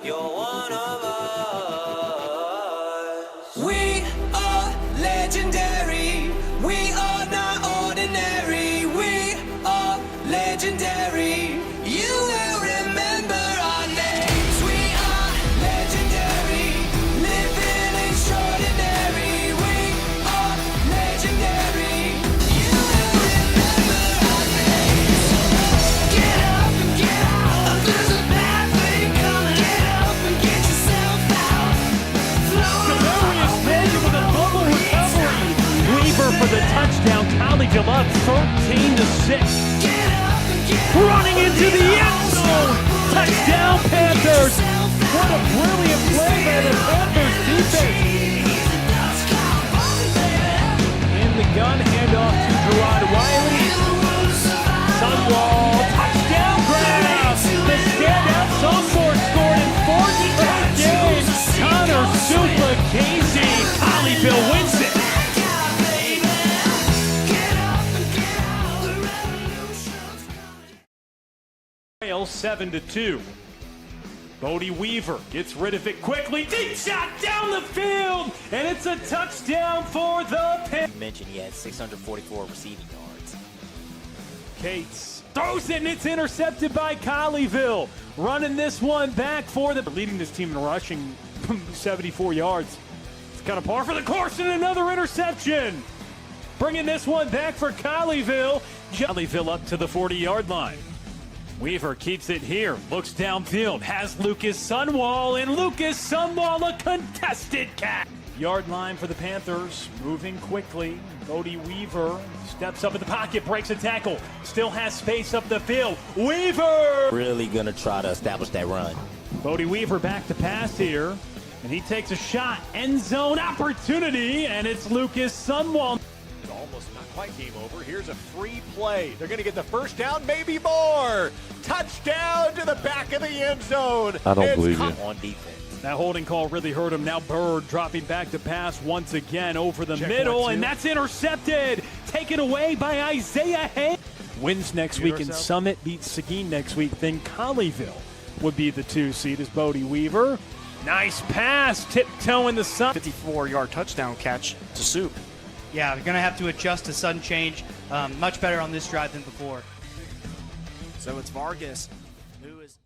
You're one of us. We are legendary. We are not ordinary. We are legendary. You will remember our names. We are legendary. Living extraordinary. We are legendary. You will remember our names. Get up and get out. There's a bad thing coming. Get up and get yourself out. Delirious Major with a bubble recovery. Weaver for the touchdown. Colleyville up 13-6. Running into the end zone. Touchdown Panthers. What a brilliant play by the Panthers defense. In the gun, handoff to Gerard Wiley. Sunwall, touchdown grab. The standout sophomore scored in 48 games. Connor Super Casey. Colleyville wins it. 7-2. Bodie Weaver gets rid of it quickly. Deep shot down the field, and it's a touchdown for the Panthers. You mentioned he had 644 receiving yards. Cates throws it, and it's intercepted by Colleyville. Running this one back for the leading this team in rushing 74 yards. It's kind of par for the course, and another interception. Bringing this one back for Colleyville. Colleyville up to the 40-yard line. Weaver keeps it here, looks downfield, has Lucas Sunwall, and Lucas Sunwall a contested catch. Yard line for the Panthers, moving quickly. Bodie Weaver steps up in the pocket, breaks a tackle, still has space up the field. Weaver! Really going to try to establish that run. Bodie Weaver back to pass here, and he takes a shot. End zone opportunity, and it's Lucas Sunwall. Almost not quite game over. Here's a free play. They're going to get the first down, maybe more. Touchdown to the back of the end zone. I don't believe you. On defense. That holding call really hurt him. Now Bird dropping back to pass once again over the middle, and that's intercepted. Taken away by Isaiah Hay. Wins next week, and Summit beats Seguin next week. Then Colleyville would be the 2 seed as Bodie Weaver. Nice pass, tiptoeing the sun. 54-yard touchdown catch to Soup. Yeah, they're going to have to adjust to sudden change. Much better on this drive than before. So it's Vargas who is.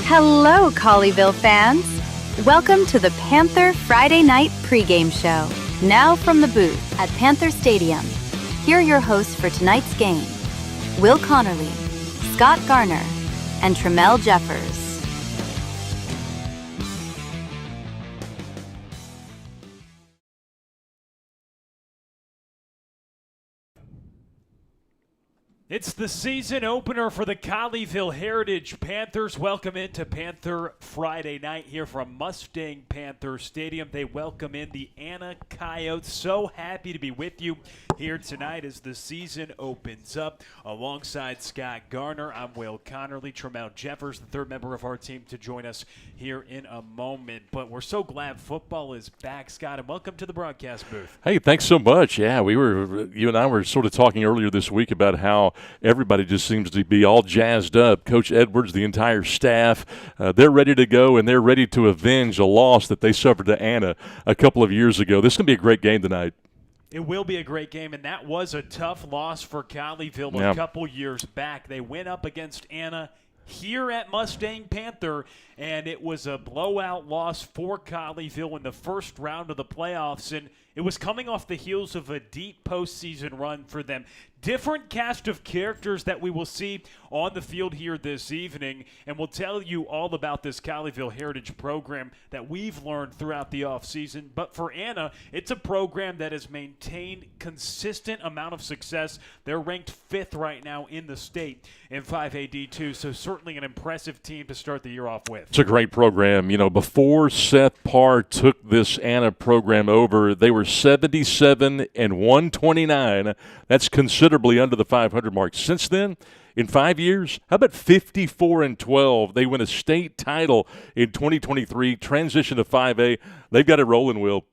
Hello, Colleyville fans. Welcome to the Panther Friday Night Pregame Show. Now from the booth at Panther Stadium. Here are your hosts for tonight's game: Will Connerly, Scott Garner, and Tremel Jeffers. It's the season opener for the Colleyville Heritage Panthers. Welcome into Panther Friday night here from Mustang Panther Stadium. They welcome in the Anna Coyotes. So happy to be with you here tonight as the season opens up. Alongside Scott Garner, I'm Will Connerly. Tremel Jeffers, the third member of our team, to join us here in a moment. But we're so glad football is back, Scott, and welcome to the broadcast booth. Hey, thanks so much. Yeah, you and I were sort of talking earlier this week about how everybody just seems to be all jazzed up. Coach Edwards, the entire staff, they're ready to go, and they're ready to avenge a loss that they suffered to Anna a couple of years ago. This is going to be a great game tonight. It will be a great game, and that was a tough loss for Colleyville a couple years back. They went up against Anna here at Mustang Panther, and it was a blowout loss for Colleyville in the first round of the playoffs, and it was coming off the heels of a deep postseason run for them. Different cast of characters that we will see on the field here this evening, and we'll tell you all about this Colleyville Heritage program that we've learned throughout the offseason. But for Anna, it's a program that has maintained consistent amount of success. They're ranked 5th right now in the state in 5AD2, so certainly an impressive team to start the year off with. It's a great program. You know, before Seth Parr took this Anna program over, they were 77-129. That's considerably under the 500 mark. Since then, in 5 years, how about 54-12? They win a state title in 2023, transition to 5A. They've got it rolling, Will.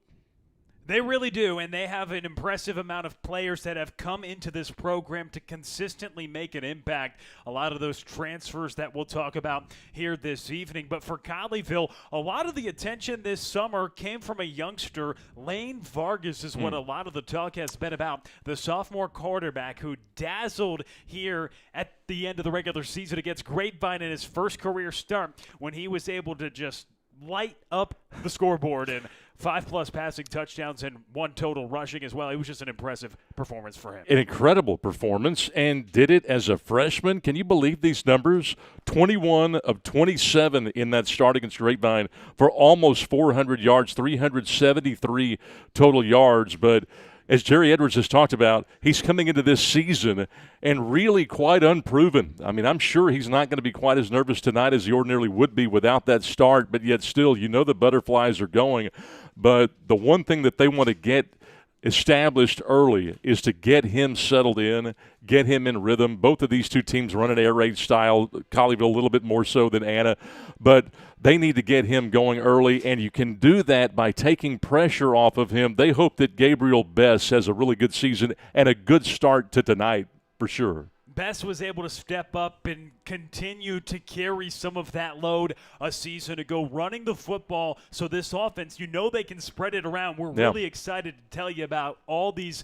They really do, and they have an impressive amount of players that have come into this program to consistently make an impact. A lot of those transfers that we'll talk about here this evening. But for Colleyville, a lot of the attention this summer came from a youngster. Lane Vargas is what a lot of the talk has been about. The sophomore quarterback who dazzled here at the end of the regular season against Grapevine in his first career start when he was able to just light up the scoreboard and 5+ passing touchdowns and 1 total rushing as well. It was just an impressive performance for him. An incredible performance, and did it as a freshman. Can you believe these numbers? 21 of 27 in that start against Grapevine for almost 400 yards, 373 total yards. But as Jerry Edwards has talked about, he's coming into this season and really quite unproven. I mean, I'm sure he's not going to be quite as nervous tonight as he ordinarily would be without that start, but yet still, the butterflies are going. But the one thing that they want to get established early is to get him settled in, get him in rhythm. Both of these two teams run an air raid style, Colleyville a little bit more so than Anna, but they need to get him going early, and you can do that by taking pressure off of him. They hope that Gabriel Bess has a really good season and a good start to tonight for sure. Bess was able to step up and continue to carry some of that load a season ago, running the football. So this offense, they can spread it around. We're really excited to tell you about all these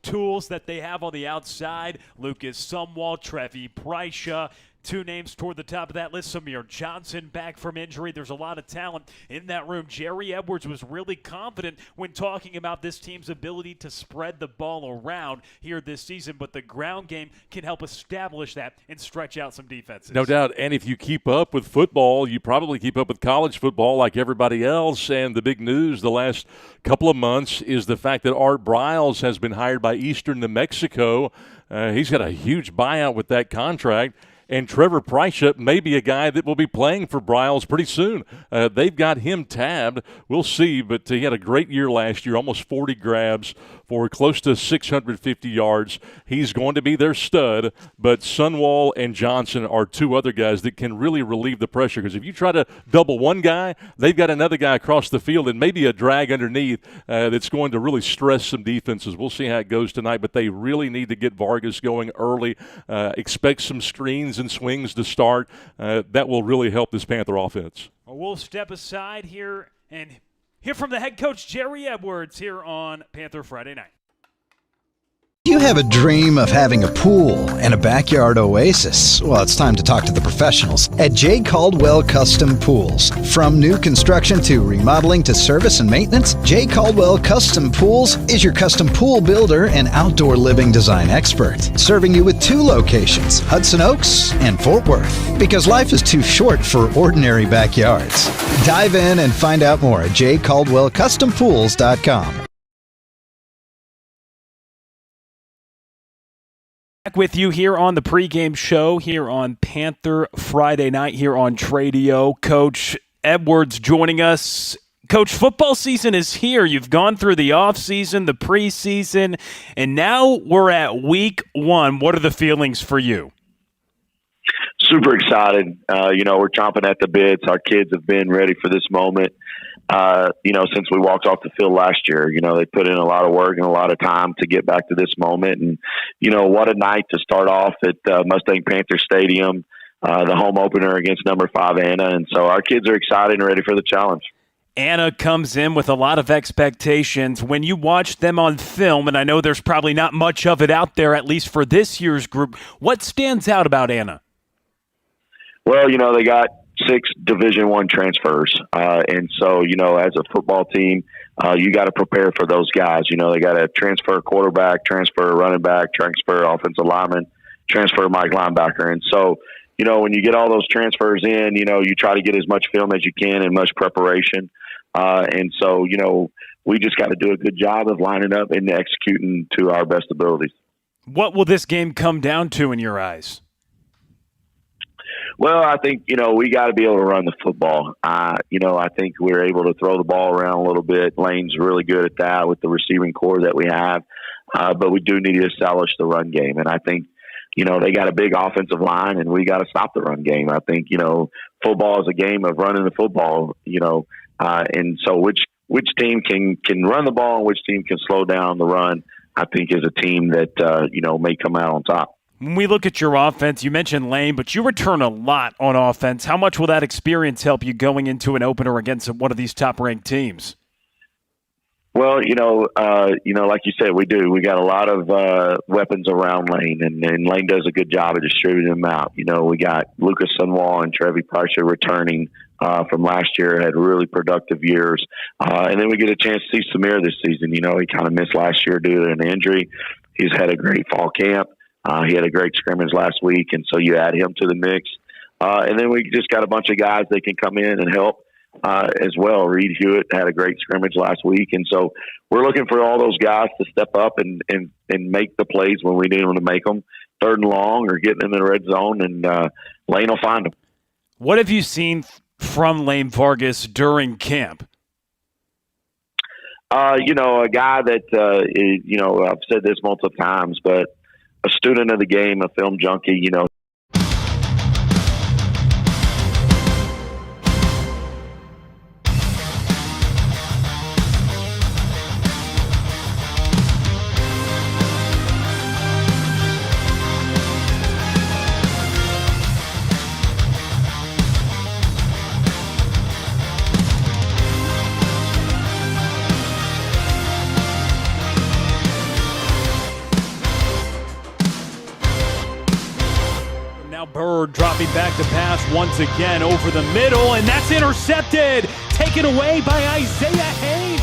tools that they have on the outside. Lucas Sumwall, Trevi Prycia. 2 names toward the top of that list. Samir Johnson back from injury. There's a lot of talent in that room. Jerry Edwards was really confident when talking about this team's ability to spread the ball around here this season, but the ground game can help establish that and stretch out some defenses. No doubt, and if you keep up with football, you probably keep up with college football like everybody else, and the big news the last couple of months is the fact that Art Briles has been hired by Eastern New Mexico. He's got a huge buyout with that contract. And Trevor Prycia may be a guy that will be playing for Briles pretty soon. They've got him tabbed. We'll see, but he had a great year last year, almost 40 grabs for close to 650 yards. He's going to be their stud, but Sunwall and Johnson are 2 other guys that can really relieve the pressure, because if you try to double one guy, they've got another guy across the field and maybe a drag underneath that's going to really stress some defenses. We'll see how it goes tonight, but they really need to get Vargas going early. Expect some screens and swings to start. That will really help this Panther offense. Well, we'll step aside here and hear from the head coach, Jerry Edwards, here on Panther Friday Night. Do you have a dream of having a pool and a backyard oasis? Well, it's time to talk to the professionals at J. Caldwell Custom Pools. From new construction to remodeling to service and maintenance, J. Caldwell Custom Pools is your custom pool builder and outdoor living design expert, serving you with 2 locations, Hudson Oaks and Fort Worth. Because life is too short for ordinary backyards. Dive in and find out more at jcaldwellcustompools.com. With you here on the pregame show here on Panther Friday Night here on Tradio. Coach Edwards joining us. Coach, football season is here. You've gone through the offseason, the preseason, and now we're at week 1. What are the feelings for you? Super excited. We're chomping at the bits. Our kids have been ready for this moment. Since we walked off the field last year, they put in a lot of work and a lot of time to get back to this moment. And, what a night to start off at Mustang Panther Stadium, the home opener against number 5 Anna. And so our kids are excited and ready for the challenge. Anna comes in with a lot of expectations. When you watch them on film, and I know there's probably not much of it out there, at least for this year's group, what stands out about Anna? Well, they got 6 Division I transfers. And so, as a football team, you got to prepare for those guys. They got to transfer quarterback, transfer running back, transfer offensive lineman, transfer Mike linebacker. And so, when you get all those transfers in, you try to get as much film as you can and much preparation. And so, we just got to do a good job of lining up and executing to our best abilities. What will this game come down to in your eyes? Well, I think, we got to be able to run the football. I think we're able to throw the ball around a little bit. Lane's really good at that with the receiving core that we have. But we do need to establish the run game. And I think, they got a big offensive line and we got to stop the run game. I think, football is a game of running the football, and so which which team can run the ball and which team can slow down the run, I think is a team that, may come out on top. When we look at your offense, you mentioned Lane, but you return a lot on offense. How much will that experience help you going into an opener against one of these top-ranked teams? Well, like you said, we do. We got a lot of weapons around Lane, and Lane does a good job of distributing them out. We got Lucas Sunwall and Trevi Preischer returning from last year, had really productive years. And then we get a chance to see Samir this season. He kind of missed last year due to an injury. He's had a great fall camp. He had a great scrimmage last week, and so you add him to the mix. And then we just got a bunch of guys that can come in and help as well. Reed Hewitt had a great scrimmage last week, and so we're looking for all those guys to step up and make the plays when we need them to make them, 3rd and long or getting in the red zone, and Lane will find them. What have you seen from Lane Vargas during camp? A guy that, I've said this multiple times, but a student of the game, a film junkie, Bird dropping back to pass once again over the middle, and that's intercepted. Taken away by Isaiah Hayes.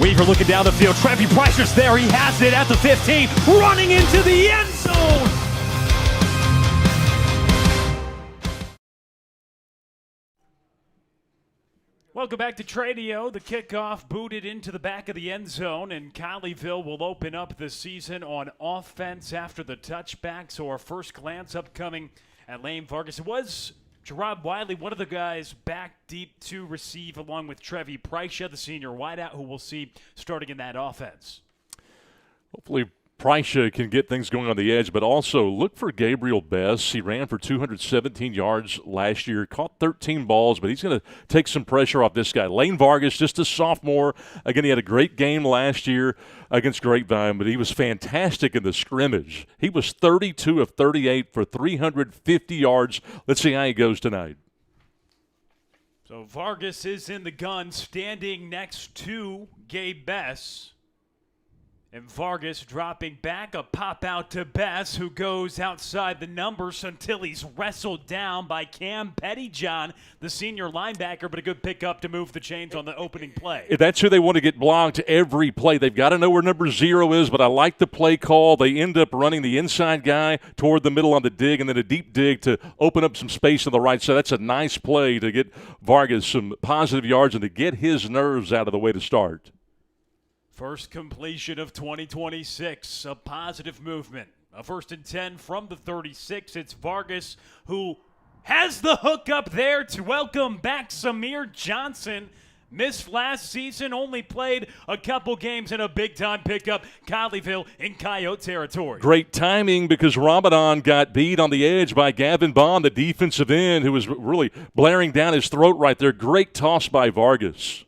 Weaver looking down the field. Trevi Preischer's there. He has it at the 15, running into the end zone. Welcome back to Tradio. The kickoff booted into the back of the end zone, and Colleyville will open up the season on offense after the touchback. So our first glance upcoming at Lane Vargas. It was Gerard Wiley, one of the guys back deep to receive, along with Trevi Preischer, the senior wideout, who we'll see starting in that offense. Hopefully Preischer can get things going on the edge, but also look for Gabriel Bess. He ran for 217 yards last year, caught 13 balls, but he's going to take some pressure off this guy. Lane Vargas, just a sophomore. Again, he had a great game last year against Grapevine, but he was fantastic in the scrimmage. He was 32 of 38 for 350 yards. Let's see how he goes tonight. So Vargas is in the gun, standing next to Gabe Bess. And Vargas dropping back, a pop out to Bess, who goes outside the numbers until he's wrestled down by Cam Pettyjohn, the senior linebacker, but a good pickup to move the chains on the opening play. That's who they want to get blocked every play. They've got to know where number 0 is, but I like the play call. They end up running the inside guy toward the middle on the dig and then a deep dig to open up some space on the right side. That's a nice play to get Vargas some positive yards and to get his nerves out of the way to start. First completion of 2026, a positive movement. A 1st and 10 from the 36. It's Vargas who has the hook up there to welcome back Samir Johnson. Missed last season, only played a couple games in a big-time pickup. Colleyville in Coyote territory. Great timing because Ramadan got beat on the edge by Gavin Bond, the defensive end, who was really blaring down his throat right there. Great toss by Vargas.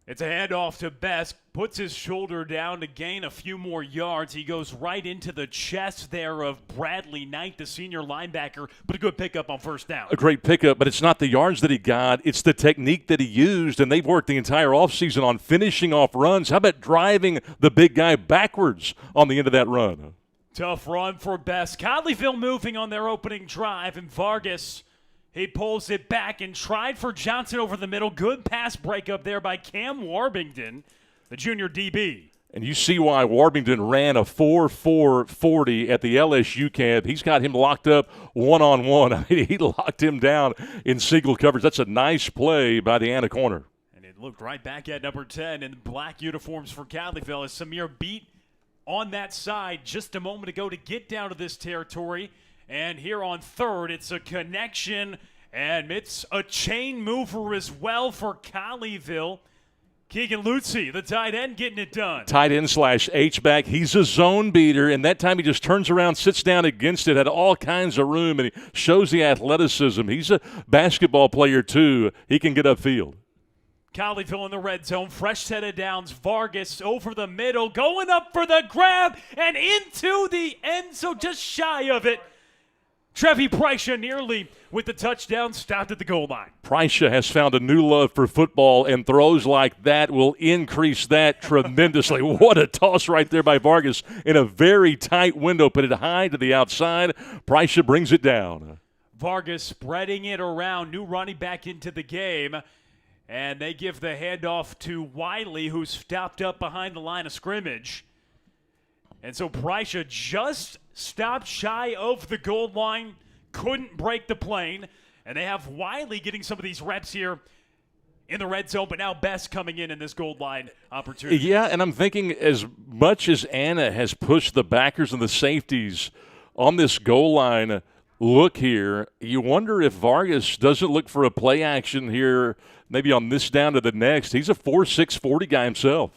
It's a handoff to Bess, puts his shoulder down to gain a few more yards. He goes right into the chest there of Bradley Knight, the senior linebacker, but a good pickup on 1st down. A great pickup, but it's not the yards that he got. It's the technique that he used, and they've worked the entire offseason on finishing off runs. How about driving the big guy backwards on the end of that run? Tough run for Bess. Colleyville moving on their opening drive, and Vargas, he pulls it back and tried for Johnson over the middle. Good pass breakup there by Cam Warbington, the junior DB. And you see why Warbington ran a 4.440 at the LSU camp. He's got him locked up one-on-one. I mean, he locked him down in single coverage. That's a nice play by the Anna corner. And it looked right back at number 10 in black uniforms for Colleyville as Samir beat on that side just a moment ago to get down to this territory. And here on 3rd, it's a connection, and it's a chain mover as well for Colleyville. Keegan Lutzy, the tight end, getting it done. Tight end / H-back. He's a zone beater, and that time he just turns around, sits down against it, had all kinds of room, and he shows the athleticism. He's a basketball player, too. He can get upfield. Colleyville in the red zone, fresh set of downs. Vargas over the middle, going up for the grab, and into the end zone, just shy of it. Trevi Prycia nearly with the touchdown, stopped at the goal line. Prycia has found a new love for football, and throws like that will increase that tremendously. What a toss right there by Vargas in a very tight window. Put it high to the outside. Prycia brings it down. Vargas spreading it around, new running back into the game, and they give the handoff to Wiley, who's stopped up behind the line of scrimmage. And so Prycia just stopped shy of the goal line, couldn't break the plane, and they have Wiley getting some of these reps here in the red zone, but now Best coming in this goal line opportunity. Yeah, and I'm thinking as much as Anna has pushed the backers and the safeties on this goal line look here, you wonder if Vargas doesn't look for a play action here, maybe on this down to the next. He's a 4'6", 40 guy himself.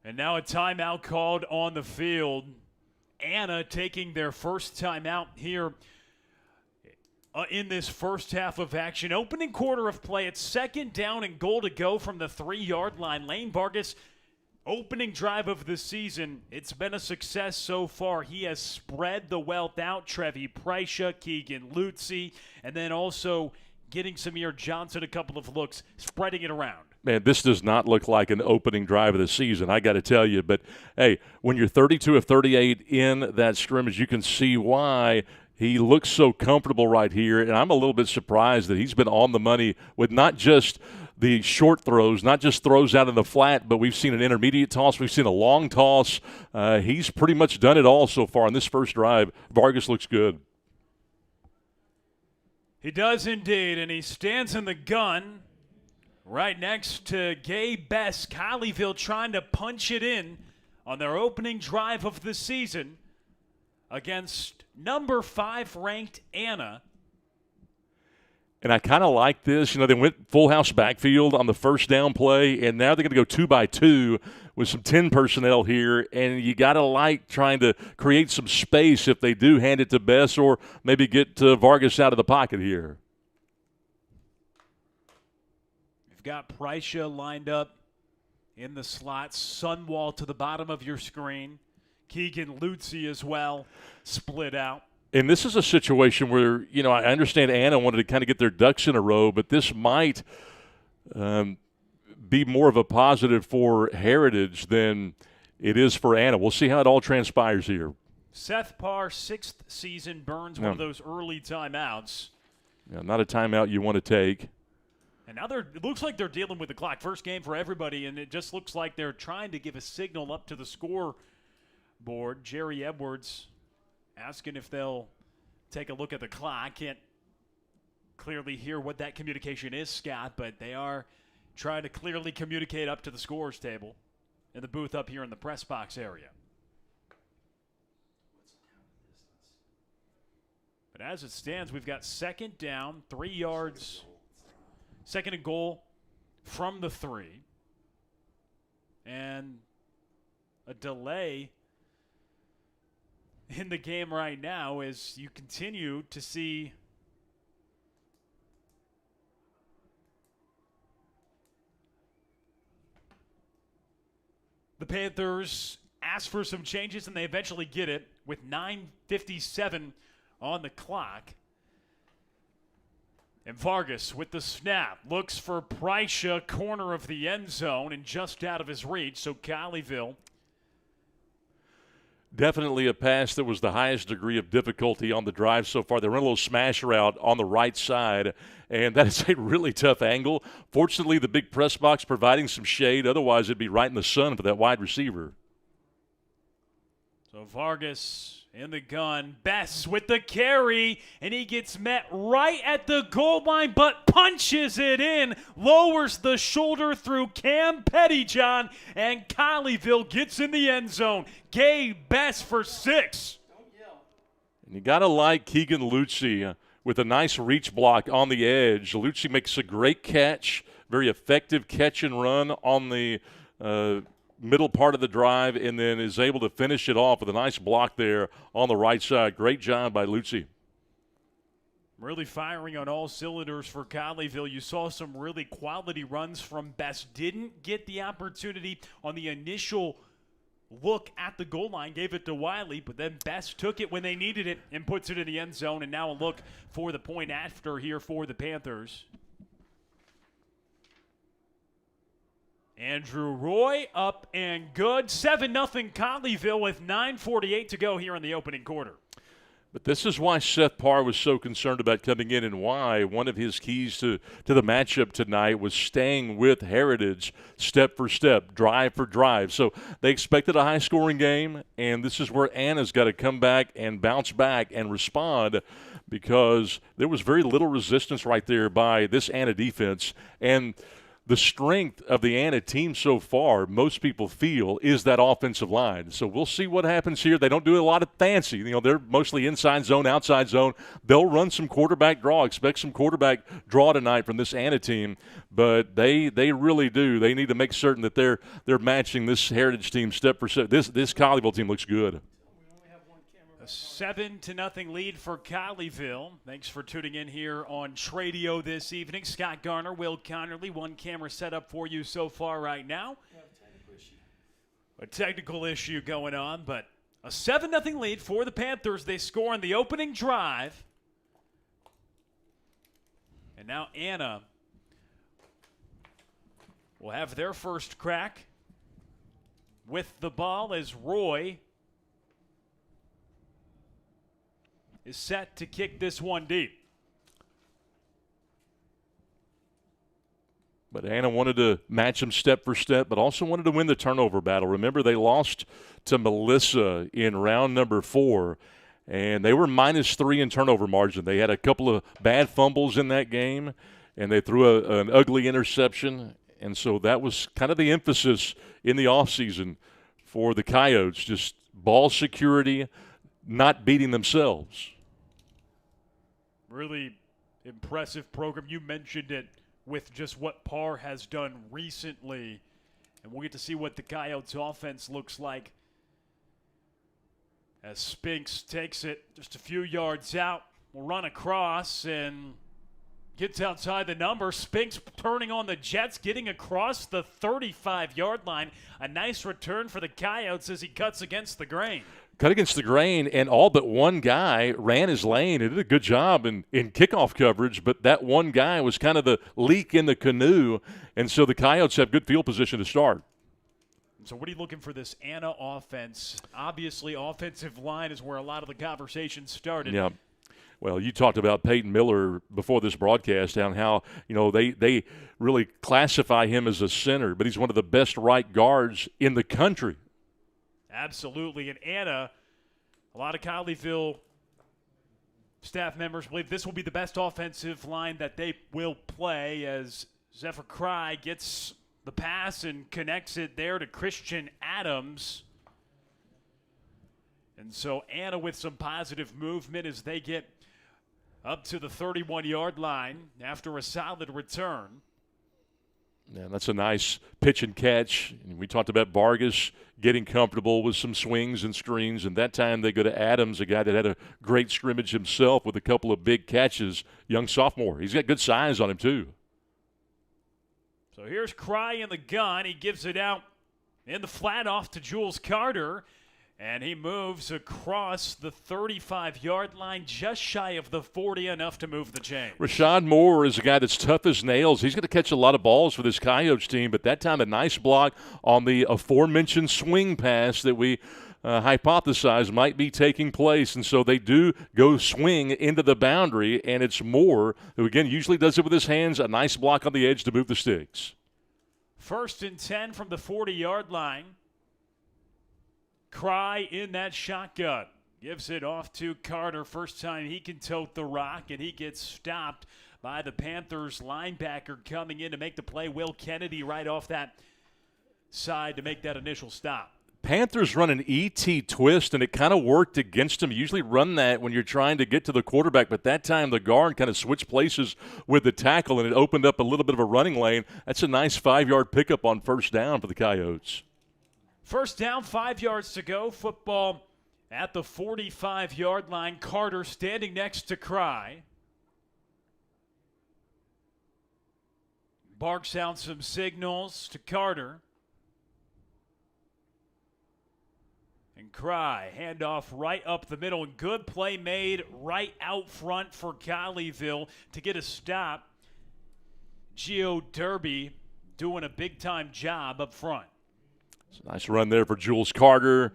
And now a timeout called on the field. Anna taking their first timeout here in this first half of action. Opening quarter of play. It's second down and goal to go from the 3-yard line. Lane Vargas, opening drive of the season. It's been a success so far. He has spread the wealth out. Trevi Prycia, Keegan Lutzy, and then also getting Samir Johnson a couple of looks, spreading it around. Man, this does not look like an opening drive of the season, I got to tell you. But, hey, when you're 32 of 38 in that scrimmage, you can see why he looks so comfortable right here. And I'm a little bit surprised that he's been on the money with not just the short throws, not just throws out in the flat, but we've seen an intermediate toss. We've seen a long toss. He's pretty much done it all so far in this first drive. Vargas looks good. He does indeed, and he stands in the gun right next to Gabe Best. Colleyville trying to punch it in on their opening drive of the season against number 5 ranked Anna. And I kind of like this. You know, they went full house backfield on the first down play, and now they're going to go 2-by-2 with some 10 personnel here. And you got to like trying to create some space if they do hand it to Bess, or maybe get Vargas out of the pocket here. You've got Prycia lined up in the slot, Sunwall to the bottom of your screen. Keegan Lutzy as well, split out. And this is a situation where, you know, I understand Anna wanted to kind of get their ducks in a row, but this might be more of a positive for Heritage than it is for Anna. We'll see how it all transpires here. Seth Parr, 6th season, burns one of those early timeouts. Yeah, not a timeout you want to take. And now it looks like they're dealing with the clock. First game for everybody, and it just looks like they're trying to give a signal up to the scoreboard. Jerry Edwards asking if they'll take a look at the clock. Can't clearly hear what that communication is, Scott, but they are trying to clearly communicate up to the scorer's table in the booth up here in the press box area. But as it stands, we've got second down, 3 yards, second and goal from the 3. And a delay in the game right now as you continue to see the Panthers ask for some changes, and they eventually get it with 9:57 on the clock. And Vargas with the snap looks for Prycia, corner of the end zone, and just out of his reach. So Colleyville. Definitely a pass that was the highest degree of difficulty on the drive so far. They run a little smash route on the right side, and that is a really tough angle. Fortunately, the big press box providing some shade. Otherwise, it'd be right in the sun for that wide receiver. So Vargas in the gun. Bess with the carry, and he gets met right at the goal line, but punches it in, lowers the shoulder through Cam Pettyjohn, and Colleyville gets in the end zone. Gabe Bess for 6. And you got to like Keegan Lutzy with a nice reach block on the edge. Lutzy makes a great catch, very effective catch and run on the middle part of the drive, and then is able to finish it off with a nice block there on the right side. Great job by Lucci. Really firing on all cylinders for Colleyville. You saw some really quality runs from Best. Didn't get the opportunity on the initial look at the goal line, gave it to Wiley, but then Best took it when they needed it and puts it in the end zone. And now a look for the point after here for the Panthers. Andrew Roy up and good. 7-0 Colleyville with 9:48 to go here in the opening quarter. But this is why Seth Parr was so concerned about coming in, and why one of his keys to the matchup tonight was staying with Heritage step for step, drive for drive. So they expected a high-scoring game, and this is where Anna's got to come back and bounce back and respond, because there was very little resistance right there by this Anna defense. And the strength of the Anna team so far, most people feel, is that offensive line. So we'll see what happens here. They don't do a lot of fancy. You know, they're mostly inside zone, outside zone. They'll run some quarterback draw. Expect some quarterback draw tonight from this Anna team. But they really do. They need to make certain that they're matching this Heritage team step for step. This Colleyville team looks good. A 7-0 lead for Colleyville. Thanks for tuning in here on Tradio this evening. Scott Garner, Will Connerly, one camera set up for you so far right now. A technical issue going on, but a 7-0 lead for the Panthers. They score on the opening drive. And now Anna will have their first crack with the ball as Roy is set to kick this one deep. But Anna wanted to match them step for step, but also wanted to win the turnover battle. Remember, they lost to Melissa in round number 4, and they were -3 in turnover margin. They had a couple of bad fumbles in that game, and they threw an ugly interception. And so that was kind of the emphasis in the offseason for the Coyotes, just ball security, not beating themselves. Really impressive program. You mentioned it with just what Parr has done recently. And we'll get to see what the Coyotes offense looks like as Spinks takes it just a few yards out. Will run across and gets outside the number. Spinks turning on the Jets, getting across the 35-yard line. A nice return for the Coyotes as he cuts against the grain. Cut against the grain, and all but one guy ran his lane and did a good job in kickoff coverage, but that one guy was kind of the leak in the canoe, and so the Coyotes have good field position to start. So what are you looking for this Anna offense? Obviously, offensive line is where a lot of the conversation started. Yeah. Well, you talked about Peyton Miller before this broadcast and how, you know, they really classify him as a center, but he's one of the best right guards in the country. Absolutely. And Anna, a lot of Colleyville staff members believe this will be the best offensive line that they will play, as Zephyr Cry gets the pass and connects it there to Christian Adams. And so Anna with some positive movement as they get up to the 31-yard line after a solid return. Yeah, that's a nice pitch and catch. We talked about Vargas getting comfortable with some swings and screens, and that time they go to Adams, a guy that had a great scrimmage himself with a couple of big catches, young sophomore. He's got good size on him too. So here's Cry in the gun. He gives it out in the flat off to Jules Carter, and he moves across the 35-yard line, just shy of the 40, enough to move the chain. Rashad Moore is a guy that's tough as nails. He's going to catch a lot of balls for this Coyotes team, but that time a nice block on the aforementioned swing pass that we hypothesized might be taking place. And so they do go swing into the boundary, and it's Moore, who, again, usually does it with his hands, a nice block on the edge to move the sticks. 1st and 10 from the 40-yard line. Cry in that shotgun. Gives it off to Carter. First time he can tote the rock, and he gets stopped by the Panthers linebacker coming in to make the play. Will Kennedy right off that side to make that initial stop. Panthers run an ET twist, and it kind of worked against them. You usually run that when you're trying to get to the quarterback, but that time the guard kind of switched places with the tackle, and it opened up a little bit of a running lane. That's a nice 5-yard pickup on first down for the Coyotes. First down, 5 yards to go. Football at the 45-yard line. Carter standing next to Cry. Barks out some signals to Carter. And Cry, handoff right up the middle. And good play made right out front for Colleyville to get a stop. Gio Derby doing a big-time job up front. It's a nice run there for Jules Carter.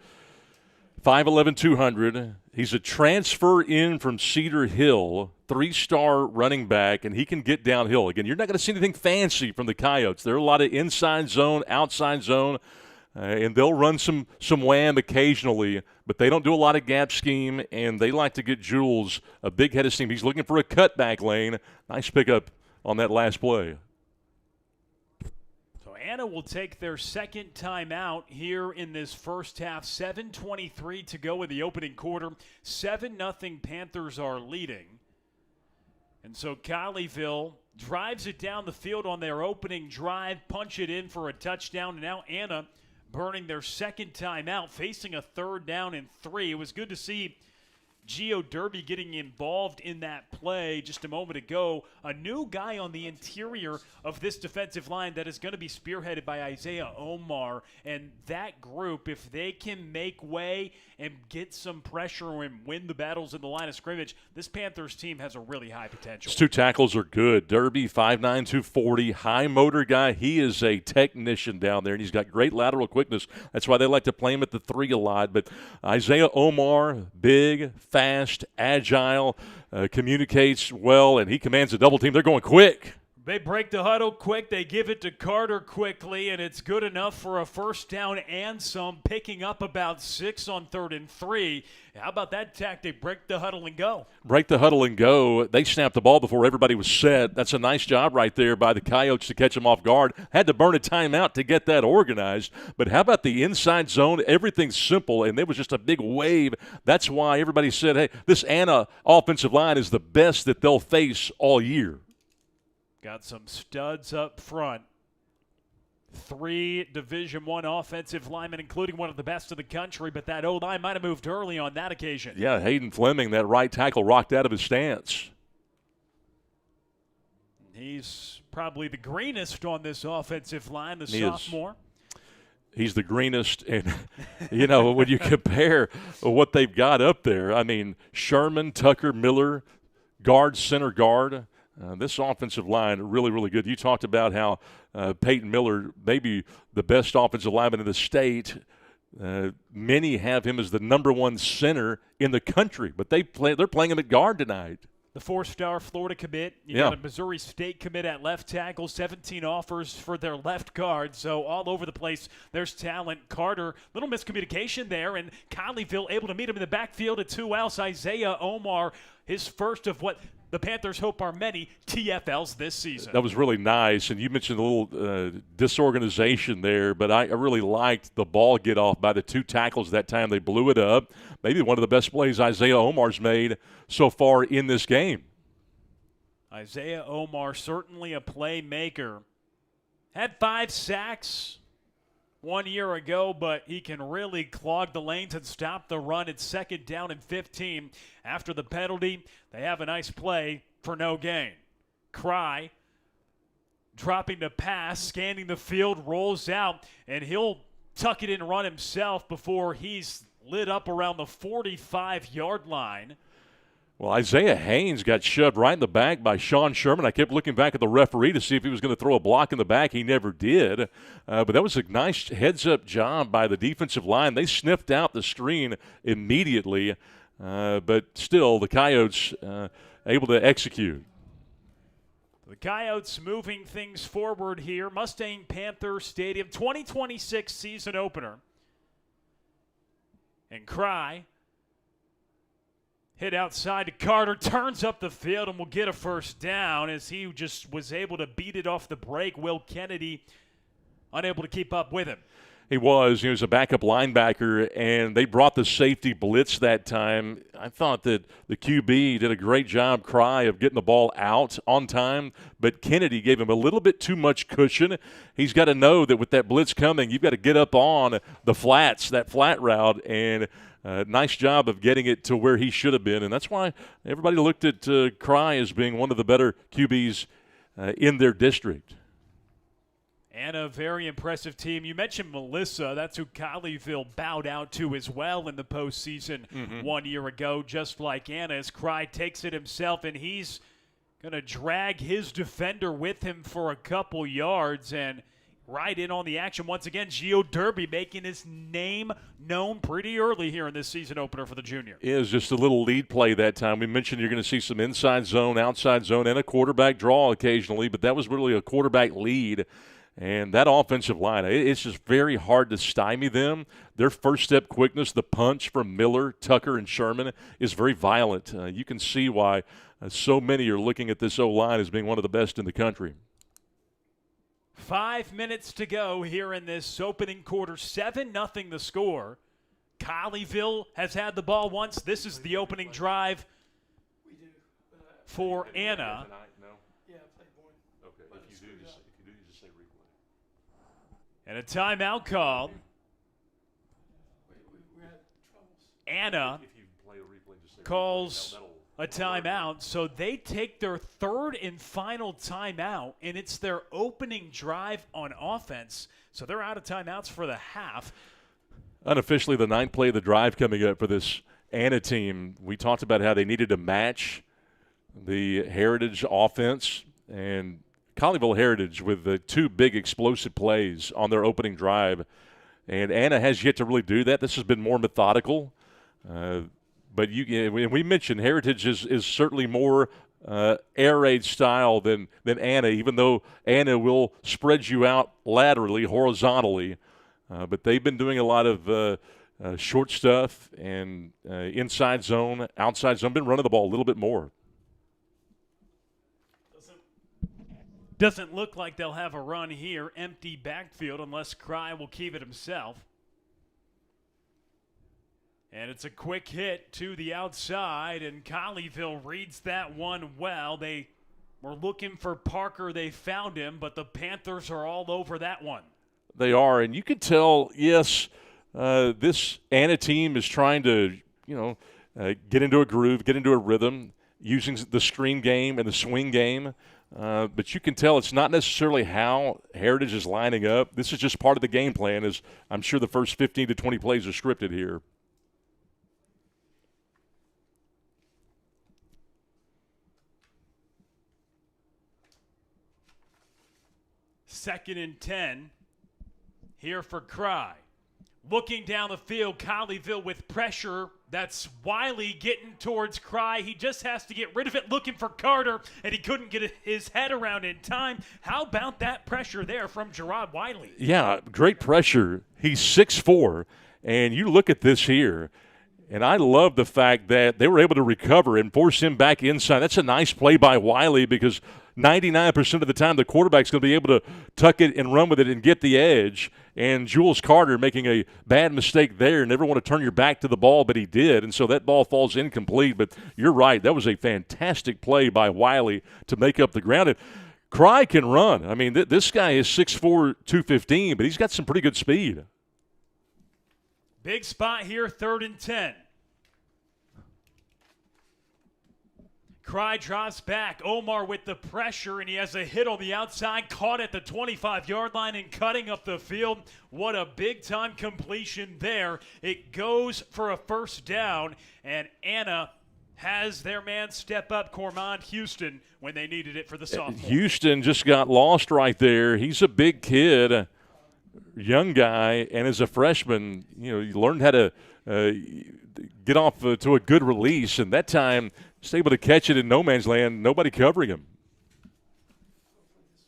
5'11", 200. He's a transfer in from Cedar Hill, 3-star running back, and he can get downhill. Again, you're not going to see anything fancy from the Coyotes. There are a lot of inside zone, outside zone, and they'll run some wham occasionally, but they don't do a lot of gap scheme, and they like to get Jules a big head of steam. He's looking for a cutback lane. Nice pickup on that last play. So Anna will take their second timeout here in this first half. 7:23 to go in the opening quarter. 7-0 Panthers are leading. And so Colleyville drives it down the field on their opening drive, punch it in for a touchdown, and now Anna burning their second timeout, facing a 3rd down and 3. It was good to see Gio Derby getting involved in that play just a moment ago. A new guy on the interior of this defensive line that is going to be spearheaded by Isaiah Omar. And that group, if they can make way and get some pressure and win the battles in the line of scrimmage, this Panthers team has a really high potential. His 2 tackles are good. Derby, 5'9", 240, high motor guy. He is a technician down there, and he's got great lateral quickness. That's why they like to play him at the 3 a lot. But Isaiah Omar, big, fast, agile, communicates well, and he commands a double team. They're going quick. They break the huddle quick. They give it to Carter quickly, and it's good enough for a first down and some, picking up about 6 on 3rd and 3. How about that tactic? Break the huddle and go. Break the huddle and go. They snapped the ball before everybody was set. That's a nice job right there by the Coyotes to catch them off guard. Had to burn a timeout to get that organized. But how about the inside zone? Everything's simple, and there was just a big wave. That's why everybody said, hey, this Anna offensive line is the best that they'll face all year. Got some studs up front. 3 Division I offensive linemen, including one of the best in the country, but that O-line might have moved early on that occasion. Yeah, Hayden Fleming, that right tackle, rocked out of his stance. He's probably the greenest on this offensive line, the He sophomore. He's the greenest, and, you know, when you compare what they've got up there, I mean, Sherman, Tucker, Miller, guard, center guard, this offensive line, really, really good. You talked about how Peyton Miller, maybe the best offensive lineman in the state. Many have him as the number 1 center in the country, but they're playing him at guard tonight. The 4-star Florida commit. You got a Missouri State commit at left tackle, 17 offers for their left guard. So all over the place, there's talent. Carter, little miscommunication there, and Colleyville able to meet him in the backfield at 2 outs. Isaiah Omar, his first of what the Panthers hope are many TFLs this season. That was really nice, and you mentioned a little disorganization there, but I really liked the ball get off by the 2 tackles that time. They blew it up. Maybe one of the best plays Isaiah Omar's made so far in this game. Isaiah Omar, certainly a playmaker. Had 5 sacks 1 year ago, but he can really clog the lanes and stop the run. It's 2nd down and 15. After the penalty, they have a nice play for no gain. Cry dropping the pass, scanning the field, rolls out, and he'll tuck it in and run himself before he's lit up around the 45-yard line. Well, Isaiah Haynes got shoved right in the back by Sean Sherman. I kept looking back at the referee to see if he was going to throw a block in the back. He never did. But that was a nice heads-up job by the defensive line. They sniffed out the screen immediately. But still, the Coyotes able to execute. The Coyotes moving things forward here. Mustang Panther Stadium, 2026 season opener. And Cry hit outside to Carter, turns up the field and will get a first down as he just was able to beat it off the break. Will Kennedy unable to keep up with him. He was. He was a backup linebacker, and they brought the safety blitz that time. I thought that the QB did a great job, Cry, of getting the ball out on time, but Kennedy gave him a little bit too much cushion. He's got to know that with that blitz coming, you've got to get up on the flats, that flat route, and nice job of getting it to where he should have been. And that's why everybody looked at Cry as being one of the better QBs in their district. And a very impressive team. You mentioned Melissa. That's who Colleyville bowed out to as well in the postseason 1 year ago, just like Anna. As Cry takes it himself, and he's going to drag his defender with him for a couple yards and right in on the action. Once again, Gio Derby making his name known pretty early here in this season opener for the junior. It was just a little lead play that time. We mentioned you're going to see some inside zone, outside zone, and a quarterback draw occasionally, but that was really a quarterback lead. And that offensive line, it's just very hard to stymie them. Their first step quickness, the punch from Miller, Tucker, and Sherman is very violent. You can see why so many are looking at this O-line as being one of the best in the country. 5 minutes to go here in this opening quarter. 7-0 the score. Colleyville has had the ball once. This is the opening drive for Anna. And a timeout called. Anna calls a timeout, so they take their third and final timeout, and it's their opening drive on offense. So they're out of timeouts for the half. Unofficially, the ninth play of the drive coming up for this Anna team. We talked about how they needed to match the Heritage offense, and Colleyville Heritage with the two big explosive plays on their opening drive. And Anna has yet to really do that. This has been more methodical. But we mentioned Heritage is certainly more air raid style than Anna, even though Anna will spread you out laterally, horizontally. But they've been doing a lot of short stuff and inside zone, outside zone, been running the ball a little bit more. Doesn't look like they'll have a run here. Empty backfield unless Cry will keep it himself. And it's a quick hit to the outside, and Colleyville reads that one well. They were looking for Parker. They found him, but the Panthers are all over that one. They are, and you could tell, yes, this Anna team is trying to, get into a groove, get into a rhythm, using the screen game and the swing game. But you can tell it's not necessarily how Heritage is lining up. This is just part of the game plan, as I'm sure the first 15 to 20 plays are scripted here. Second and 10 here for Cry. Looking down the field, Colleyville with pressure. That's Wiley getting towards Cry. He just has to get rid of it, looking for Carter, and he couldn't get his head around in time. How about that pressure there from Gerard Wiley? Yeah, great pressure. He's 6'4", and you look at this here, and I love the fact that they were able to recover and force him back inside. That's a nice play by Wiley, because 99% of the time the quarterback's going to be able to tuck it and run with it and get the edge. And Jules Carter making a bad mistake there. Never want to turn your back to the ball, but he did. And so that ball falls incomplete. But you're right. That was a fantastic play by Wiley to make up the ground. And Cry can run. I mean, this guy is 6'4", 215, but he's got some pretty good speed. Big spot here, 3rd and 10. Cry drops back. Omar with the pressure, and he has a hit on the outside, caught at the 25-yard line and cutting up the field. What a big-time completion there. It goes for a first down, and Anna has their man step up, Cormand Houston, when they needed it for the sophomore. Houston just got lost right there. He's a big kid, young guy, and as a freshman, he learned how to get off to a good release, and that time just able to catch it in no man's land, nobody covering him.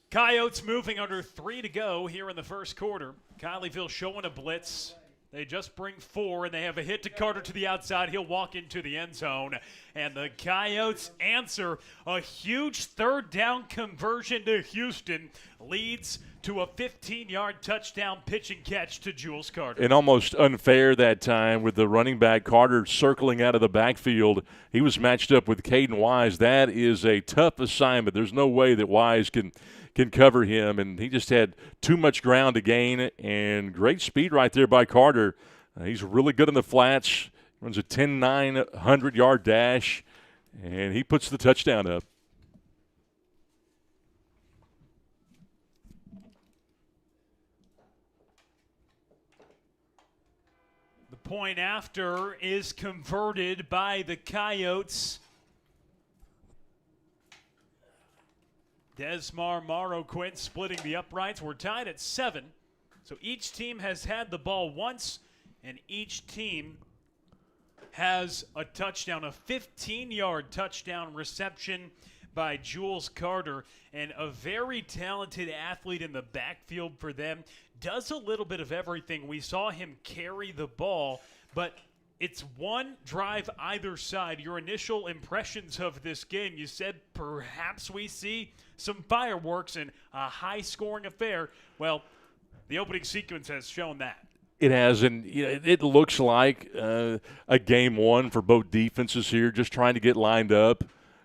Coyotes moving under 3 to go here in the first quarter. Colleyville showing a blitz. They just bring 4, and they have a hit to Carter to the outside. He'll walk into the end zone, and the Coyotes answer. A huge third down conversion to Houston leads to a 15-yard touchdown pitch and catch to Jules Carter. And almost unfair that time with the running back Carter circling out of the backfield. He was matched up with Caden Wise. That is a tough assignment. There's no way that Wise can cover him, and he just had too much ground to gain, and great speed right there by Carter. He's really good in the flats, runs a 10-9 100-yard dash, and he puts the touchdown up. The point after is converted by the Coyotes. Desmar Morrow-Quinn splitting the uprights. We're tied at 7. So each team has had the ball once, and each team has a touchdown, a 15-yard touchdown reception by Jules Carter, and a very talented athlete in the backfield for them. Does a little bit of everything. We saw him carry the ball, but it's one drive either side. Your initial impressions of this game, you said perhaps we see some fireworks and a high-scoring affair. Well, the opening sequence has shown that. It has, and it looks like a game one for both defenses here, just trying to get lined up.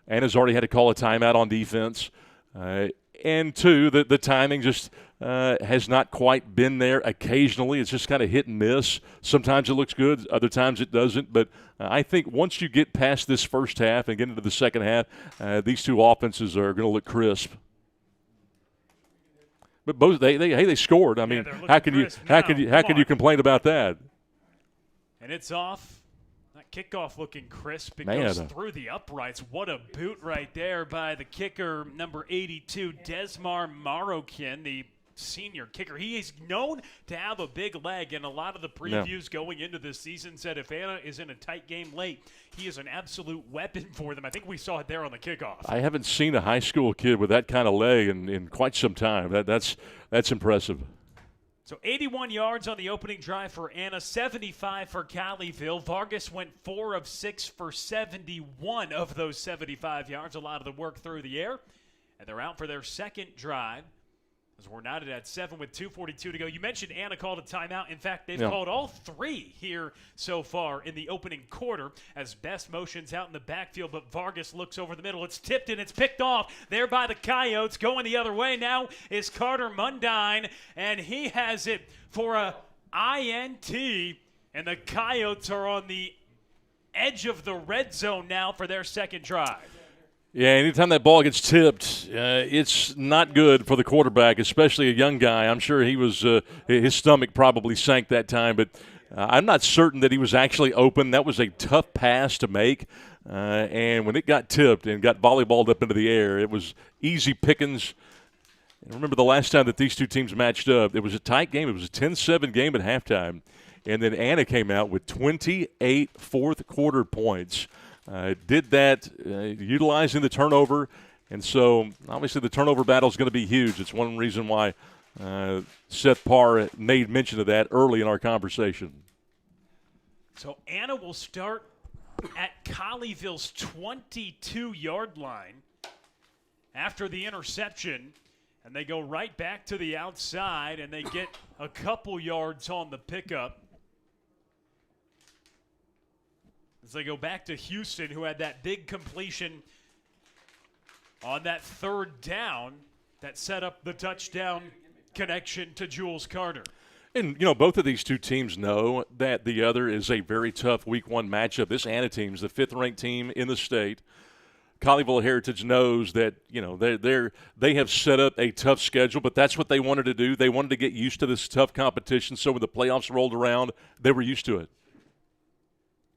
Anna's already had to call a timeout on defense. And two, the timing just has not quite been there. Occasionally, it's just kind of hit and miss. Sometimes it looks good, other times it doesn't. But I think once you get past this first half and get into the second half, these two offenses are going to look crisp. But both they scored. I mean, how can you complain about that? And it's off. That kickoff looking crisp. It goes through the uprights. What a boot right there by the kicker, number 82, Desmar Morrow-Quinn, the senior kicker. He is known to have a big leg, and a lot of the previews going into this season said if Anna is in a tight game late, he is an absolute weapon for them. I think we saw it there on the kickoff. I haven't seen a high school kid with that kind of leg in quite some time. That's impressive. So 81 yards on the opening drive for Anna, 75 for Colleyville. Vargas went 4 of 6 for 71 of those 75 yards, a lot of the work through the air. And they're out for their second drive, as we're knotted at 7 with 2:42 to go. You mentioned Anna called a timeout. In fact, they've called all 3 here so far in the opening quarter, as Best motions out in the backfield, but Vargas looks over the middle. It's tipped and it's picked off there by the Coyotes. Going the other way now is Carter Mundine, and he has it for a INT, and the Coyotes are on the edge of the red zone now for their second drive. Yeah, anytime that ball gets tipped, it's not good for the quarterback, especially a young guy. I'm sure he was his stomach probably sank that time, but I'm not certain that he was actually open. That was a tough pass to make, and when it got tipped and got volleyballed up into the air, it was easy pickings. And remember the last time that these two teams matched up, it was a tight game. It was a 10-7 game at halftime, and then Anna came out with 28 fourth-quarter points. Did that utilizing the turnover, and so obviously the turnover battle is going to be huge. It's one reason why Seth Parr made mention of that early in our conversation. So Anna will start at Colleyville's 22-yard line after the interception, and they go right back to the outside, and they get a couple yards on the pickup. As they go back to Houston, who had that big completion on that third down that set up the touchdown connection to Jules Carter. And, both of these two teams know that the other is a very tough Week 1 matchup. This Anna team is the 5th-ranked team in the state. Colleyville Heritage knows that, they have set up a tough schedule, but that's what they wanted to do. They wanted to get used to this tough competition, so when the playoffs rolled around, they were used to it.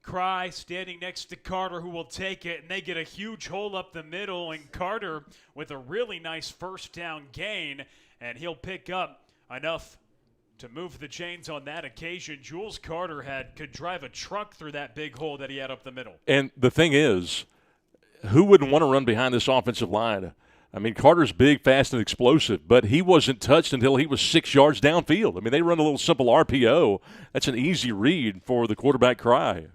Cry standing next to Carter, who will take it, and they get a huge hole up the middle, and Carter with a really nice first down gain, and he'll pick up enough to move the chains on that occasion. Jules Carter could drive a truck through that big hole that he had up the middle. And the thing is, who wouldn't want to run behind this offensive line? I mean, Carter's big, fast, and explosive, but he wasn't touched until he was 6 yards downfield. I mean, they run a little simple RPO. That's an easy read for the quarterback Cry.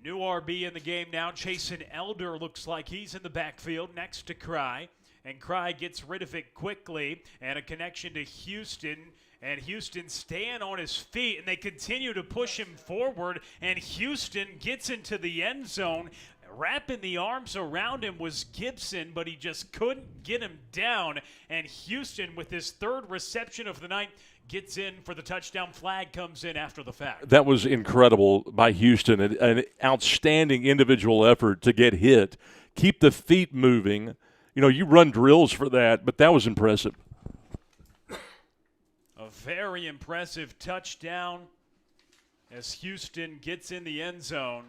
New RB in the game now. Chasen Elder looks like he's in the backfield next to Cry. And Cry gets rid of it quickly. And a connection to Houston. And Houston staying on his feet, and they continue to push him forward, and Houston gets into the end zone. Wrapping the arms around him was Gibson, but he just couldn't get him down. And Houston, with his third reception of the night, gets in for the touchdown. Flag comes in after the fact. That was incredible by Houston, an outstanding individual effort to get hit, keep the feet moving. You know, you run drills for that, but that was impressive. A very impressive touchdown as Houston gets in the end zone.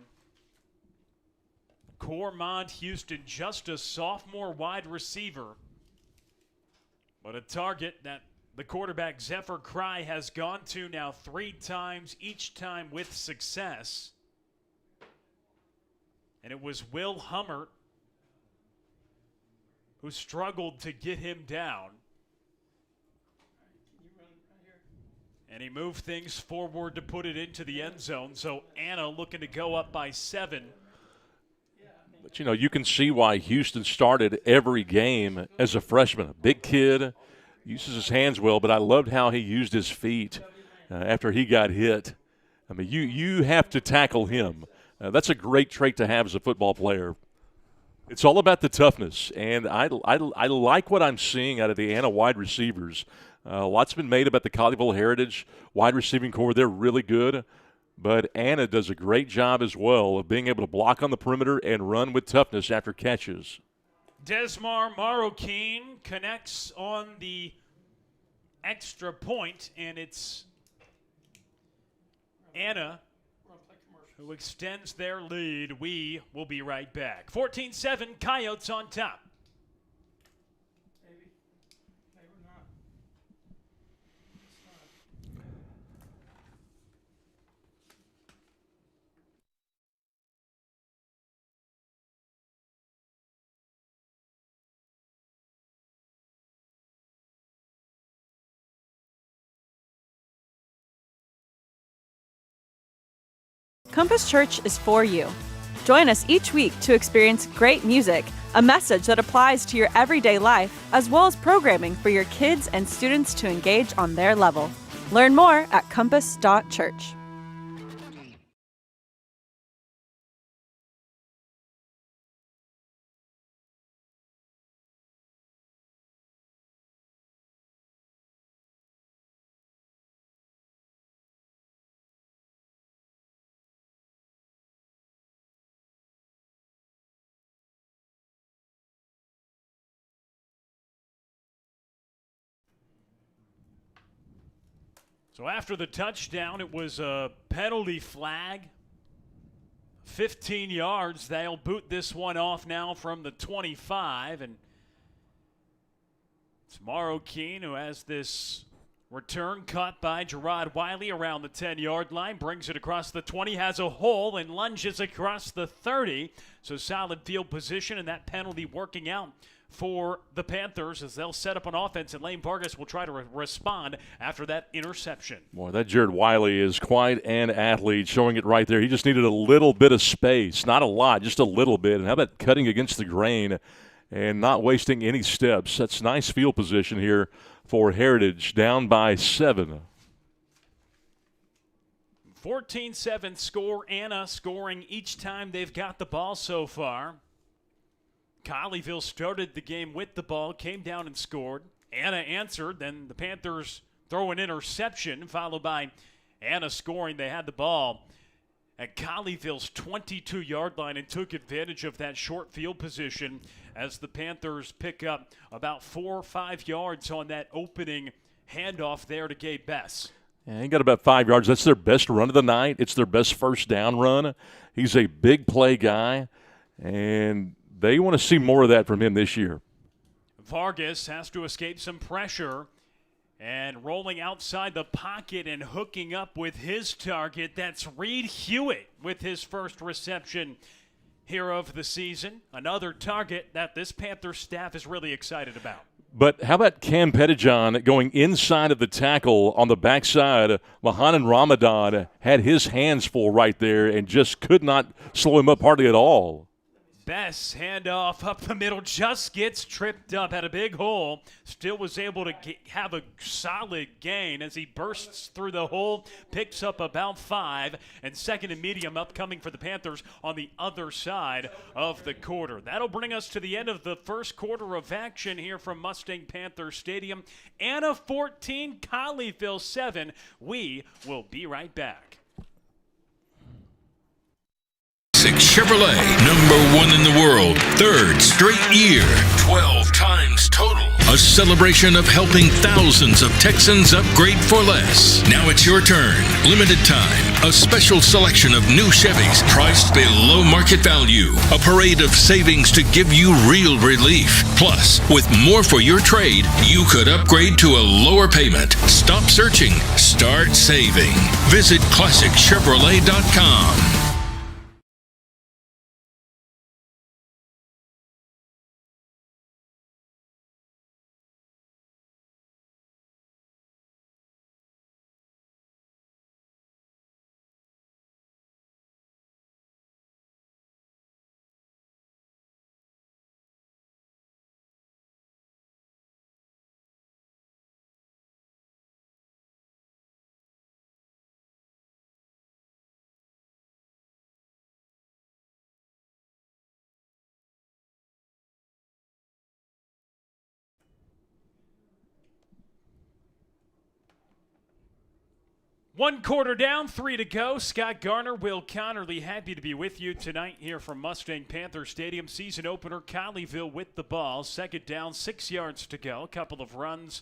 Cormont Houston, just a sophomore wide receiver, but a target that the quarterback Zephyr Cry has gone to now 3 times, each time with success. And it was Will Hummert who struggled to get him down. And he moved things forward to put it into the end zone. So Anna looking to go up by 7. But, you know, you can see why Houston started every game as a freshman. A big kid, uses his hands well, but I loved how he used his feet after he got hit. I mean, you have to tackle him. That's a great trait to have as a football player. It's all about the toughness, and I like what I'm seeing out of the Anna wide receivers. Lots been made about the Colleyville Heritage wide receiving core. They're really good, but Anna does a great job as well of being able to block on the perimeter and run with toughness after catches. Desmar Marroquin connects on the extra point, and it's Anna who extends their lead. We will be right back. 14-7, Coyotes on top. Compass Church is for you. Join us each week to experience great music, a message that applies to your everyday life, as well as programming for your kids and students to engage on their level. Learn more at compass.church. So after the touchdown, it was a penalty flag. 15 yards. They'll boot this one off now from the 25. And it's Marroquin who has this return caught by Gerard Wiley around the 10-yard line. Brings it across the 20, has a hole, and lunges across the 30. So solid field position, and that penalty working out for the Panthers as they'll set up an offense, and Lane Vargas will try to respond after that interception. Boy, that Jared Wiley is quite an athlete, showing it right there. He just needed a little bit of space, not a lot, just a little bit. And how about cutting against the grain and not wasting any steps? That's nice field position here for Heritage, down by 7. 14-7 score. Anna scoring each time they've got the ball so far. Colleyville started the game with the ball, came down and scored. Anna answered, then the Panthers throw an interception, followed by Anna scoring. They had the ball at Colleyville's 22-yard line and took advantage of that short field position as the Panthers pick up about 4 or 5 yards on that opening handoff there to Gabe Bess. Yeah, he got about 5 yards. That's their best run of the night. It's their best first down run. He's a big play guy, and they want to see more of that from him this year. Vargas has to escape some pressure, And rolling outside the pocket and hooking up with his target, that's Reed Hewitt with his first reception here of the season. Another target that this Panther staff is really excited about. But how about Cam Pettijohn going inside of the tackle on the backside? Mahanan Ramadan had his hands full right there and just could not slow him up hardly at all. Bess handoff up the middle, just gets tripped up, had a big hole, still was able to have a solid gain as he bursts through the hole, picks up about 5, and second and medium upcoming for the Panthers on the other side of the quarter. That'll bring us to the end of the first quarter of action here from Mustang Panther Stadium. Anna 14, Colleyville 7. We will be right back. Chevrolet, #1 in the world, 3rd straight year, 12 times total. A celebration of helping thousands of Texans upgrade for less. Now it's your turn. Limited time. A special selection of new Chevys priced below market value. A parade of savings to give you real relief. Plus, with more for your trade, you could upgrade to a lower payment. Stop searching. Start saving. Visit ClassicChevrolet.com. One quarter down, 3 to go. Scott Garner, Will Connerly, happy to be with you tonight here from Mustang Panther Stadium. Season opener, Colleyville with the ball. Second down, 6 yards to go. A couple of runs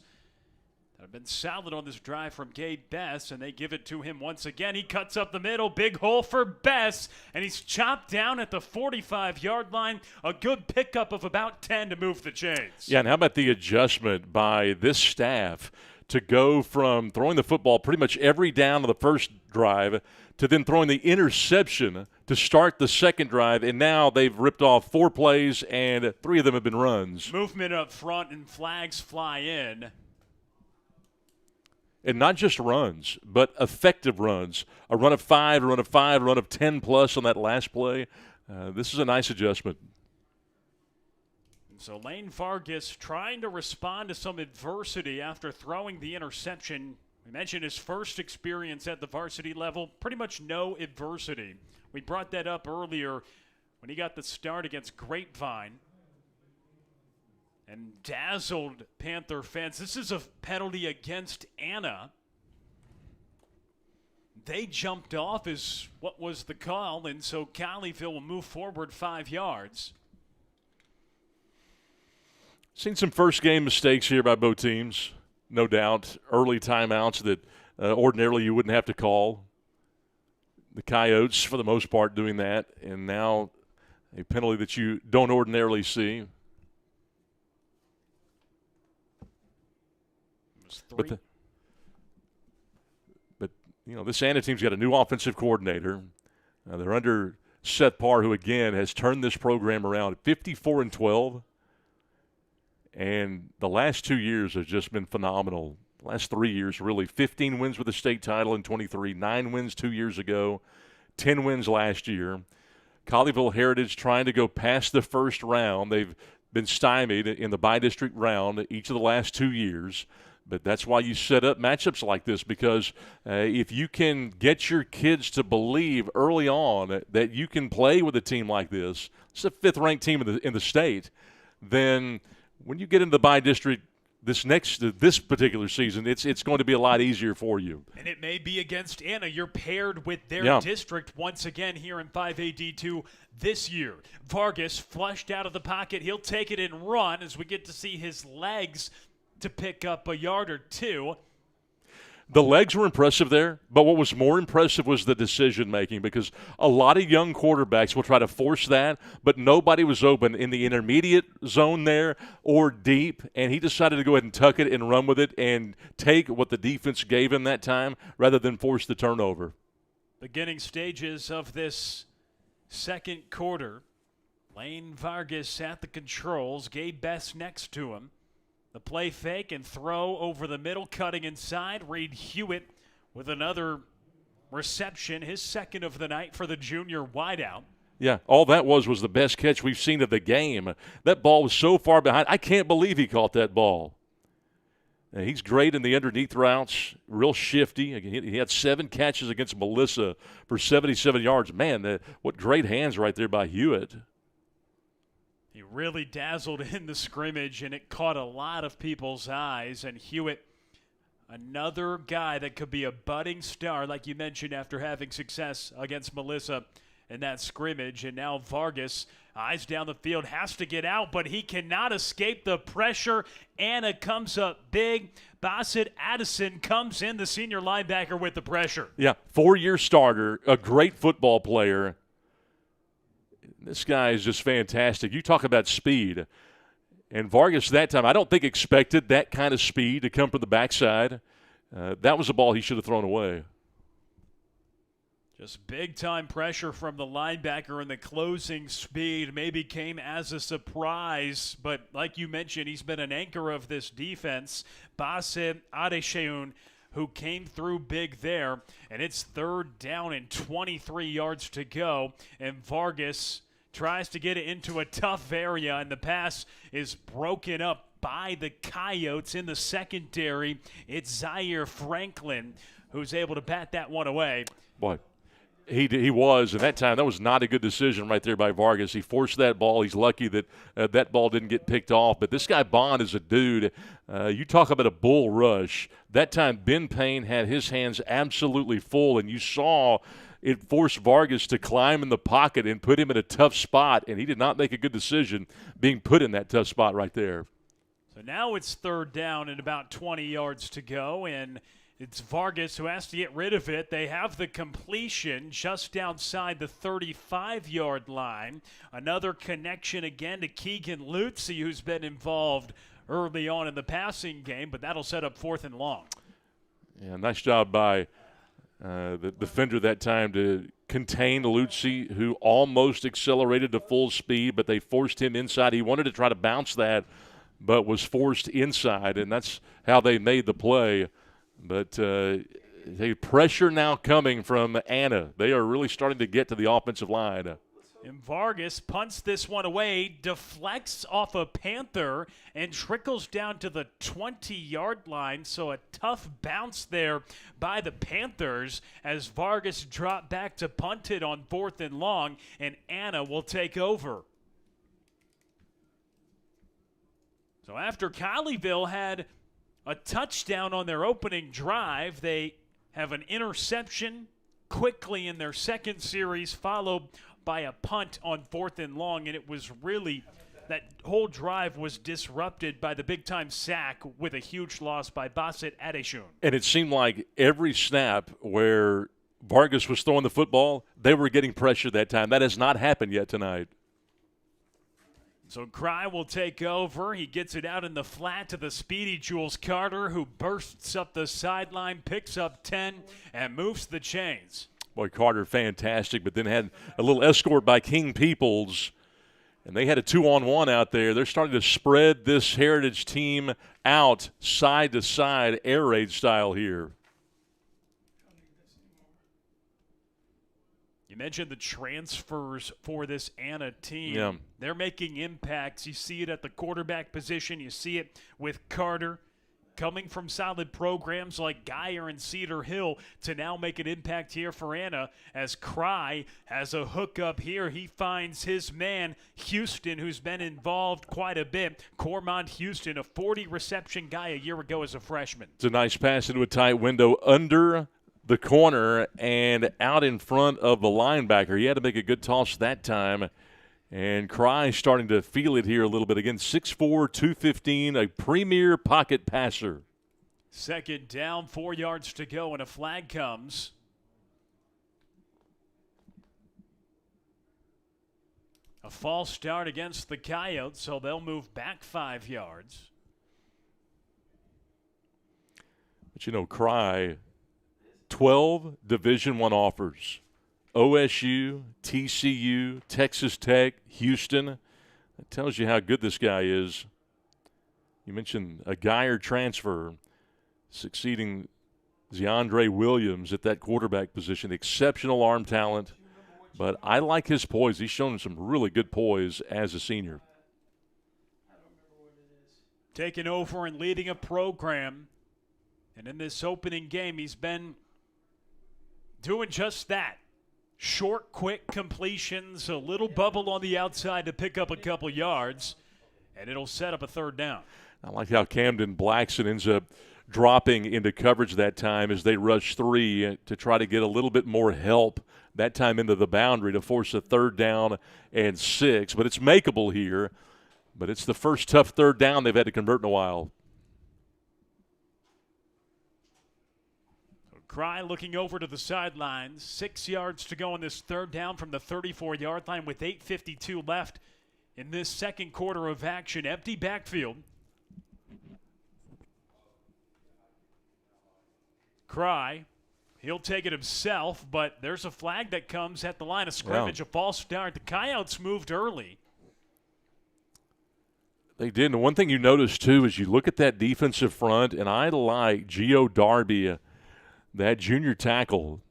that have been solid on this drive from Gabe Bess, and they give it to him once again. He cuts up the middle, big hole for Bess, and he's chopped down at the 45-yard line. A good pickup of about 10 to move the chains. Yeah, and how about the adjustment by this staff to go from throwing the football pretty much every down of the first drive to then throwing the interception to start the second drive, and now they've ripped off 4 plays, and 3 of them have been runs. Movement up front, and flags fly in. And not just runs, but effective runs. A run of 5, a run of 5, a run of 10-plus on that last play. This is a nice adjustment. So Lane Vargas trying to respond to some adversity after throwing the interception. We mentioned his first experience at the varsity level, pretty much no adversity. We brought that up earlier when he got the start against Grapevine and dazzled Panther fans. This is a penalty against Anna. They jumped off as what was the call, and so Colleyville will move forward 5 yards. Seen some first-game mistakes here by both teams, no doubt. Early timeouts that ordinarily you wouldn't have to call. The Coyotes, for the most part, doing that, and now a penalty that you don't ordinarily see. But you know, this Anna team's got a new offensive coordinator. They're under Seth Parr, who, again, has turned this program around at 54-12. And the last 2 years have just been phenomenal. The last 3 years, really. 15 wins with the state title in 23, 9 wins 2 years ago, 10 wins last year. Colleyville Heritage trying to go past the first round. They've been stymied in the bi-district round each of the last 2 years. But that's why you set up matchups like this, because if you can get your kids to believe early on that you can play with a team like this, it's the 5th-ranked team in the state, then – when you get into the bi-district this particular season, it's going to be a lot easier for you. And it may be against Anna. You're paired with their district once again here in 5AD2 this year. Vargas flushed out of the pocket. He'll take it and run as we get to see his legs to pick up a yard or 2. The legs were impressive there, but what was more impressive was the decision-making, because a lot of young quarterbacks will try to force that, but nobody was open in the intermediate zone there or deep, and he decided to go ahead and tuck it and run with it and take what the defense gave him that time rather than force the turnover. Beginning stages of this second quarter, Lane Vargas at the controls, Gabe Best next to him. The play fake and throw over the middle, cutting inside. Reed Hewitt with another reception, his second of the night for the junior wideout. Yeah, all that was the best catch we've seen of the game. That ball was so far behind. I can't believe he caught that ball. He's great in the underneath routes, real shifty. He had 7 catches against Melissa for 77 yards. Man, what great hands right there by Hewitt. He really dazzled in the scrimmage, and it caught a lot of people's eyes. And Hewitt, another guy that could be a budding star, like you mentioned, after having success against Melissa in that scrimmage. And now Vargas, eyes down the field, has to get out, but he cannot escape the pressure. Anna comes up big. Bassett Addison comes in, the senior linebacker, with the pressure. Yeah, 4-year starter, a great football player. This guy is just fantastic. You talk about speed. And Vargas that time, I don't think expected that kind of speed to come from the backside. That was a ball he should have thrown away. Just big-time pressure from the linebacker, and the closing speed maybe came as a surprise. But like you mentioned, he's been an anchor of this defense. Bassett Adeseun, who came through big there. And it's 3rd down and 23 yards to go. And Vargas tries to get it into a tough area, and the pass is broken up by the Coyotes in the secondary. It's Zaire Franklin who's able to bat that one away. Boy, he was, and that time that was not a good decision right there by Vargas. He forced that ball. He's lucky that that ball didn't get picked off. But this guy Bond is a dude. You talk about a bull rush. That time Ben Payne had his hands absolutely full, and you saw it forced Vargas to climb in the pocket and put him in a tough spot, and he did not make a good decision being put in that tough spot right there. So now it's 3rd down and about 20 yards to go, and it's Vargas who has to get rid of it. They have the completion just outside the 35-yard line. Another connection again to Keegan Lutzy, who's been involved early on in the passing game, but that'll set up 4th and long. Yeah, nice job by the defender that time to contain Lutzy, who almost accelerated to full speed, but they forced him inside. He wanted to try to bounce that, but was forced inside, and that's how they made the play. But the pressure now coming from Anna. They are really starting to get to the offensive line. And Vargas punts this one away, deflects off a Panther, and trickles down to the 20-yard line. So a tough bounce there by the Panthers as Vargas dropped back to punt it on 4th and long, and Anna will take over. So after Colleyville had a touchdown on their opening drive, they have an interception quickly in their second series, followed by a punt on 4th and long, and it was really, that whole drive was disrupted by the big-time sack with a huge loss by Bassett Adeseun. And it seemed like every snap where Vargas was throwing the football, they were getting pressure that time. That has not happened yet tonight. So Cry will take over. He gets it out in the flat to the speedy Jules Carter, who bursts up the sideline, picks up 10, and moves the chains. Boy, Carter, fantastic, but then had a little escort by King Peoples, and they had a 2-on-1 out there. They're starting to spread this Heritage team out side to side, air raid style here. You mentioned the transfers for this Anna team. Yeah. They're making impacts. You see it at the quarterback position. You see it with Carter coming from solid programs like Geyer and Cedar Hill to now make an impact here for Anna as Cry has a hookup here. He finds his man, Houston, who's been involved quite a bit. Cormont Houston, a 40-reception guy a year ago as a freshman. It's a nice pass into a tight window under the corner and out in front of the linebacker. He had to make a good toss that time. And Cry starting to feel it here a little bit. Again, 6'4", 215, a premier pocket passer. Second down, 4 yards to go, and a flag comes. A false start against the Coyotes, so they'll move back 5 yards. But you know, Cry, 12 Division I offers. OSU, TCU, Texas Tech, Houston. That tells you how good this guy is. You mentioned a Geyer transfer succeeding DeAndre Williams at that quarterback position. Exceptional arm talent. But I like his poise. He's shown some really good poise as a senior. Taking over and leading a program. And in this opening game, he's been doing just that. Short, quick completions, a little bubble on the outside to pick up a couple yards, and it'll set up a third down. I like how Camden Blackson ends up dropping into coverage that time as they rush 3 to try to get a little bit more help that time into the boundary to force a 3rd down and 6. But it's makeable here. But it's the first tough 3rd down they've had to convert in a while. Cry looking over to the sidelines. 6 yards to go on this 3rd down from the 34-yard line with 8:52 left in this second quarter of action. Empty backfield. Cry, he'll take it himself, but there's a flag that comes at the line of scrimmage, a false start. The Coyotes moved early. They did. And one thing you notice, too, is you look at that defensive front, and I like Gio Darby, that junior tackle.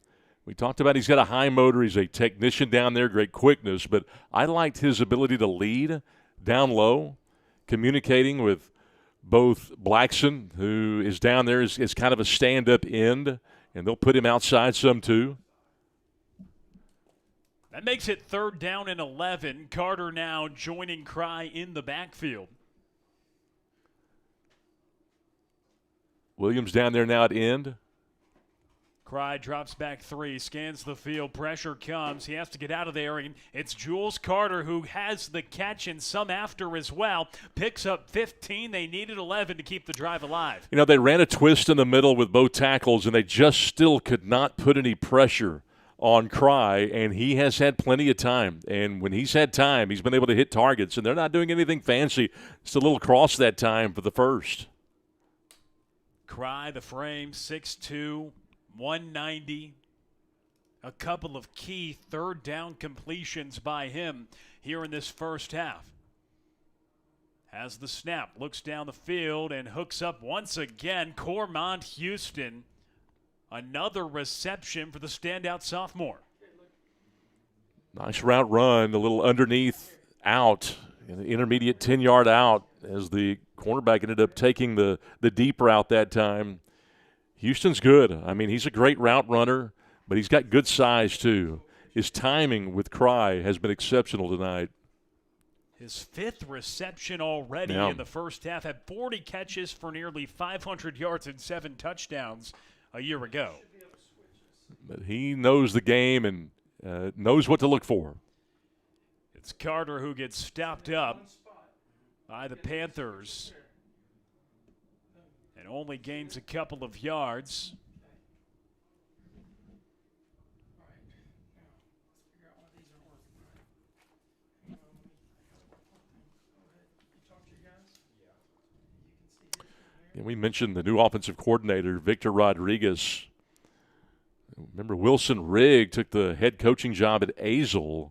We talked about he's got a high motor. He's a technician down there, great quickness. But I liked his ability to lead down low, communicating with both Blackson, who is down there as kind of a stand-up end, and they'll put him outside some too. That makes it 3rd down and 11. Carter now joining Cry in the backfield. Williams down there now at end. Cry drops back 3, scans the field, pressure comes. He has to get out of there, and it's Jules Carter who has the catch and some after as well. Picks up 15. They needed 11 to keep the drive alive. You know, they ran a twist in the middle with both tackles, and they just still could not put any pressure on Cry, and he has had plenty of time. And when he's had time, he's been able to hit targets, and they're not doing anything fancy. Just a little cross that time for the first. Cry, the frame, 6'2", 190. A couple of key 3rd down completions by him here in this first half. Has the snap, looks down the field, and hooks up once again. Cormont Houston, another reception for the standout sophomore. Nice route run, a little underneath out, an intermediate 10-yard out as the cornerback ended up taking the deep route that time. Houston's good. I mean, he's a great route runner, but he's got good size too. His timing with Cry has been exceptional tonight. His 5th reception already in the first half. Had 40 catches for nearly 500 yards and 7 touchdowns a year ago. But he knows the game and knows what to look for. It's Carter who gets stopped up by the Panthers and only gains a couple of yards. And we mentioned the new offensive coordinator, Victor Rodriguez. Remember, Wilson Rigg took the head coaching job at Azle,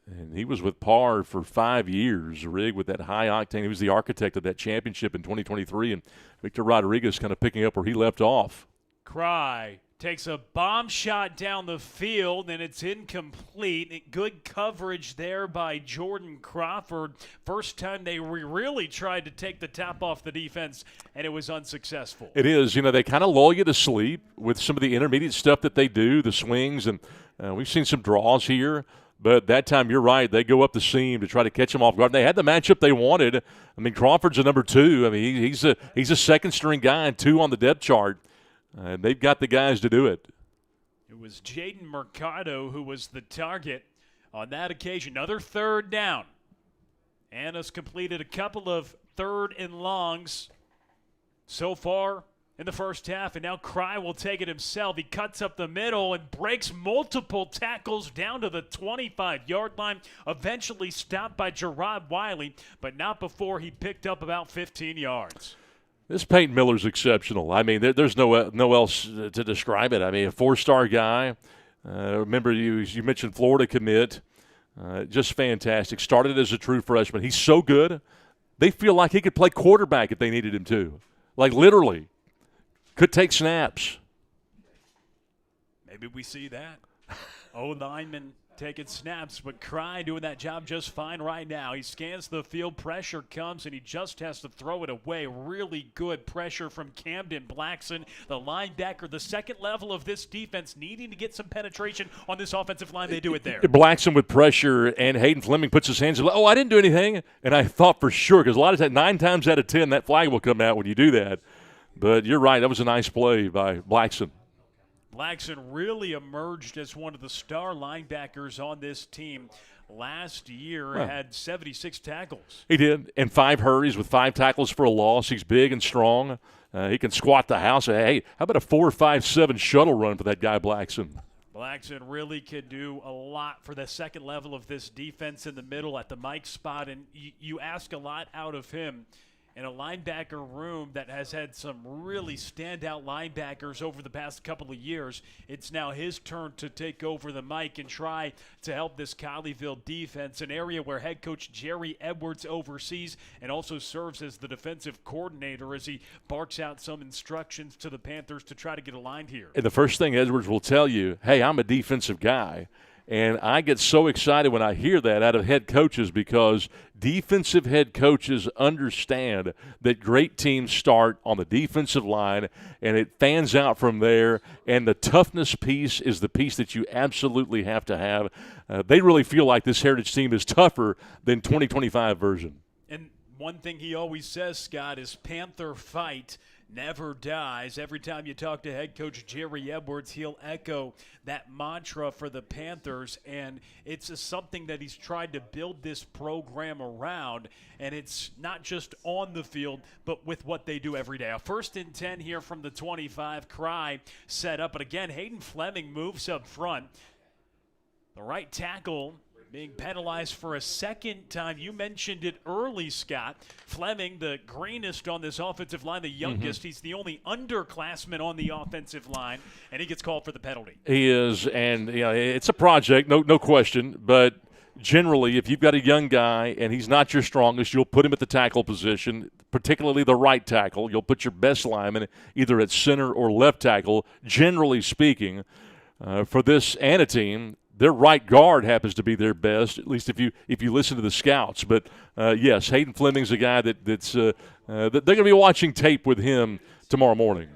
and he was with Parr for 5 years. Rigg with that high octane. He was the architect of that championship in 2023, and Victor Rodriguez kind of picking up where he left off. Cry takes a bomb shot down the field, and it's incomplete. Good coverage there by Jordan Crawford. First time they really tried to take the top off the defense, and it was unsuccessful. It is. You know, they kind of lull you to sleep with some of the intermediate stuff that they do, the swings, and we've seen some draws here. But that time, you're right, they go up the seam to try to catch them off guard. And they had the matchup they wanted. I mean, Crawford's a number 2. I mean, he's a second-string guy and 2 on the depth chart. And they've got the guys to do it. It was Jaden Mercado who was the target on that occasion. Another 3rd down. Anna's completed a couple of 3rd and longs so far in the first half, and now Cry will take it himself. He cuts up the middle and breaks multiple tackles down to the 25-yard line, eventually stopped by Gerard Wiley, but not before he picked up about 15 yards. This Peyton Miller's exceptional. I mean, there's no else to describe it. I mean, a 4-star guy. Remember, you mentioned Florida commit. Just fantastic. Started as a true freshman. He's so good. They feel like he could play quarterback if they needed him to. Like, literally. Could take snaps. Maybe we see that. O-lineman taking snaps, but Cry doing that job just fine right now. He scans the field, pressure comes, and he just has to throw it away. Really good pressure from Camden Blackson, the linebacker, the second level of this defense, needing to get some penetration on this offensive line. They do it there. Blackson with pressure, and Hayden Fleming puts his hands up. Oh, I didn't do anything. And I thought for sure, because a lot of times, 9 times out of 10, that flag will come out when you do that. But you're right. That was a nice play by Blackson. Blackson really emerged as one of the star linebackers on this team. Last year had 76 tackles. He did, and 5 hurries with 5 tackles for a loss. He's big and strong. He can squat the house. Hey, how about a 4.57 shuttle run for that guy Blackson? Blackson really could do a lot for the second level of this defense in the middle at the Mike spot, and you ask a lot out of him. In a linebacker room that has had some really standout linebackers over the past couple of years, it's now his turn to take over the mic and try to help this Colleyville defense, an area where head coach Jerry Edwards oversees and also serves as the defensive coordinator as he barks out some instructions to the Panthers to try to get aligned here. And the first thing Edwards will tell you, hey, I'm a defensive guy. And I get so excited when I hear that out of head coaches because defensive head coaches understand that great teams start on the defensive line and it fans out from there. And the toughness piece is the piece that you absolutely have to have. They really feel like this Heritage team is tougher than 2025 version. And one thing he always says, Scott, is Panther fight never dies. Every time you talk to head coach Jerry Edwards, he'll echo that mantra for the Panthers, and it's something that he's tried to build this program around, and it's not just on the field, but with what they do every day. A 1st and 10 here from the 25. Cry set up, but again, Hayden Fleming moves up front. The right tackle being penalized for a second time. You mentioned it early, Scott. Fleming, the greenest on this offensive line, the youngest. He's the only underclassman on the offensive line, and he gets called for the penalty. He is, and it's a project, no question. But generally, if you've got a young guy and he's not your strongest, you'll put him at the tackle position, particularly the right tackle. You'll put your best lineman either at center or left tackle, generally speaking. For this Anna team, their right guard happens to be their best, at least if you listen to the scouts. But, yes, Hayden Fleming's a guy that they're going to be watching tape with him tomorrow morning.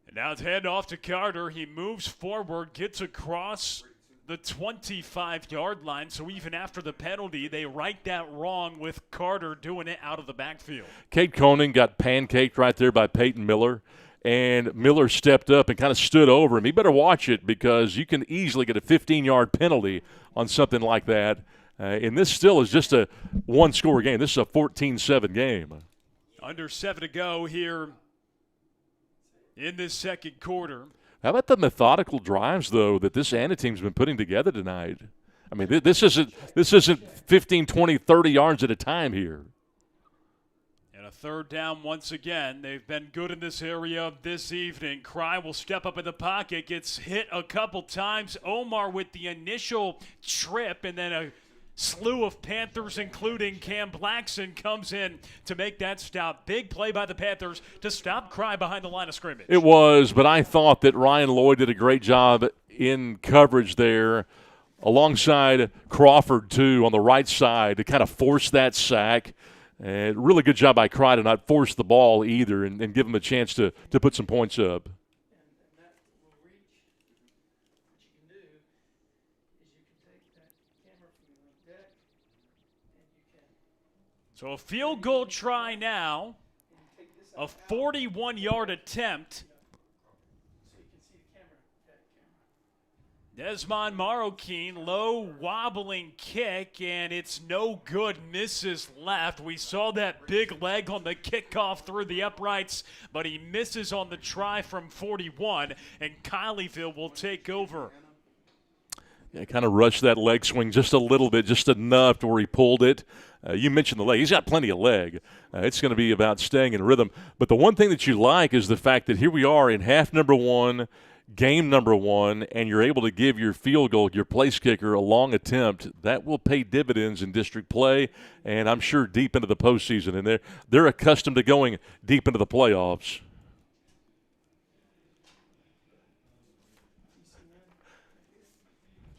And now it's hand off to Carter. He moves forward, gets across the 25-yard line. So even after the penalty, they right that wrong with Carter doing it out of the backfield. Cade Koenig got pancaked right there by Peyton Miller. And Miller stepped up and kind of stood over him. He better watch it because you can easily get a 15-yard penalty on something like that. And this still is just a one-score game. This is a 14-7 game. Under 7 to go here in this second quarter. How about the methodical drives, though, that this Anna team's been putting together tonight? I mean, this isn't 15, 20, 30 yards at a time here. And a 3rd down once again. They've been good in this area this evening. Cry will step up in the pocket, gets hit a couple times. Omar with the initial trip, and then a slew of Panthers, including Cam Blackson, comes in to make that stop. Big play by the Panthers to stop Cry behind the line of scrimmage. It was, but I thought that Ryan Lloyd did a great job in coverage there alongside Crawford, too, on the right side to kind of force that sack. And really good job by Cry to not force the ball either and give him a chance to put some points up. So a field goal try now, a 41-yard attempt. Desmond Marroquin, low wobbling kick, and it's no good, misses left. We saw that big leg on the kickoff through the uprights, but he misses on the try from 41, and Colleyville will take over. Yeah, kind of rushed that leg swing just a little bit, just enough to where he pulled it. You mentioned the leg. He's got plenty of leg. It's going to be about staying in rhythm. But the one thing that you like is the fact that here we are in half number one, game number one, and you're able to give your field goal, your place kicker, a long attempt. That will pay dividends in district play, and I'm sure deep into the postseason. And they're accustomed to going deep into the playoffs.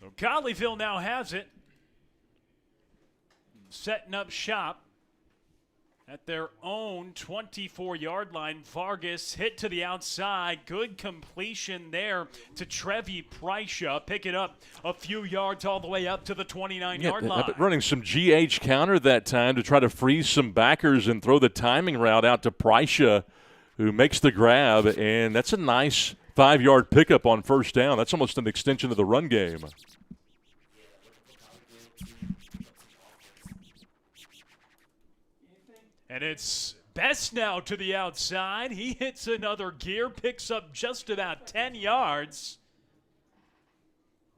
So Colleyville now has it, setting up shop at their own 24-yard line. Vargas hit to the outside. Good completion there to Trevi Prycia. Pick it up a few yards all the way up to the 29-yard line. Running some GH counter that time to try to freeze some backers and throw the timing route out to Prycia, who makes the grab, and that's a nice 5-yard pickup on first down. That's almost an extension of the run game. And it's Best now to the outside. He hits another gear, picks up just about 10 yards.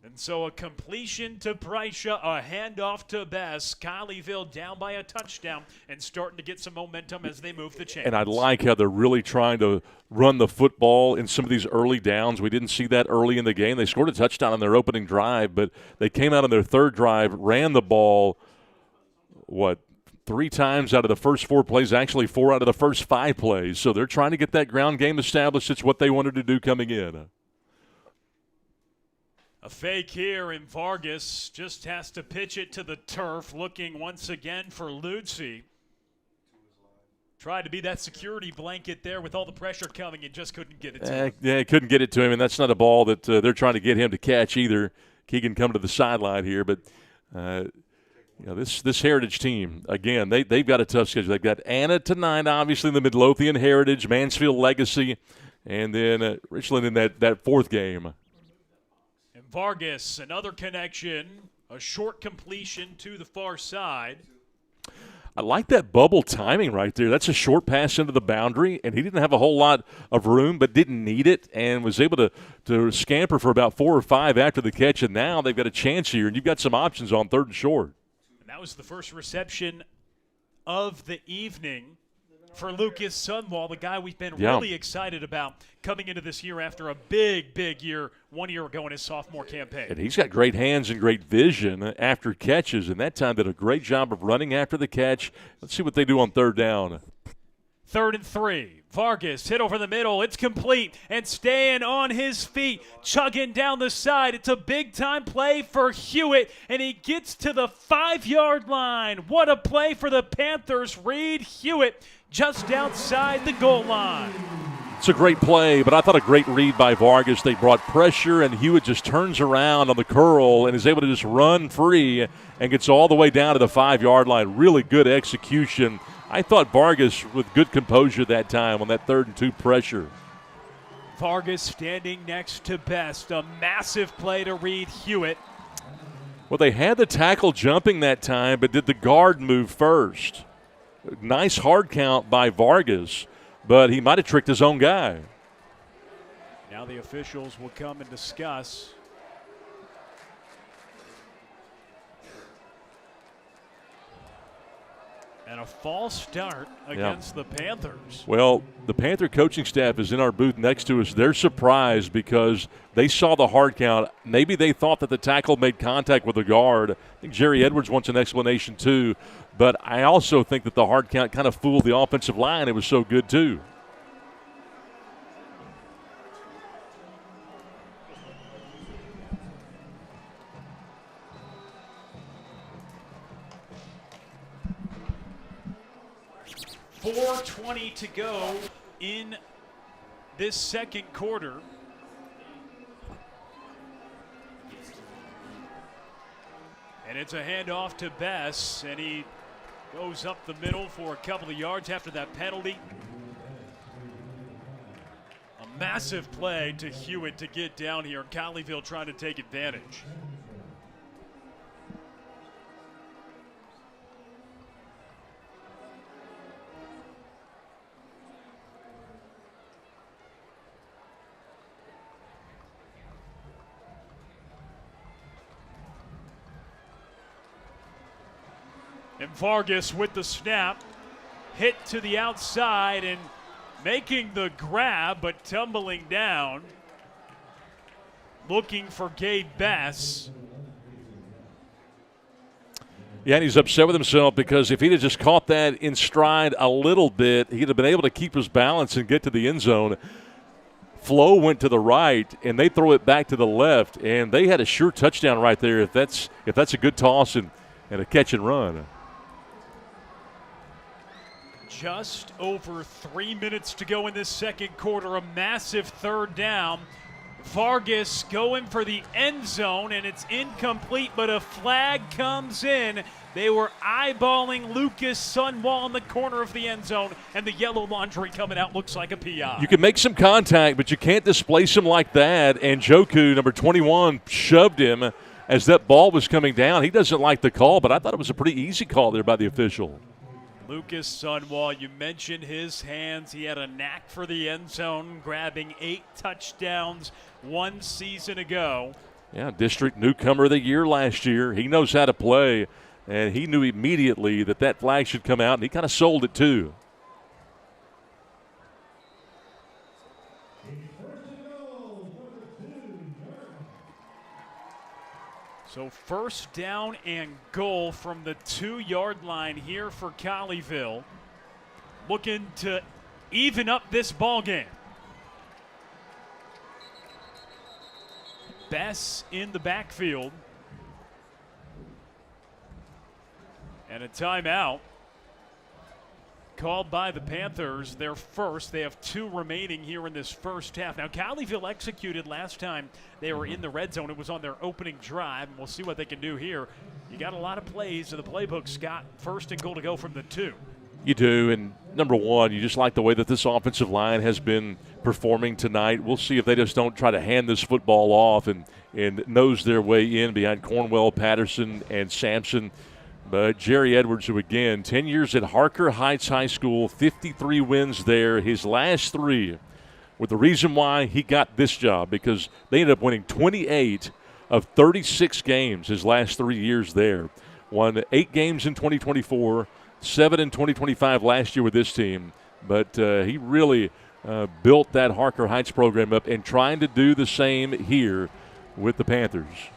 And so a completion to Prycia, a handoff to Best. Colleyville down by a touchdown and starting to get some momentum as they move the chains. And I like how they're really trying to run the football in some of these early downs. We didn't see that early in the game. They scored a touchdown on their opening drive, but they came out on their third drive, ran the ball, 3 times out of the first 4 plays, actually 4 out of the first 5 plays. So they're trying to get that ground game established. It's what they wanted to do coming in. A fake here, and Vargas just has to pitch it to the turf, looking once again for Lucy. Tried to be that security blanket there with all the pressure coming and just couldn't get it to him. Yeah, couldn't get it to him, and that's not a ball that they're trying to get him to catch either. Keegan come to the sideline here, but this Heritage team, again, they've got a tough schedule. They've got Anna tonight, obviously, in the Midlothian Heritage, Mansfield Legacy, and then Richland in that fourth game. And Vargas, another connection, a short completion to the far side. I like that bubble timing right there. That's a short pass into the boundary, and he didn't have a whole lot of room but didn't need it and was able to scamper for about 4 or 5 after the catch, and now they've got a chance here, and you've got some options on 3rd and short. And that was the first reception of the evening for Lucas Sunwall, the guy we've been really excited about coming into this year after a big year 1 year ago in his sophomore campaign. And he's got great hands and great vision after catches, and that time did a great job of running after the catch. Let's see what they do on 3rd down. 3rd and 3. Vargas hit over the middle. It's complete and staying on his feet, chugging down the side. It's a big-time play for Hewitt, and he gets to the 5-yard line. What a play for the Panthers. Reed Hewitt just outside the goal line. It's a great play, but I thought a great read by Vargas. They brought pressure, and Hewitt just turns around on the curl and is able to just run free and gets all the way down to the 5-yard line. Really good execution. I thought Vargas with good composure that time on that 3rd and 2 pressure. Vargas standing next to Best. A massive play to Reed Hewitt. Well, they had the tackle jumping that time, but did the guard move first? Nice hard count by Vargas, but he might have tricked his own guy. Now the officials will come and discuss. And a false start against the Panthers. Well, the Panther coaching staff is in our booth next to us. They're surprised because they saw the hard count. Maybe they thought that the tackle made contact with the guard. I think Jerry Edwards wants an explanation too. But I also think that the hard count kind of fooled the offensive line. It was so good too. .420 to go in this second quarter. And it's a handoff to Bess, and he goes up the middle for a couple of yards after that penalty. A Massive play to Hewitt to get down here. Colleyville trying to take advantage. And Vargas with the snap, hit to the outside and making the grab, but tumbling down. Looking for Gabe Bess. Yeah, and he's upset with himself because if he'd have just caught that in stride a little bit, he'd have been able to keep his balance and get to the end zone. Flo went to the right, and they throw it back to the left, and they had a sure touchdown right there if that's a good toss and a catch and run. Just over 3 minutes to go in this second quarter. A massive third down. Vargas going for the end zone, and it's incomplete, but a flag comes in. They were eyeballing Lucas Sunwall in the corner of the end zone, and the yellow laundry coming out looks like a PI. You can make some contact, but you can't displace him like that. And Joku, number 21, shoved him as that ball was coming down. He doesn't like the call, but I thought it was a pretty easy call there by the official. Lucas Sunwall, you mentioned his hands. He had a knack for the end zone, grabbing 8 touchdowns 1 season ago. Yeah, district newcomer of the year last year. He knows how to play, and he knew immediately that flag should come out, and he kind of sold it too. So first down and goal from the 2-yard line here for Colleyville. Looking to even up this ball game. Bess in the backfield. And a timeout called by the Panthers, their first. They have 2 remaining here in this first half. Now, Colleyville executed last time they were in the red zone. It was on their opening drive, and we'll see what they can do here. You got a lot of plays in the playbook, Scott. First and goal to go from the 2. You do, and number one, you just like the way that this offensive line has been performing tonight. We'll see if they just don't try to hand this football off and nose their way in behind Cornwell, Patterson, and Sampson. But Jerry Edwards, who again, 10 years at Harker Heights High School, 53 wins there. His last 3 were the reason why he got this job, because they ended up winning 28 of 36 games his last 3 years there. Won 8 games in 2024, 7 in 2025 last year with this team. But he really built that Harker Heights program up and trying to do the same here with the Panthers.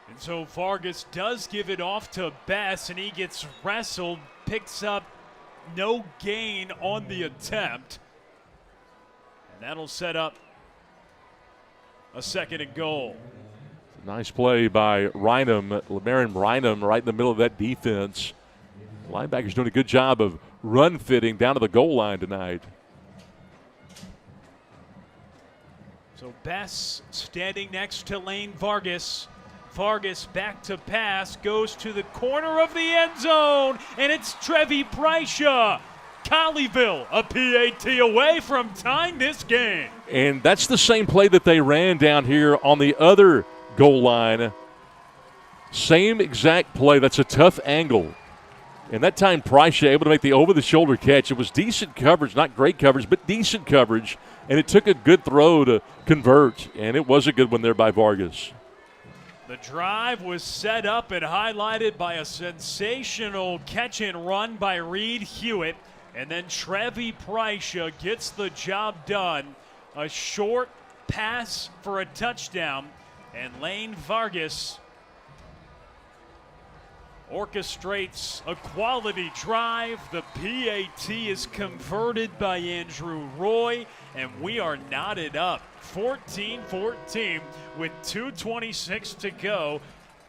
And so Vargas does give it off to Bess, and he gets wrestled, picks up no gain on the attempt. And that'll set up a second and goal. Nice play by Rynham, LeBaron Rynham, right in the middle of that defense. Linebacker's doing a good job of run fitting down to the goal line tonight. So Bess standing next to Lane Vargas. Vargas back to pass, goes to the corner of the end zone, and it's Trevi Prycia. Colleyville, a PAT away from tying this game. And that's the same play that they ran down here on the other goal line. Same exact play. That's a tough angle. And that time Prycia able to make the over-the-shoulder catch. It was decent coverage, not great coverage, but decent coverage. And it took a good throw to convert, and it was a good one there by Vargas. The drive was set up and highlighted by a sensational catch and run by Reed Hewitt. And then Trevi Prycia gets the job done. A short pass for a touchdown. And Lane Vargas orchestrates a quality drive. The PAT is converted by Andrew Roy, and we are knotted up 14-14 with 2:26 to go.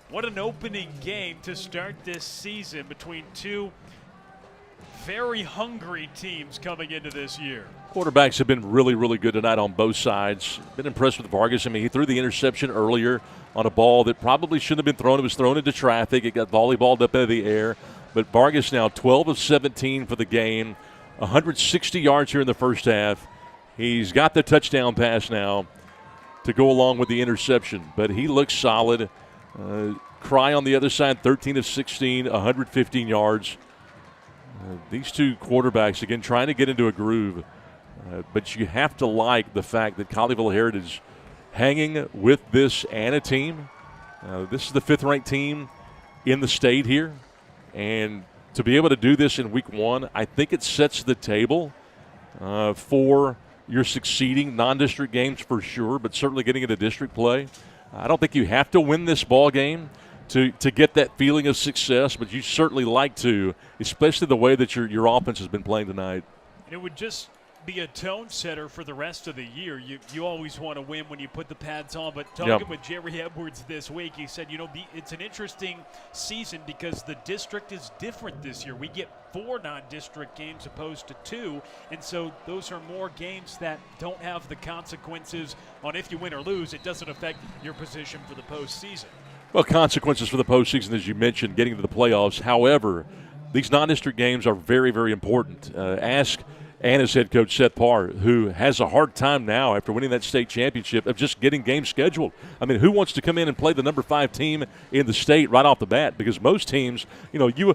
What an opening game to start this season between two very hungry teams coming into this year. Quarterbacks have been really, really good tonight on both sides. Been impressed with Vargas. I mean, he threw the interception earlier on a ball that probably shouldn't have been thrown. It was thrown into traffic. It got volleyballed up into the air. But Vargas now 12 of 17 for the game, 160 yards here in the first half. He's got the touchdown pass now to go along with the interception, but he looks solid. Cry on the other side, 13 of 16, 115 yards. These two quarterbacks, again, trying to get into a groove. But you have to like the fact that Colleyville Heritage hanging with this Anna team. This is the 5th-ranked team in the state here. And to be able to do this in week 1, I think it sets the table for your succeeding non-district games for sure, but certainly getting into district play. I don't think you have to win this ball game to get that feeling of success, but you certainly like to, especially the way that your offense has been playing tonight. And it would just be a tone setter for the rest of the year. You always want to win when you put the pads on, but talking with Jerry Edwards this week, he said, it's an interesting season because the district is different this year. We get 4 non-district games opposed to 2, and so those are more games that don't have the consequences on if you win or lose. It doesn't affect your position for the postseason. Well, consequences for the postseason, as you mentioned, getting to the playoffs. However, these non-district games are very, very important. Ask Anna's head coach, Seth Parr, who has a hard time now after winning that state championship of just getting games scheduled. I mean, who wants to come in and play the number 5 team in the state right off the bat? Because most teams, you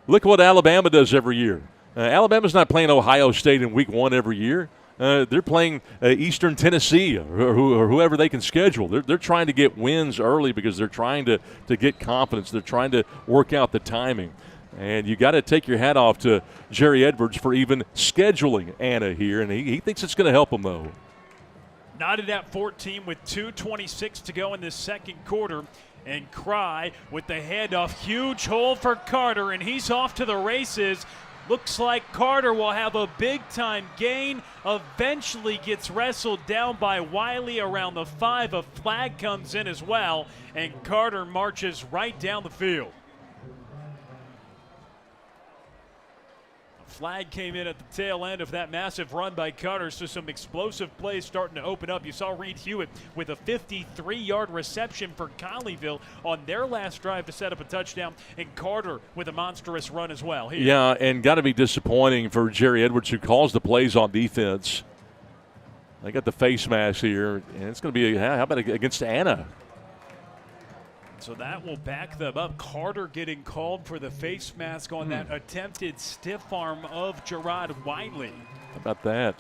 look at what Alabama does every year. Alabama's not playing Ohio State in week 1 every year. They're playing Eastern Tennessee or whoever they can schedule. They're trying to get wins early because they're trying to get confidence. They're trying to work out the timing. And you got to take your hat off to Jerry Edwards for even scheduling Anna here, and he thinks it's going to help him, though. Knotted at 14 with 2:26 to go in this second quarter. And Cry with the handoff. Huge hole for Carter, and he's off to the races. Looks like Carter will have a big-time gain. Eventually gets wrestled down by Wiley around the 5. A flag comes in as well, and Carter marches right down the field. Flag came in at the tail end of that massive run by Carter, so some explosive plays starting to open up. You saw Reed Hewitt with a 53-yard reception for Colleyville on their last drive to set up a touchdown, and Carter with a monstrous run as well. Here. Yeah, and got to be disappointing for Jerry Edwards, who calls the plays on defense. They got the face mask here, and it's going to be, how about against Anna? So that will back them up. Carter getting called for the face mask on that attempted stiff arm of Gerard Wiley. How about that?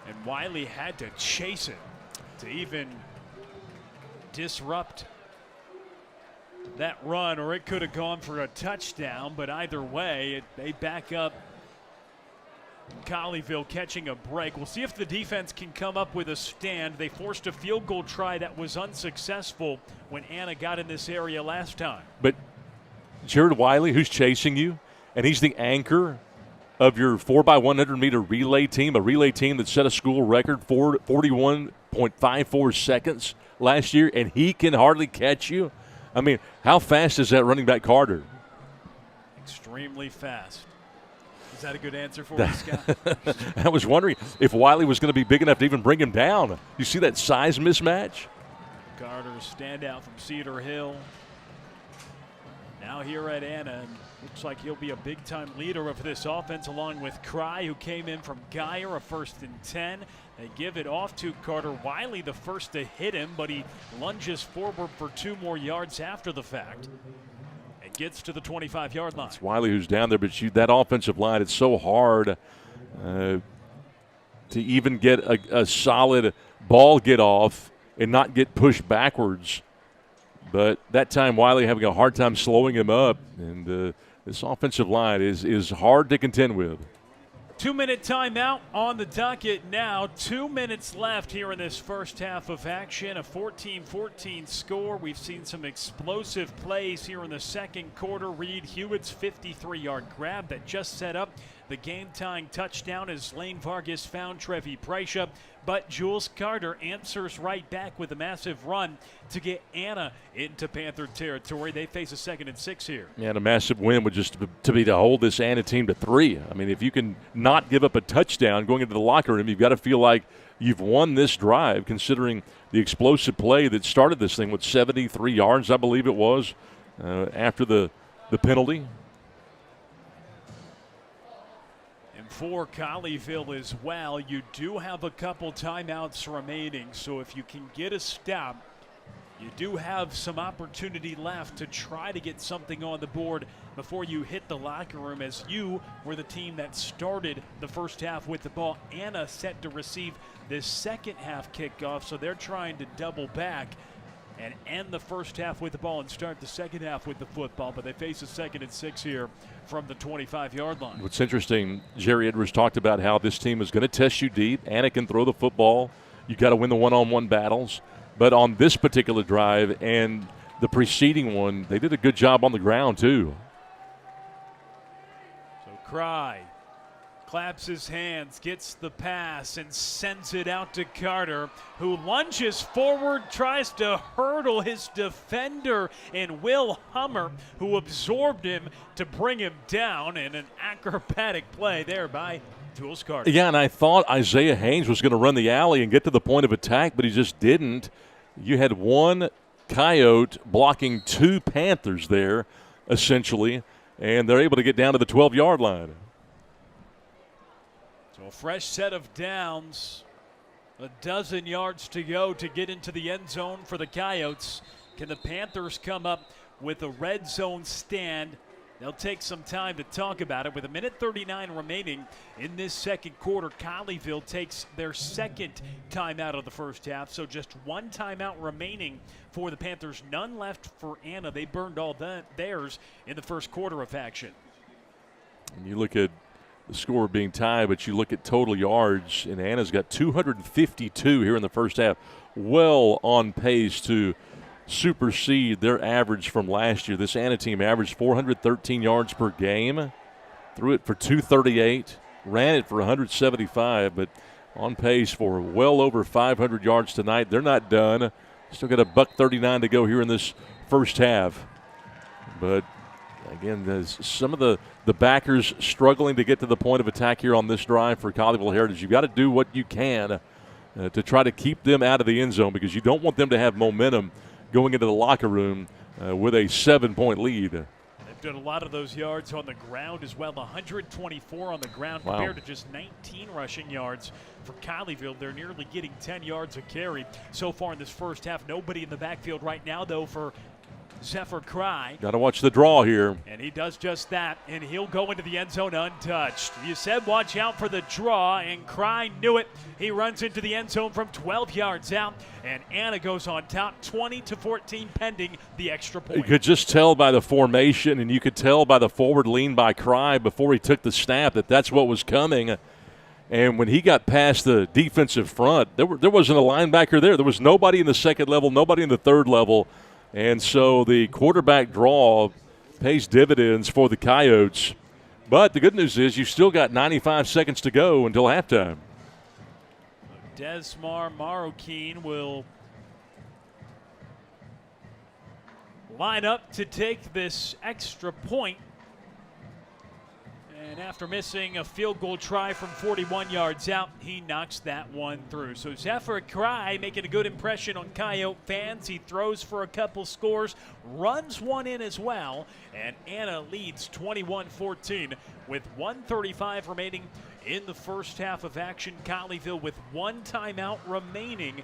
And Wiley had to chase it to even disrupt that run, or it could have gone for a touchdown. But either way, they back up. Colleyville catching a break. We'll see if the defense can come up with a stand. They forced a field goal try that was unsuccessful when Anna got in this area last time. But Jared Wiley, who's chasing you, and he's the anchor of your 4x100-meter relay team, a relay team that set a school record 41.54 seconds last year, and he can hardly catch you. I mean, how fast is that running back Carter? Extremely fast. Is that a good answer for you, Scott? I was wondering if Wiley was going to be big enough to even bring him down. You see that size mismatch? Carter's standout from Cedar Hill. Now here at Anna, and looks like he'll be a big-time leader of this offense, along with Cry, who came in from Geyer, a 1st and 10. They give it off to Carter. Wiley the first to hit him, but he lunges forward for 2 more yards after the fact. And gets to the 25-yard line. It's Wiley who's down there, but that offensive line, it's so hard to even get a solid ball get off and not get pushed backwards. But that time, Wiley having a hard time slowing him up, and this offensive line is hard to contend with. 2-minute timeout on the docket now. 2 minutes left here in this first half of action. A 14-14 score. We've seen some explosive plays here in the second quarter. Reed Hewitt's 53-yard grab that just set up the game-tying touchdown as Lane Vargas found Trevi Preisha. But Jules Carter answers right back with a massive run to get Anna into Panther territory. They face a 2nd and 6 here. Yeah, and a massive win would just to hold this Anna team to 3. I mean, if you can not give up a touchdown going into the locker room, you've got to feel like you've won this drive, considering the explosive play that started this thing with 73 yards, I believe it was, after the penalty. for Colleyville as well. You do have a couple timeouts remaining, so if you can get a stop, you do have some opportunity left to try to get something on the board before you hit the locker room, as you were the team that started the first half with the ball. Anna set to receive this second half kickoff, so they're trying to double back and end the first half with the ball and start the second half with the football, but they face a 2nd and 6 here from the 25-yard line. What's interesting, Jerry Edwards talked about how this team is going to test you deep. Anna can throw the football. You got to win the one-on-one battles. But on this particular drive and the preceding one, they did a good job on the ground too. So Cry claps his hands, gets the pass, and sends it out to Carter, who lunges forward, tries to hurdle his defender, and Will Hummer, who absorbed him to bring him down, in an acrobatic play there by Jules Carter. Yeah, and I thought Isaiah Haynes was going to run the alley and get to the point of attack, but he just didn't. You had one Coyote blocking 2 Panthers there, essentially, and they're able to get down to the 12-yard line. So a fresh set of downs, a dozen yards to go to get into the end zone for the Coyotes. Can the Panthers come up with a red zone stand? They'll take some time to talk about it. With 1:39 remaining in this second quarter, Colleyville takes their second timeout of the first half, so just one timeout remaining for the Panthers. None left for Anna. They burned all theirs in the first quarter of action. And you look at the score being tied, but you look at total yards, and Anna's got 252 here in the first half. Well on pace to supersede their average from last year. This Anna team averaged 413 yards per game, threw it for 238, ran it for 175, but on pace for well over 500 yards tonight. They're not done. Still got $1:39 to go here in this first half. But again, there's some of the backers struggling to get to the point of attack here on this drive for Colleyville Heritage. You've got to do what you can to try to keep them out of the end zone, because you don't want them to have momentum going into the locker room with a 7-point lead. They've done a lot of those yards on the ground as well. 124 on the ground compared to just 19 rushing yards for Colleyville. They're nearly getting 10 yards a carry so far in this first half. Nobody in the backfield right now, though, for Zephyr Cry. Got to watch the draw here. And he does just that, and he'll go into the end zone untouched. You said watch out for the draw, and Cry knew it. He runs into the end zone from 12 yards out, and Anna goes on top, 20-14 pending the extra point. You could just tell by the formation, and you could tell by the forward lean by Cry before he took the snap that that's what was coming. And when he got past the defensive front, there wasn't a linebacker there. There was nobody in the second level, nobody in the third level. And so the quarterback draw pays dividends for the Coyotes. But the good news is you still got 95 seconds to go until halftime. Desmar Marroquin will line up to take this extra point. And after missing a field goal try from 41 yards out, he knocks that one through. So Zephyr Cry making a good impression on Coyote fans. He throws for a couple scores, runs one in as well, and Anna leads 21-14 with 1:35 remaining in the first half of action. Colleyville with one timeout remaining.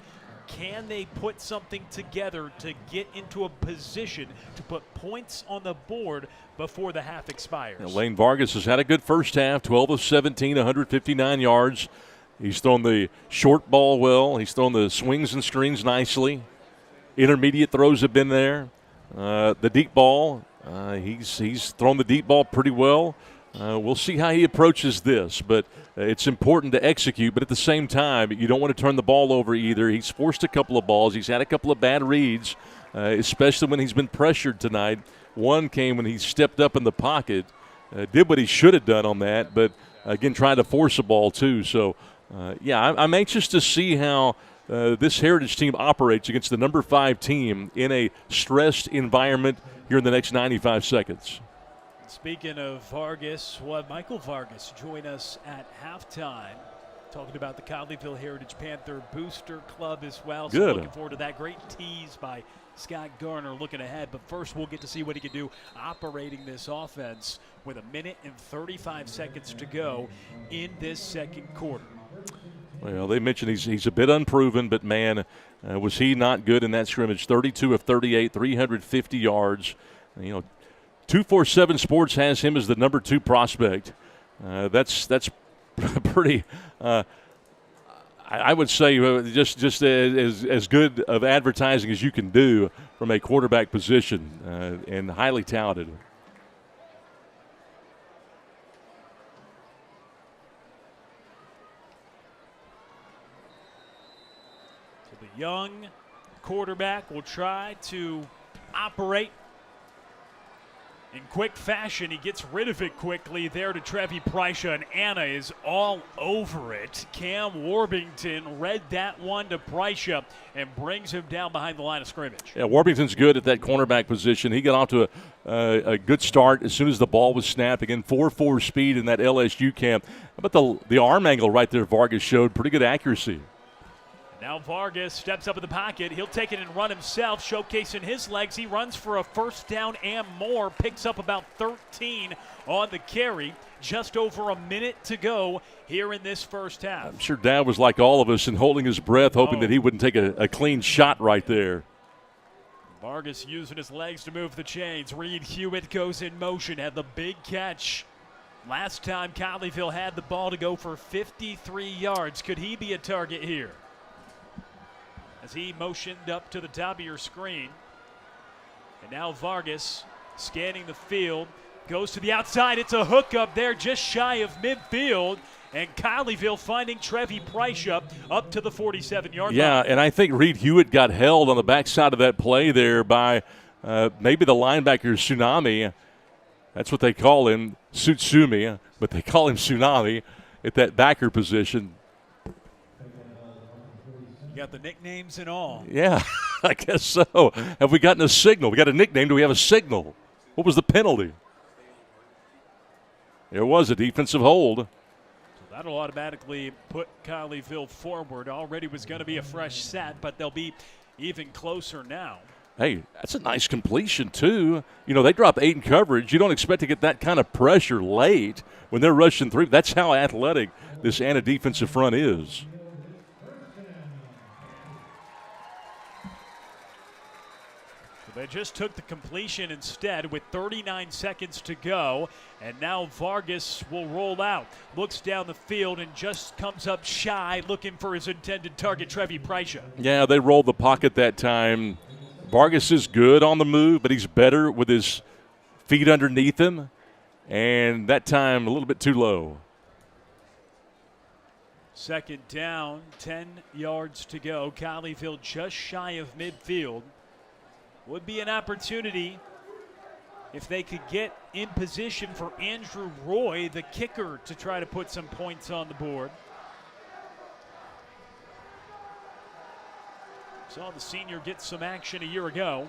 Can they put something together to get into a position to put points on the board before the half expires? Now, Lane Vargas has had a good first half, 12 of 17, 159 yards. He's thrown the short ball well. He's thrown the swings and screens nicely. Intermediate throws have been there. The deep ball, he's thrown the deep ball pretty well. We'll see how he approaches this, but it's important to execute. But at the same time, you don't want to turn the ball over either. He's forced a couple of balls. He's had a couple of bad reads, especially when he's been pressured tonight. One came when he stepped up in the pocket, did what he should have done on that, but, again, trying to force a ball too. So, I'm anxious to see how this Heritage team operates against the number 5 team in a stressed environment here in the next 95 seconds. Speaking of Vargas, we'll have Michael Vargas join us at halftime, talking about the Colleyville Heritage Panther Booster Club as well. So Good. looking forward to that. Great tease by Scott Garner looking ahead. But first, we'll get to see what he can do operating this offense with 1:35 to go in this second quarter. Well, they mentioned he's a bit unproven, but, man, was he not good in that scrimmage. 32 of 38, 350 yards. 247 Sports has him as the number 2 prospect. That's pretty I would say just as good of advertising as you can do from a quarterback position, and highly talented. So the young quarterback will try to operate in quick fashion. He gets rid of it quickly there to Trevi Prysha, and Anna is all over it. Cam Warbington read that one to Prysha and brings him down behind the line of scrimmage. Yeah, Warbington's good at that cornerback position. He got off to a good start as soon as the ball was snapped. Again, 4.4 speed in that LSU camp. How about the arm angle right there Vargas showed? Pretty good accuracy. Now Vargas steps up in the pocket. He'll take it and run himself, showcasing his legs. He runs for a first down and more, picks up about 13 on the carry. Just over a minute to go here in this first half. I'm sure Dad was like all of us and holding his breath, hoping that he wouldn't take a clean shot right there. Vargas using his legs to move the chains. Reed Hewitt goes in motion, had the big catch. Last time Colleyville had the ball to go for 53 yards. Could he be a target here? As he motioned up to the top of your screen. And now Vargas scanning the field, goes to the outside. It's a hookup there just shy of midfield. And Colleyville finding Trevi Prysha up to the 47-yard line. Yeah, and I think Reed Hewitt got held on the backside of that play there by maybe the linebacker Tsunami. That's what they call him, Tsutsumi, but they call him Tsunami at that backer position. Got the nicknames and all. Yeah, I guess so. Have we gotten a signal? We got a nickname. Do we have a signal? What was the penalty? There was a defensive hold. So that'll automatically put Colleyville forward. Already was going to be a fresh set, but they'll be even closer now. Hey, that's a nice completion, too. They drop 8 in coverage. You don't expect to get that kind of pressure late when they're rushing through. That's how athletic this Anna defensive front is. They just took the completion instead with 39 seconds to go, and now Vargas will roll out. Looks down the field and just comes up shy, looking for his intended target, Trevi Prysha. Yeah, they rolled the pocket that time. Vargas is good on the move, but he's better with his feet underneath him, and that time a little bit too low. Second down, 10 yards to go. Colleyville just shy of midfield. Would be an opportunity if they could get in position for Andrew Roy, the kicker, to try to put some points on the board. Saw the senior get some action a year ago.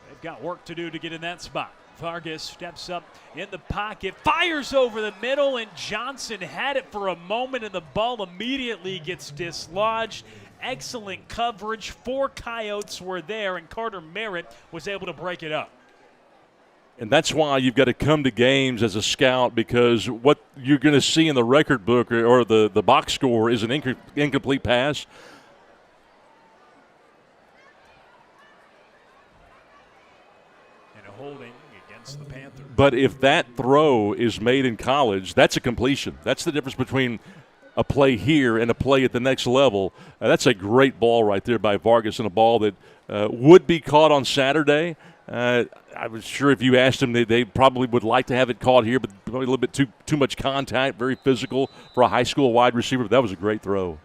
They've got work to do to get in that spot. Vargas steps up in the pocket, fires over the middle, and Johnson had it for a moment, and the ball immediately gets dislodged. Excellent coverage. 4 Coyotes were there, and Carter Merritt was able to break it up. And that's why you've got to come to games as a scout, because what you're going to see in the record book or the box score is an incomplete pass. And a holding against the Panthers. But if that throw is made in college, that's a completion. That's the difference between a play here and a play at the next level. That's a great ball right there by Vargas, and a ball that would be caught on Saturday. I was sure if you asked them, they probably would like to have it caught here, but probably a little bit too much contact, very physical for a high school wide receiver. But that was a great throw.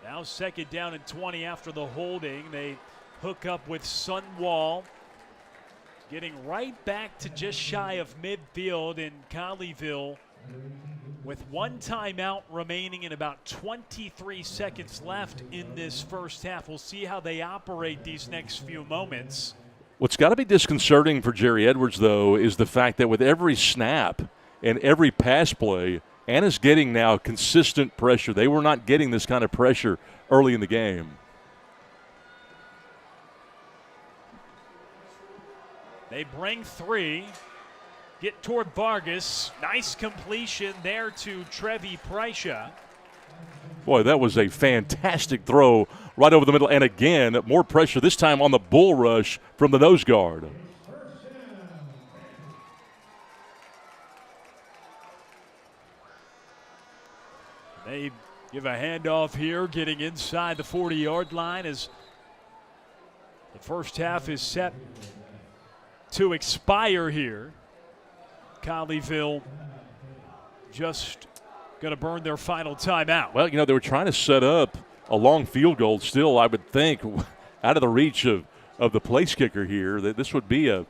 Now second down and 20 after the holding. They hook up with Sunwall, getting right back to just shy of midfield in Colleyville, with 1 timeout remaining and about 23 seconds left in this first half. We'll see how they operate these next few moments. What's got to be disconcerting for Jerry Edwards, though, is the fact that with every snap and every pass play, Anna's getting now consistent pressure. They were not getting this kind of pressure early in the game. They bring 3. Get toward Vargas. Nice completion there to Trevi Prysha. Boy, that was a fantastic throw right over the middle. And again, more pressure this time on the bull rush from the nose guard. They give a handoff here, getting inside the 40-yard line as the first half is set to expire here. Colleyville just going to burn their final timeout. Well, they were trying to set up a long field goal still, I would think, out of the reach of the place kicker here. This would be a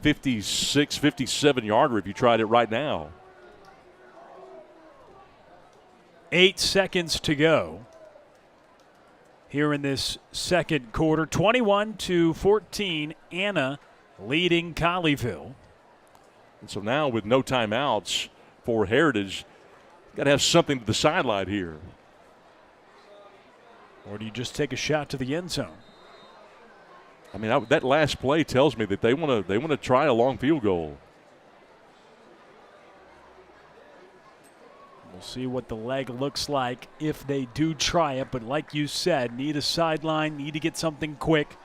56, 57-yarder if you tried it right now. 8 seconds to go here in this second quarter. 21-14, Anna leading Colleyville. And so now with no timeouts for Heritage, got to have something to the sideline here. Or do you just take a shot to the end zone? I mean, that last play tells me that they want to try a long field goal. We'll see what the leg looks like if they do try it. But like you said, need a sideline, need to get something quick.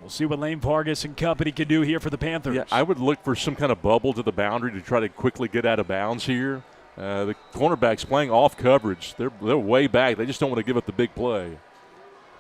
We'll see what Lane Vargas and company can do here for the Panthers. Yeah, I would look for some kind of bubble to the boundary to try to quickly get out of bounds here. The cornerback's playing off coverage. They're way back. They just don't want to give up the big play.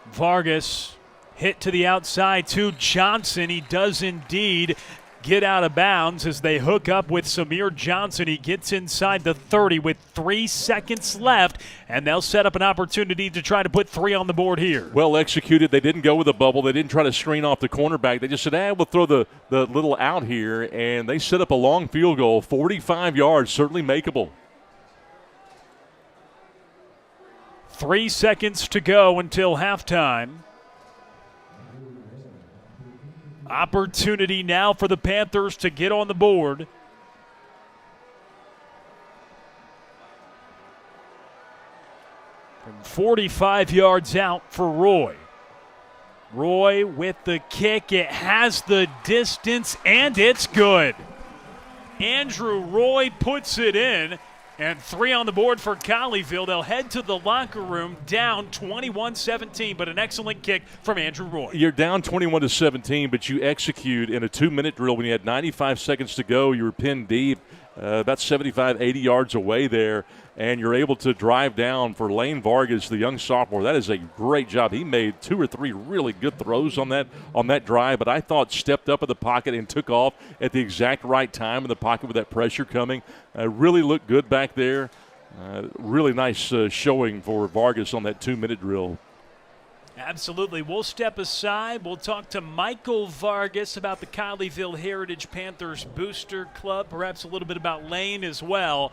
Vargas hit to the outside to Johnson. He does indeed get out of bounds as they hook up with Samir Johnson. He gets inside the 30 with 3 seconds left, and they'll set up an opportunity to try to put 3 on the board here. Well executed. They didn't go with a bubble. They didn't try to screen off the cornerback. They just said, we'll throw the little out here, and they set up a long field goal, 45 yards, certainly makeable. 3 seconds to go until halftime. Opportunity now for the Panthers to get on the board. From 45 yards out for Roy. Roy with the kick. It has the distance, and it's good. Andrew Roy puts it in. And 3 on the board for Colleyville. They'll head to the locker room down 21-17, but an excellent kick from Andrew Roy. You're down 21-17, but you execute in a 2-minute drill when you had 95 seconds to go. You were pinned deep, about 75, 80 yards away there, and you're able to drive down for Lane Vargas, the young sophomore. That is a great job. He made 2 or 3 really good throws on that drive, but I thought stepped up in the pocket and took off at the exact right time in the pocket with that pressure coming. Really looked good back there. Really nice showing for Vargas on that 2-minute drill. Absolutely. We'll step aside. We'll talk to Michael Vargas about the Colleyville Heritage Panthers Booster Club, perhaps a little bit about Lane as well,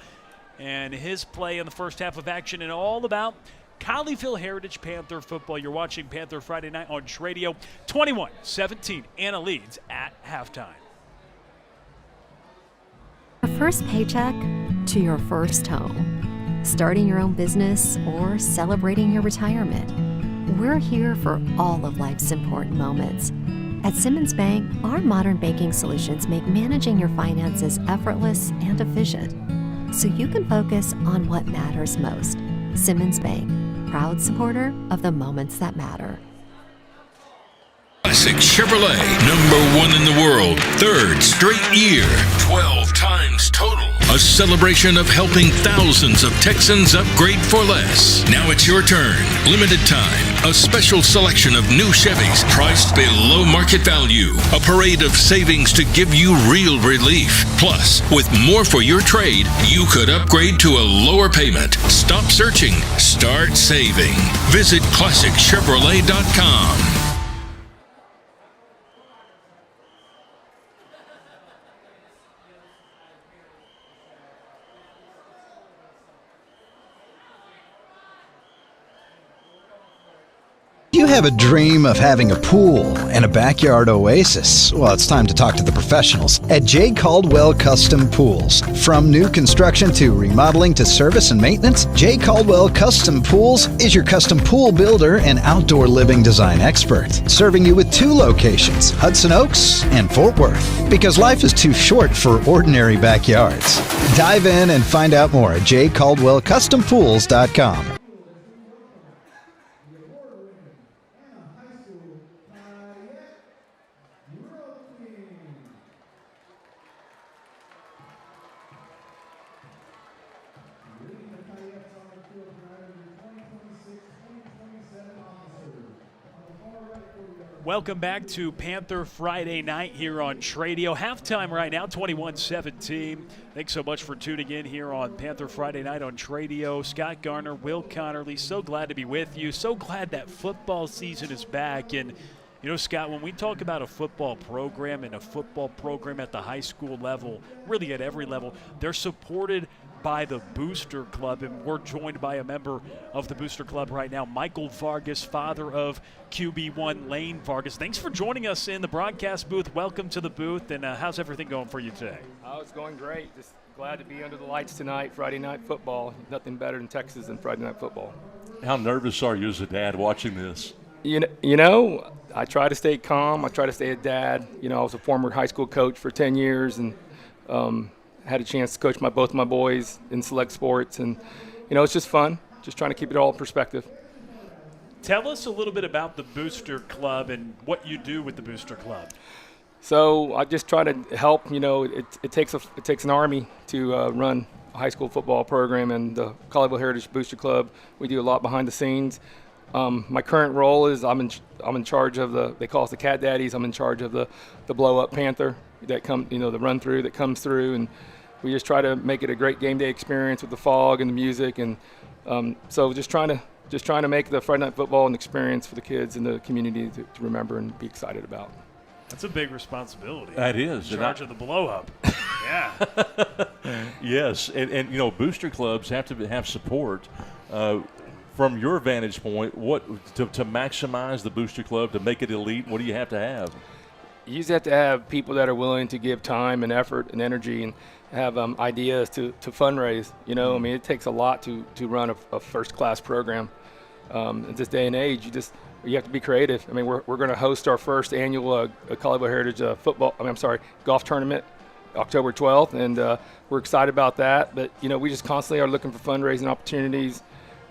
and his play in the first half of action, and all about Colleyville Heritage Panther football. You're watching Panther Friday Night on Radio. 21-17, Anna leads at halftime. Your first paycheck to your first home, starting your own business, or celebrating your retirement. We're here for all of life's important moments. At Simmons Bank, our modern banking solutions make managing your finances effortless and efficient, so you can focus on what matters most. Simmons Bank, proud supporter of the moments that matter. Classic Chevrolet, #1 in the world, 3rd straight year, 12 times total. A celebration of helping thousands of Texans upgrade for less. Now it's your turn. Limited time. A special selection of new Chevys priced below market value. A parade of savings to give you real relief. Plus, with more for your trade, you could upgrade to a lower payment. Stop searching. Start saving. Visit ClassicChevrolet.com. Do you you have a dream of having a pool and a backyard oasis? Well, it's time to talk to the professionals at J. Caldwell Custom Pools. From new construction to remodeling to service and maintenance, J. Caldwell Custom Pools is your custom pool builder and outdoor living design expert, serving you with 2 locations, Hudson Oaks and Fort Worth, because life is too short for ordinary backyards. Dive in and find out more at jcaldwellcustompools.com. Welcome back to Panther Friday Night here on Tradio. Halftime right now, 21-17. Thanks so much for tuning in here on Panther Friday Night on Tradio. Scott Garner, Will Connerly, so glad to be with you. So glad that football season is back. And, you know, Scott, when we talk about a football program and a football program at the high school level, really at every level, they're supported by the Booster Club, and we're joined by a member of the Booster Club right now, Michael Vargas, father of QB1 Lane Vargas. Thanks for joining us in the broadcast booth. Welcome to the booth, and how's everything going for you today? Oh, it's going great. Just glad to be under the lights tonight, Friday night football. Nothing better in Texas than Friday night football. How nervous are you as a dad watching this? You know, I try to stay calm. I try to stay a dad. You know, I was a former high school coach for 10 years, and had a chance to coach both my boys in select sports, and you know, it's just fun, just trying to keep it all in perspective. Tell us a little bit about the Booster Club and what you do with the Booster Club. So I just try to help. You know, it takes an army to run a high school football program, and the Colleyville Heritage Booster Club, we do a lot behind the scenes. My current role is I'm in charge of they call us the Cat Daddies. I'm in charge of the blow up Panther that the run through that comes through, and we just try to make it a great game day experience with the fog and the music, and so just trying to make the Friday night football an experience for the kids and the community to remember and be excited about. That's a big responsibility. That is. In charge of the blow up. Yeah. Yes, and you know, booster clubs have to have support. From your vantage point, what to maximize the booster club, to make it elite, what do you have to have? You just have to have people that are willing to give time and effort and energy, and have ideas to fundraise. You know, I mean, it takes a lot to run a first-class program. In this day and age, you have to be creative. I mean, we're going to host our first annual Colleyville Heritage golf tournament October 12th, and we're excited about that. But, you know, we just constantly are looking for fundraising opportunities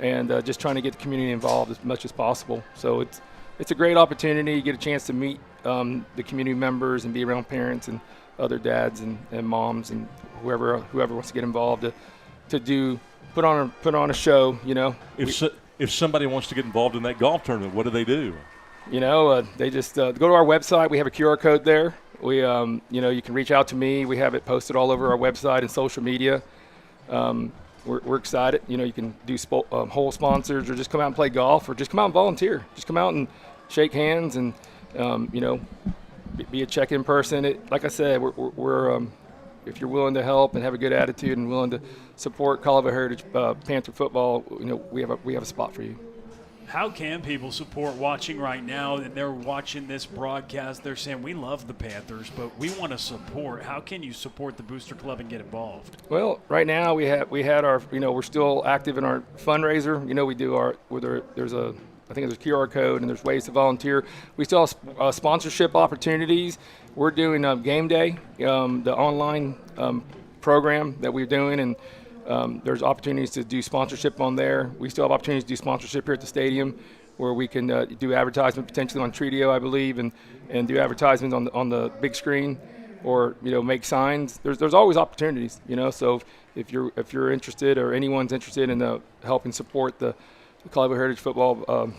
and just trying to get the community involved as much as possible. So it's a great opportunity. You get a chance to meet the community members and be around parents and other dads and moms and whoever wants to get involved to put on a show. You know, if somebody wants to get involved in that golf tournament, what do they do? You know, they just go to our website. We have a QR code there. We you know, you can reach out to me. We have it posted all over our website and social media. We're excited. You know, you can do whole sponsors, or just come out and play golf, or just come out and volunteer. Just come out and shake hands and you know, be a check-in person. Like I said, we're if you're willing to help and have a good attitude and willing to support Colleyville Heritage Panther football, you know, we have a spot for you. How can people support watching right now, and they're watching this broadcast, they're saying, we love the Panthers, but we want to support. How can you support the Booster Club and get involved? Well, right now we had our, you know, we're still active in our fundraiser. You know, we do there's a, I think there's a QR code and there's ways to volunteer. We still have sponsorship opportunities. We're doing Game Day, the online program that we're doing, and there's opportunities to do sponsorship on there. We still have opportunities to do sponsorship here at the stadium, where we can do advertisement potentially on Tradio, I believe, and do advertisements on the big screen, or, you know, make signs. There's always opportunities, you know. So if you're interested, or anyone's interested in helping support the Colleyville Heritage Football,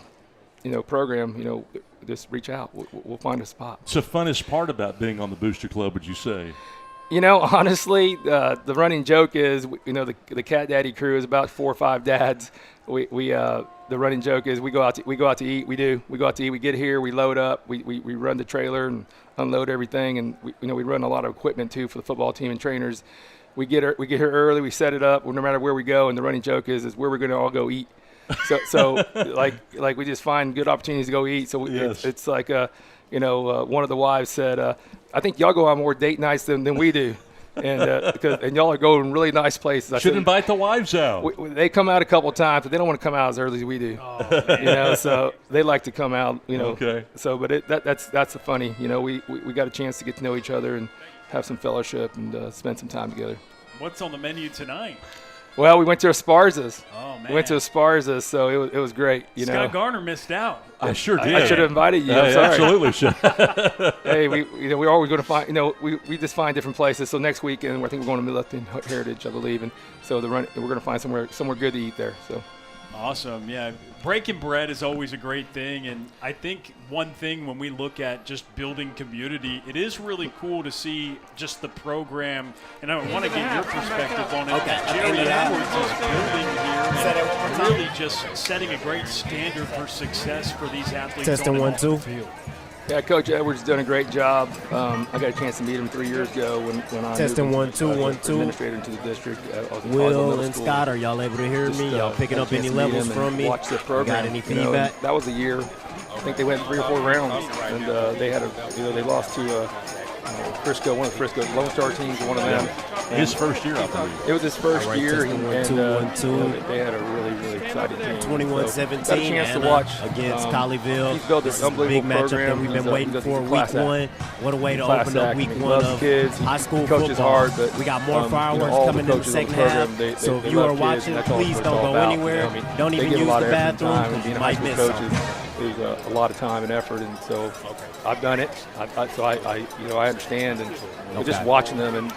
you know, program, you know, just reach out. We'll find a spot. It's the funnest part about being on the Booster Club, would you say? You know, honestly, the running joke is, you know, the Cat Daddy crew is about 4 or 5 dads. The running joke is we go out to eat. We go out to eat. We get here, we load up, we run the trailer and unload everything, and we run a lot of equipment too for the football team and trainers. We get here early, we set it up, no matter where we go, and the running joke is where we're going to all go eat. So like we just find good opportunities to go eat. So it's like one of the wives said, I think y'all go on more date nights than we do. And y'all are going really nice places. I should invite the wives out. They come out a couple of times, but they don't want to come out as early as we do. So they like to come out. Okay. So, but that's the funny. We got a chance to get to know each other and have some fellowship and spend some time together. What's on the menu tonight? Well, we went to Esparza's. Oh, man. We went to Esparza's, so it was great. Scott Garner missed out. I sure did. I should have invited you. I'm sorry. Absolutely should. Hey, we're always going to find. We just find different places. So next weekend, I think we're going to Midlothian Heritage, I believe, and so we're going to find somewhere good to eat there. So. Awesome, yeah. Breaking bread is always a great thing, and I think one thing when we look at just building community, it is really cool to see just the program, and I want to get your perspective on it. Okay. Jerry Edwards is building here and really just setting a great standard for success for these athletes. Testing on 1, and 2. off the field. Yeah, Coach Edwards has done a great job. I got a chance to meet him 3 years ago when I Testing moved 1, 2, 1, 2. administrator into the district. Will and Scott, are y'all able to hear me? Y'all picking up any levels from me? Watch the program. Got any feedback? That was a year. I think they went 3 or 4 rounds, and they had they lost to Frisco, one of the Frisco Lone Star teams, one of them. His first year, I believe. It was his first year, testing and 1, 2. they had a really exciting team. 21-17 got a chance to watch against Colleyville. He's built This an is a big unbelievable matchup that program. we've been waiting for. Week 1. What a way to Class open up act. week I mean, 1 loves of kids. high school Coaches football. hard, but we got more fireworks all coming the in the coaches second on the program, half. they So if love you are kids, watching, and that's all please it's don't all go about. anywhere. I mean, Don't they even give a use lot the of effort and bathroom time, because being you high might school miss coaches. something. It was a lot of time and effort, and so I've done it. I understand, and just watching them, and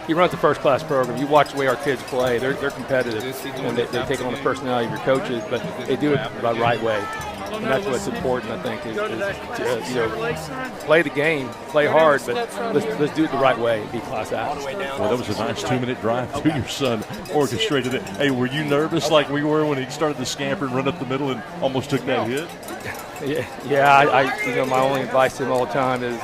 he runs a first-class program. You watch the way our kids play; they're competitive, and they take on the personality of your coaches, but they do it the right way, and that's what's important. I think is to, play the game, play hard, but let's do it the right way. Be class act. Well, that was a nice 2-minute drive to your son. Orchestrated it. Hey, were you nervous like we were when he started to scamper and run up the middle and almost took that hit? Yeah. I my only advice to him all the time is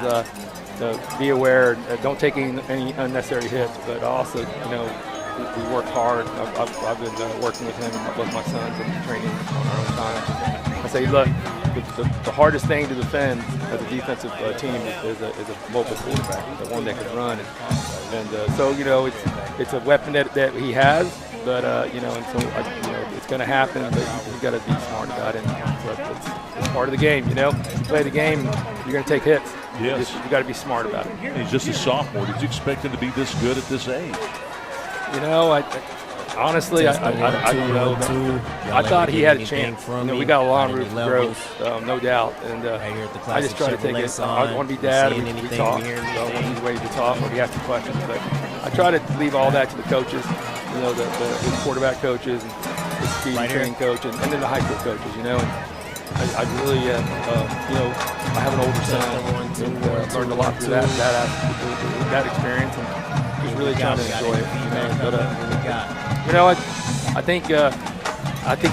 be aware. Don't take any unnecessary hits, but also we work hard. I've been working with him and both my sons and training on our own time. I say, look, the hardest thing to defend as a defensive team is a mobile quarterback, the one that can run, and so it's a weapon that he has, but and so it's going to happen. But you got to be smart about it. It's part of the game. You play the game, you're going to take hits. Yes, you got to be smart about it. He's just a sophomore. Did you expect him to be this good at this age? Honestly, I don't know. I thought he had a chance. We got a long room for growth, no doubt. And I just try to take it. I want to be dad. We talk. When he's ready to talk, or he asks questions. But I try to leave all that to the coaches. The quarterback coaches, and the speed training coach, and then the high school coaches. And I really, I have an older son, and learned a lot through that experience, and just really trying to enjoy it. But I think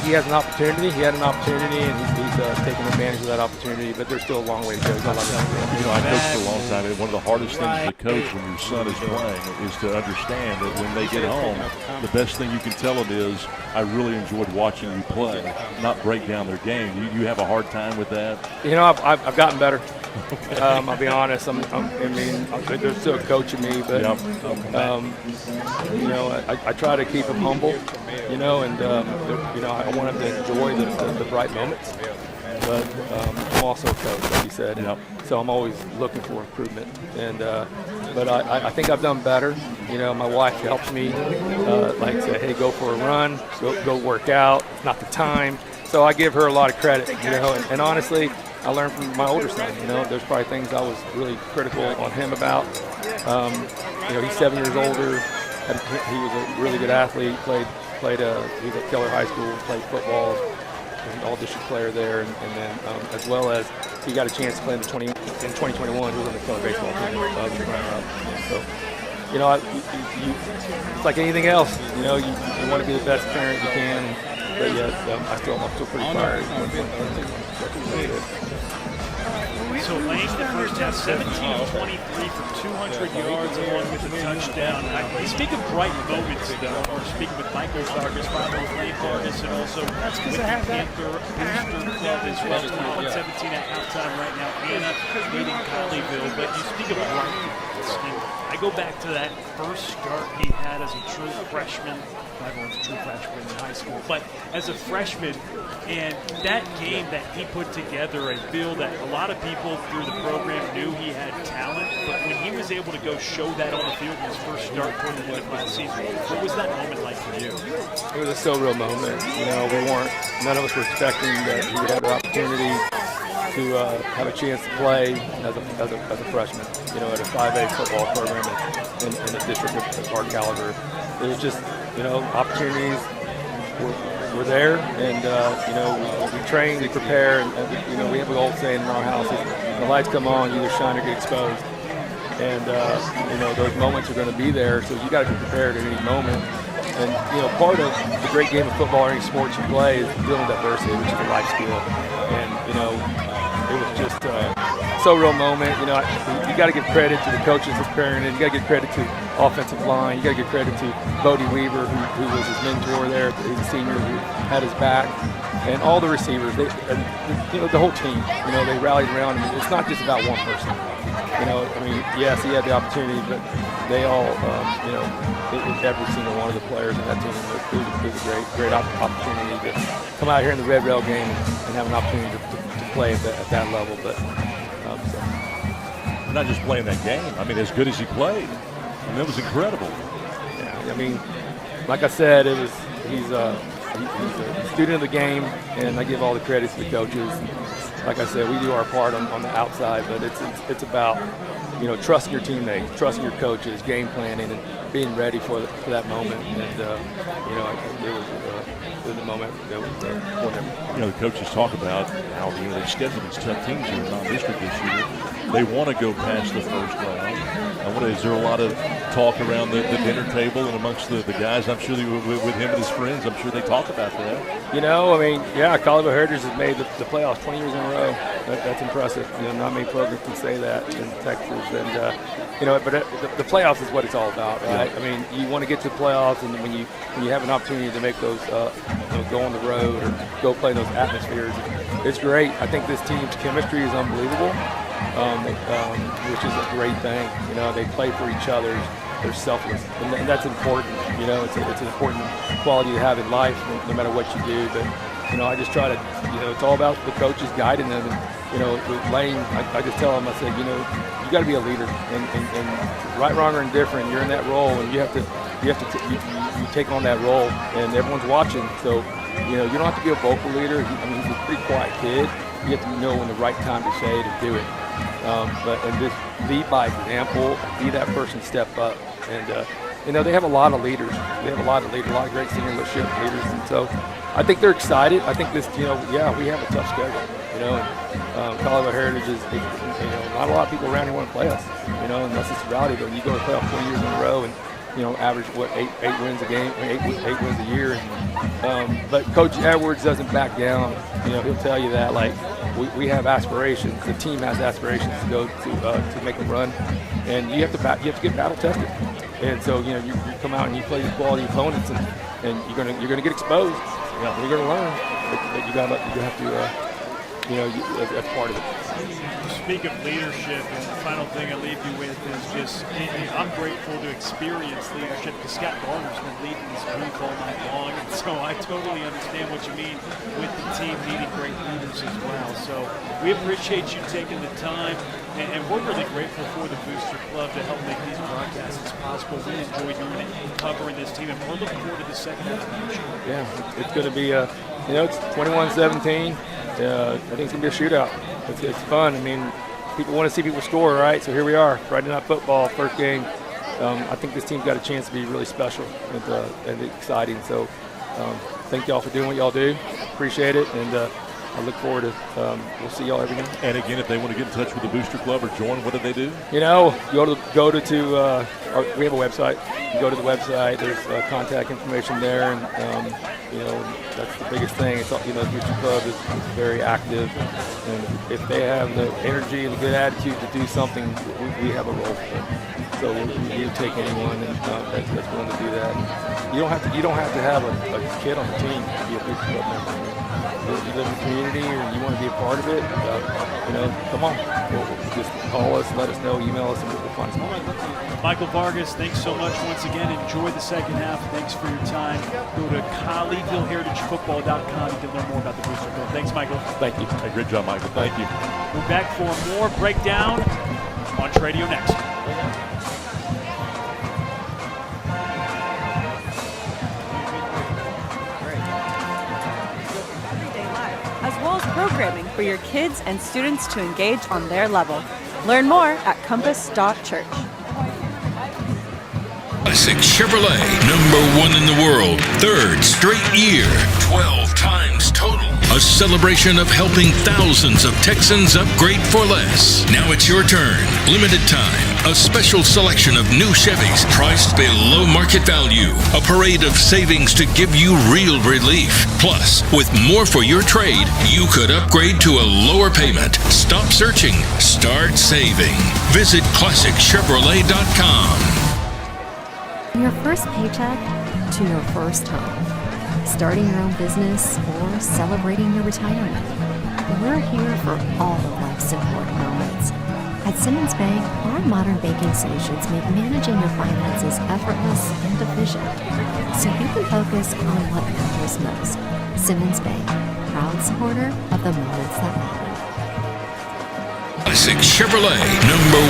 he has an opportunity. He had an opportunity, and he's taking advantage of that opportunity. But there's still a long way to go. I coached for a long time, and one of the hardest things to coach when your son is playing is to understand that when they get home, the best thing you can tell them is, I really enjoyed watching you play, not break down their game. You have a hard time with that? I've gotten better. I'll be honest. They're still coaching me, but I try to keep them humble, and I want them to enjoy the bright moments. But I'm also a coach, like you said, so I'm always looking for improvement. And but I think I've done better. My wife helps me, say, hey, go for a run, go work out. It's not the time, so I give her a lot of credit. And honestly, I learned from my older son. There's probably things I was really critical on him about. He's 7 years older. He was a really good athlete. He was at Keller High School, played football, an all-district player there, and then as well as he got a chance to play in 2021. He was on the Keller baseball team. So, it's like anything else. You want to be the best parent you can. But I'm still pretty fired. So Lane, the first half, 17 of 23 for 200 yards along with a touchdown. Speak of bright moments, though, or speaking with Michael Vargas, father of Lane Vargas, and also with the Panther Booster Club as well. 21-17 at halftime right now. Anna leading Colleyville, but you speak of bright moments. I go back to that first start he had as a true freshman. Everyone's a true freshman in high school, but as a freshman, and that game that he put together, I feel that a lot of people through the program knew he had talent, but when he was able to go show that on the field in his first start toward the end of last season, what was that moment like for you? It was a so real moment. You know, none of us were expecting that he would have the opportunity to have a chance to play as a freshman, you know, at a 5A football program in a district of our caliber. It was just, you know, opportunities were there, and you know, we train, we prepare, and you know, we have an old saying in our house: is the lights come on, you either shine or get exposed. And you know, those moments are going to be there, so you got to be prepared at any moment. And you know, part of the great game of football or any sports you play is dealing with adversity, which is a life skill. And you know, it was just so real moment. You know, you got to give credit to the coaches preparing it. You got to give credit to offensive line. You got to give credit to Bodie Weaver, who was his mentor there. He's a senior who had his back, and all the receivers. You know, the whole team. You know, they rallied around him. It's not just about one person. You know, I mean, yes, he had the opportunity, but they all, you know, every single one of the players in that team, it was a great opportunity to come out here in the Red Rail game and have an opportunity to play at that level. But not just playing that game. I mean, as good as he played, and it was incredible. Yeah, I mean, like I said, he's a student of the game, and I give all the credits to the coaches. Like I said, we do our part on the outside, but it's about, you know, trusting your teammates, trusting your coaches, game planning, and being ready for that moment. And you know, it was a moment that was wonderful. You know, the coaches talk about how they schedule these tough teams here in non-district this year. They want to go past the first round. Is there a lot of talk around the dinner table and amongst the guys? I'm sure with him and his friends, I'm sure they talk about that. You know, I mean, yeah, Colleyville Heritage has made the playoffs 20 years in a row. That's impressive. You know, not many programs can say that in Texas. And, you know, but the playoffs is what it's all about, right? Yeah. I mean, you want to get to the playoffs, and when you have an opportunity to make those, you know, go on the road or go play those atmospheres, it's great. I think this team's chemistry is unbelievable. Which is a great thing. You know, they play for each other. They're selfless, and that's important. You know, it's an important quality to have in life, no matter what you do. But you know, I just try to, you know, it's all about the coaches guiding them. And you know, with Lane, I just tell him, I say, you know, you got to be a leader, and right, wrong, or indifferent, you're in that role, and you take on that role, and everyone's watching. So you know, you don't have to be a vocal leader. I mean, he's a pretty quiet kid. You have to know when the right time to say it and do it. And just lead by example, be that person, step up. And, you know, they have a lot of leaders. They have a lot of great senior leadership leaders. And so I think they're excited. I think this, you know, yeah, we have a tough schedule, you know. And Colleyville Heritage is, you know, not a lot of people around here want to play us, you know, and that's just reality. But you go to playoff 20 years in a row and, you know, average, eight wins a game, eight wins a year. But Coach Edwards doesn't back down. You know, he'll tell you that, like, we have aspirations. The team has aspirations to go to make a run, and you have to get battle tested. And so, you know, you come out and you play these quality opponents, and you're gonna get exposed. Yeah, you're gonna learn. But you have to. You know, that's part of it. Speak of leadership, and the final thing I leave you with is just, I'm grateful to experience leadership because Scott Garner's been leading this group all night long, and so I totally understand what you mean with the team needing great leaders as well. So we appreciate you taking the time, and we're really grateful for the Booster Club to help make these broadcasts possible. We enjoy doing it, covering this team, and we're looking forward to the second half of the show. Yeah, it's going to be, you know, it's 21-17. I think it's going to be a shootout. It's fun. I mean, people want to see people score, right? So here we are, Friday Night Football, first game. I think this team's got a chance to be really special and exciting. So thank y'all for doing what y'all do. Appreciate it. And I look forward to we'll see y'all every game. And again, if they want to get in touch with the Booster Club or join, what do they do? You know, we have a website. You go to the website. There's contact information there, and you know, that's the biggest thing. It's you know, the Booster Club is very active, and if they have the energy and the good attitude to do something, we have a role for them. So we take anyone and that's willing to do that. And you don't have to have a kid on the team to be a Booster Club member. If you live in the community or you want to be a part of it, you know, come on. Just call us, let us know, email us, and we'll find a spot. Michael Vargas, thanks so much once again. Enjoy the second half. Thanks for your time. Go to ColleyvilleHeritageFootball.com. You can learn more about the Booster Club. Thanks, Michael. Thank you. Hey, great job, Michael. Thank you. We're back for more breakdown on Radio next. As well as programming for your kids and students to engage on their level. Learn more at compass.church. Classic Chevrolet, #1 in the world, 3rd straight year, 12 times total. A celebration of helping thousands of Texans upgrade for less. Now it's your turn. Limited time. A special selection of new Chevys priced below market value. A parade of savings to give you real relief. Plus, with more for your trade, you could upgrade to a lower payment. Stop searching. Start saving. Visit ClassicChevrolet.com. From your first paycheck to your first home, starting your own business or celebrating your retirement, we're here for all of life's important moments. At Simmons Bank, our modern banking solutions make managing your finances effortless and efficient, so you can focus on what matters most. Simmons Bank, proud supporter of the moments that matter. Classic Chevrolet,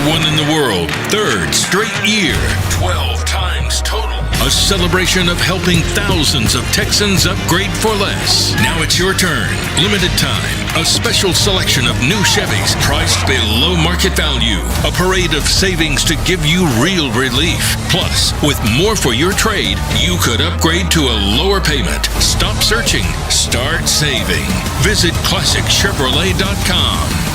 #1 in the world, 3rd straight year, 12 times total. A celebration of helping thousands of Texans upgrade for less. Now it's your turn. Limited time. A special selection of new Chevys priced below market value. A parade of savings to give you real relief. Plus, with more for your trade, you could upgrade to a lower payment. Stop searching. Start saving. Visit ClassicChevrolet.com.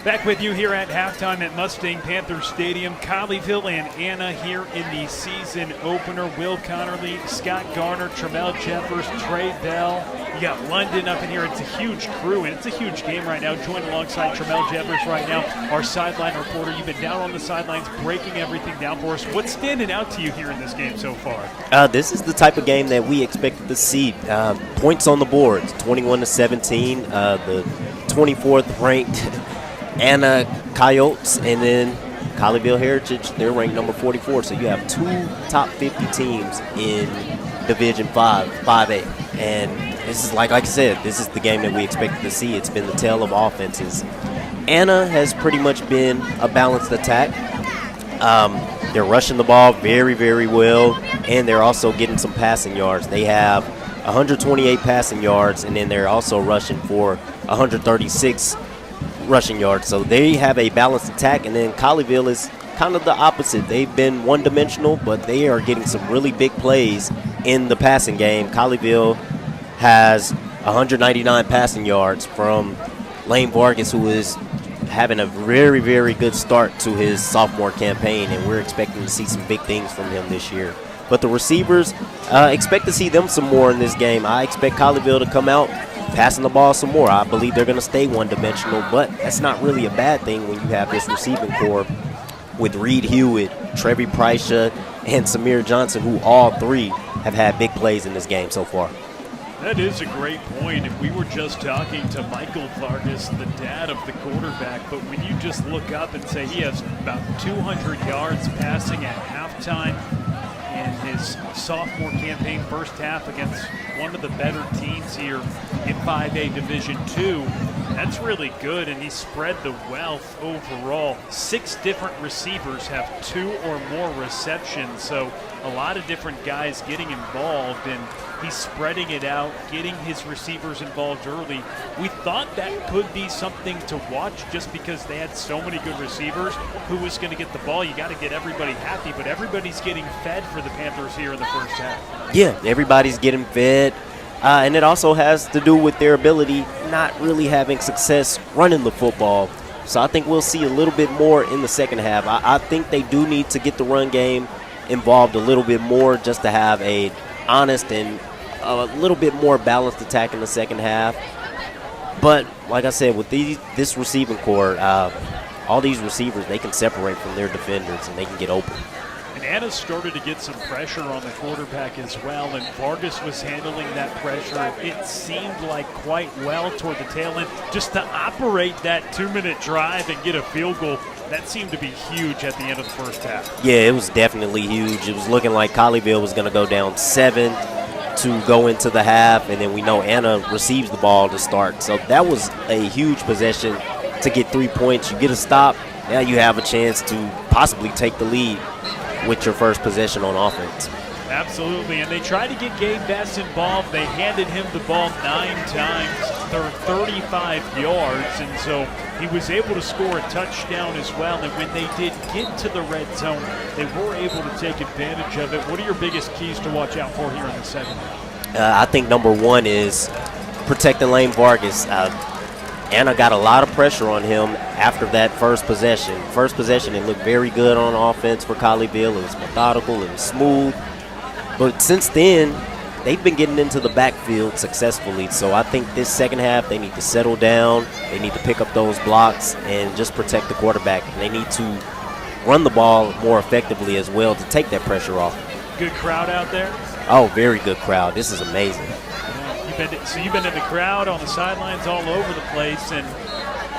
Back with you here at halftime at Mustang Panther Stadium. Colleyville and Anna here in the season opener. Will Connerly, Scott Garner, Tremel Jeffers, Trey Bell. You got London up in here. It's a huge crew, and it's a huge game right now. Joined alongside Tremel Jeffers right now, our sideline reporter. You've been down on the sidelines breaking everything down for us. What's standing out to you here in this game so far? This is the type of game that we expected to see. Points on the board, 21-17. The 24th ranked Anna Coyotes, and then Colleyville Heritage, they're ranked number 44. So you have two top 50 teams in Division 5A. And this is, like I said, this is the game that we expected to see. It's been the tale of offenses. Anna has pretty much been a balanced attack. They're rushing the ball very, very well, and they're also getting some passing yards. They have 128 passing yards, and then they're also rushing for 136 rushing yards. So they have a balanced attack, and then Colleyville is kind of the opposite. They've been one-dimensional, but they are getting some really big plays in the passing game. Colleyville has 199 passing yards from Lane Vargas, who is having a very, very good start to his sophomore campaign, and we're expecting to see some big things from him this year. But the receivers, expect to see them some more in this game. I expect Colleyville to come out passing the ball some more. I believe they're going to stay one-dimensional, but that's not really a bad thing when you have this receiving core with Reed Hewitt, Trevi Prycia, and Samir Johnson, who all three have had big plays in this game so far. That is a great point. If we were just talking to Michael Vargas, the dad of the quarterback, but when you just look up and say he has about 200 yards passing at halftime in his sophomore campaign, first half against one of the better teams here in 5A Division II, that's really good, and he spread the wealth overall. 6 different receivers have 2 or more receptions, so a lot of different guys getting involved, and he's spreading it out, getting his receivers involved early. We thought that could be something to watch just because they had so many good receivers. Who was going to get the ball? You got to get everybody happy, but everybody's getting fed for the Panthers here in the first half. Yeah, everybody's getting fed. And it also has to do with their ability not really having success running the football. So I think we'll see a little bit more in the second half. I think they do need to get the run game involved a little bit more just to have a honest and a little bit more balanced attack in the second half. But like I said, with this receiving core, all these receivers, they can separate from their defenders and they can get open. And Anna started to get some pressure on the quarterback as well, and Vargas was handling that pressure, it seemed like, quite well toward the tail end. Just to operate that 2-minute drive and get a field goal, that seemed to be huge at the end of the first half. Yeah, it was definitely huge. It was looking like Colleyville was going to go down 7 to go into the half, and then we know Anna receives the ball to start. So that was a huge possession to get 3 points. You get a stop, now you have a chance to possibly take the lead with your first possession on offense. Absolutely, and they tried to get Gabe Bass involved. They handed him the ball 9 times, 35 yards, and so he was able to score a touchdown as well. And when they did get to the red zone, they were able to take advantage of it. What are your biggest keys to watch out for here in the second half? I think number one is protecting Lane Vargas. Anna got a lot of pressure on him after that first possession. First possession, it looked very good on offense for Colleyville. It was methodical, it was smooth. But since then, they've been getting into the backfield successfully. So I think this second half, they need to settle down. They need to pick up those blocks and just protect the quarterback. And they need to run the ball more effectively as well to take that pressure off. Good crowd out there? Oh, very good crowd. This is amazing. You've been in the crowd on the sidelines all over the place, and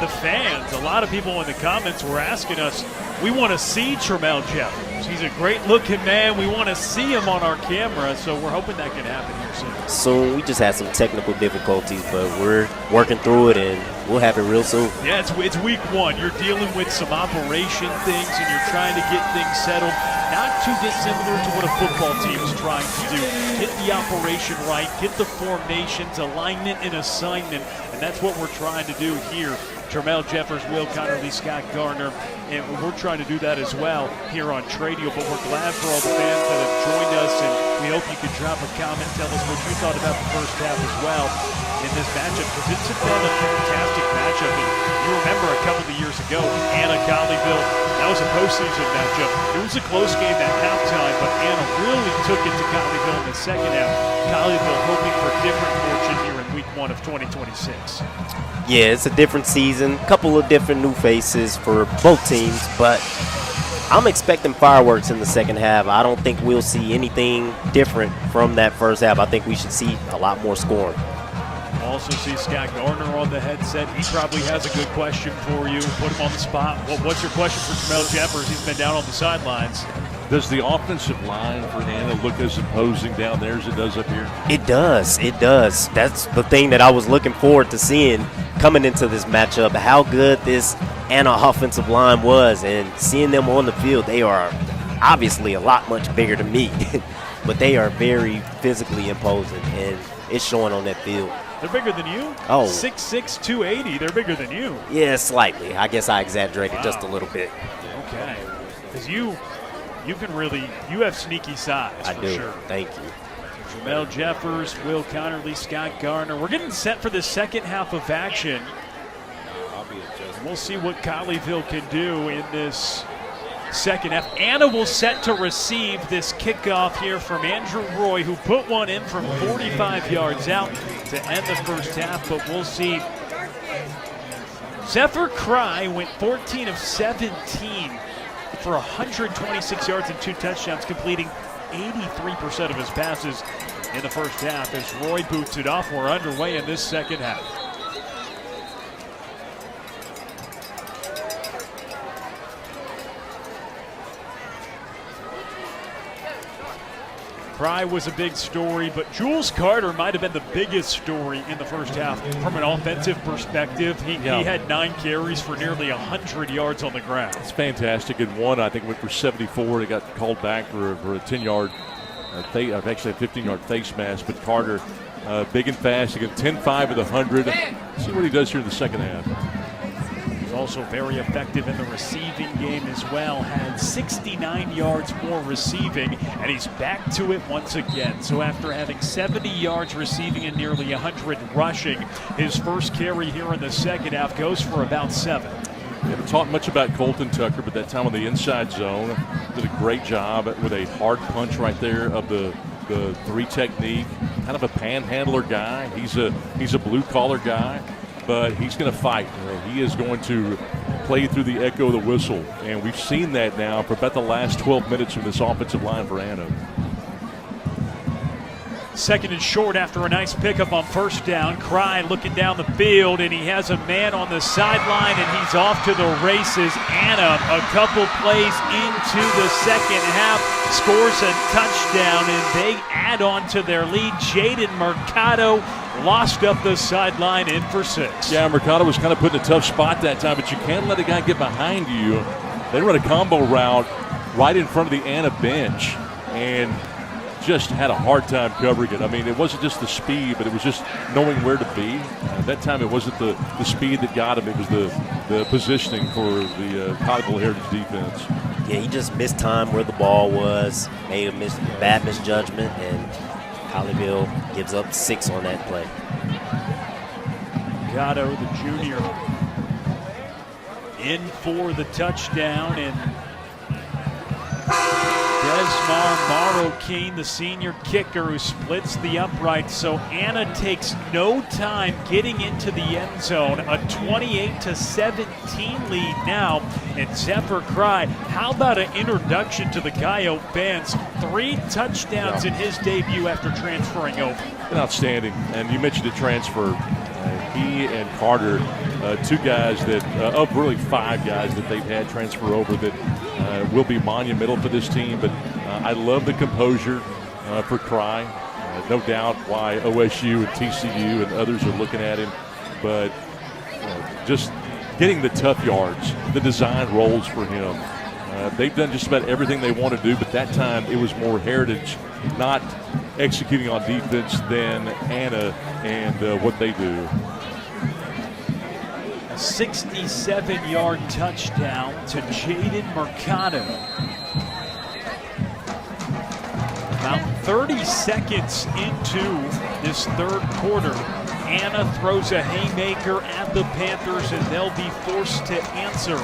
the fans, a lot of people in the comments were asking us, we want to see Tremel Jeffers. Jeffers. He's a great-looking man. We want to see him on our camera, so we're hoping that can happen here soon. Soon. We just had some technical difficulties, but we're working through it, and we'll have it real soon. Yeah, it's week one. You're dealing with some operation things, and you're trying to get things settled. Not too dissimilar to what a football team is trying to do. Get the operation right, get the formations, alignment, and assignment, and that's what we're trying to do here. Jermel Jeffers, Will Connerly, Scott Garner, and we're trying to do that as well here on Tradio, but we're glad for all the fans that have joined us, and we hope you could drop a comment, tell us what you thought about the first half as well in this matchup, because it's been a fantastic matchup. And you remember a couple of years ago, Anna Colleyville, that was a postseason matchup. It was a close game at halftime, but Anna really took it to Colleyville in the second half. Colleyville hoping for different fortune here in week one of 2026. Yeah, it's a different season, couple of different new faces for both teams, but I'm expecting fireworks in the second half. I don't think we'll see anything different from that first half. I think we should see a lot more scoring. Also see Scott Garner on the headset. He probably has a good question for you. Put him on the spot. What's your question for Jermel Jeffers? He's been down on the sidelines. Does the offensive line for Anna look as imposing down there as it does up here? It does. It does. That's the thing that I was looking forward to seeing coming into this matchup, how good this Anna offensive line was, and seeing them on the field. They are obviously a lot much bigger than me, but they are very physically imposing, and it's showing on that field. They're bigger than you? Oh. 6'6", 280. They're bigger than you. Yeah, slightly. I guess I exaggerated just a little bit. Okay. Because you have sneaky size. I do. Sure. Thank you. Jermel Jeffers, Will Connerly, Scott Garner. We're getting set for the second half of action. We'll see what Colleyville can do in this second half. Anna will set to receive this kickoff here from Andrew Roy, who put one in from 45 yards out to end the first half, but we'll see. Zephyr Cry went 14 of 17 for 126 yards and 2 touchdowns, completing 83% of his passes in the first half. As Roy boots it off, we're underway in this second half. Cry was a big story, but Jules Carter might have been the biggest story in the first half from an offensive perspective. He had 9 carries for nearly 100 yards on the ground. It's fantastic. And one, I think, went for 74. He got called back for a 10-yard, actually a 15-yard face mask. But Carter, big and fast. He got 10-5 of the 100. See what he does here in the second half. Also very effective in the receiving game as well. Had 69 yards more receiving, and he's back to it once again. So after having 70 yards receiving and nearly 100 rushing, his first carry here in the second half goes for about 7. We haven't talked much about Colton Tucker, but that time on the inside zone did a great job with a hard punch right there of the 3 technique. Kind of a panhandler guy. He's a blue-collar guy. But he's going to fight. He is going to play through the echo of the whistle. And we've seen that now for about the last 12 minutes from this offensive line for Anna. Second and short after a nice pickup on first down. Cry looking down the field, and he has a man on the sideline, and he's off to the races. Anna, a couple plays into the second half, scores a touchdown, and they add on to their lead. Jaden Mercado lost up the sideline in for 6. Yeah, Mercado was kind of put in a tough spot that time, but you can't let a guy get behind you. They run a combo route right in front of the Anna bench, and just had a hard time covering it. I mean, it wasn't just the speed, but it was just knowing where to be. That time it wasn't the speed that got him. It was the positioning for the Colleyville Heritage defense. Yeah, he just missed time where the ball was, made a bad misjudgment, and Colleyville gives up 6 on that play. Gatto, the junior, in for the touchdown, and Desmar Marroquin, the senior kicker, who splits the uprights. So Anna takes no time getting into the end zone. A 28-17 lead now. And Zephyr Cry, how about an introduction to the Coyote fans? 3 touchdowns in his debut after transferring over. Outstanding. And you mentioned the transfer. He and Carter two guys that, of really five guys that they've had transfer over that will be monumental for this team. But I love the composure for Cry. No doubt why OSU and TCU and others are looking at him. But just getting the tough yards, the design roles for him. They've done just about everything they want to do, but that time it was more Heritage not executing on defense than Anna and what they do. A 67-yard touchdown to Jaden Mercado. About 30 seconds into this third quarter, Anna throws a haymaker at the Panthers, and they'll be forced to answer.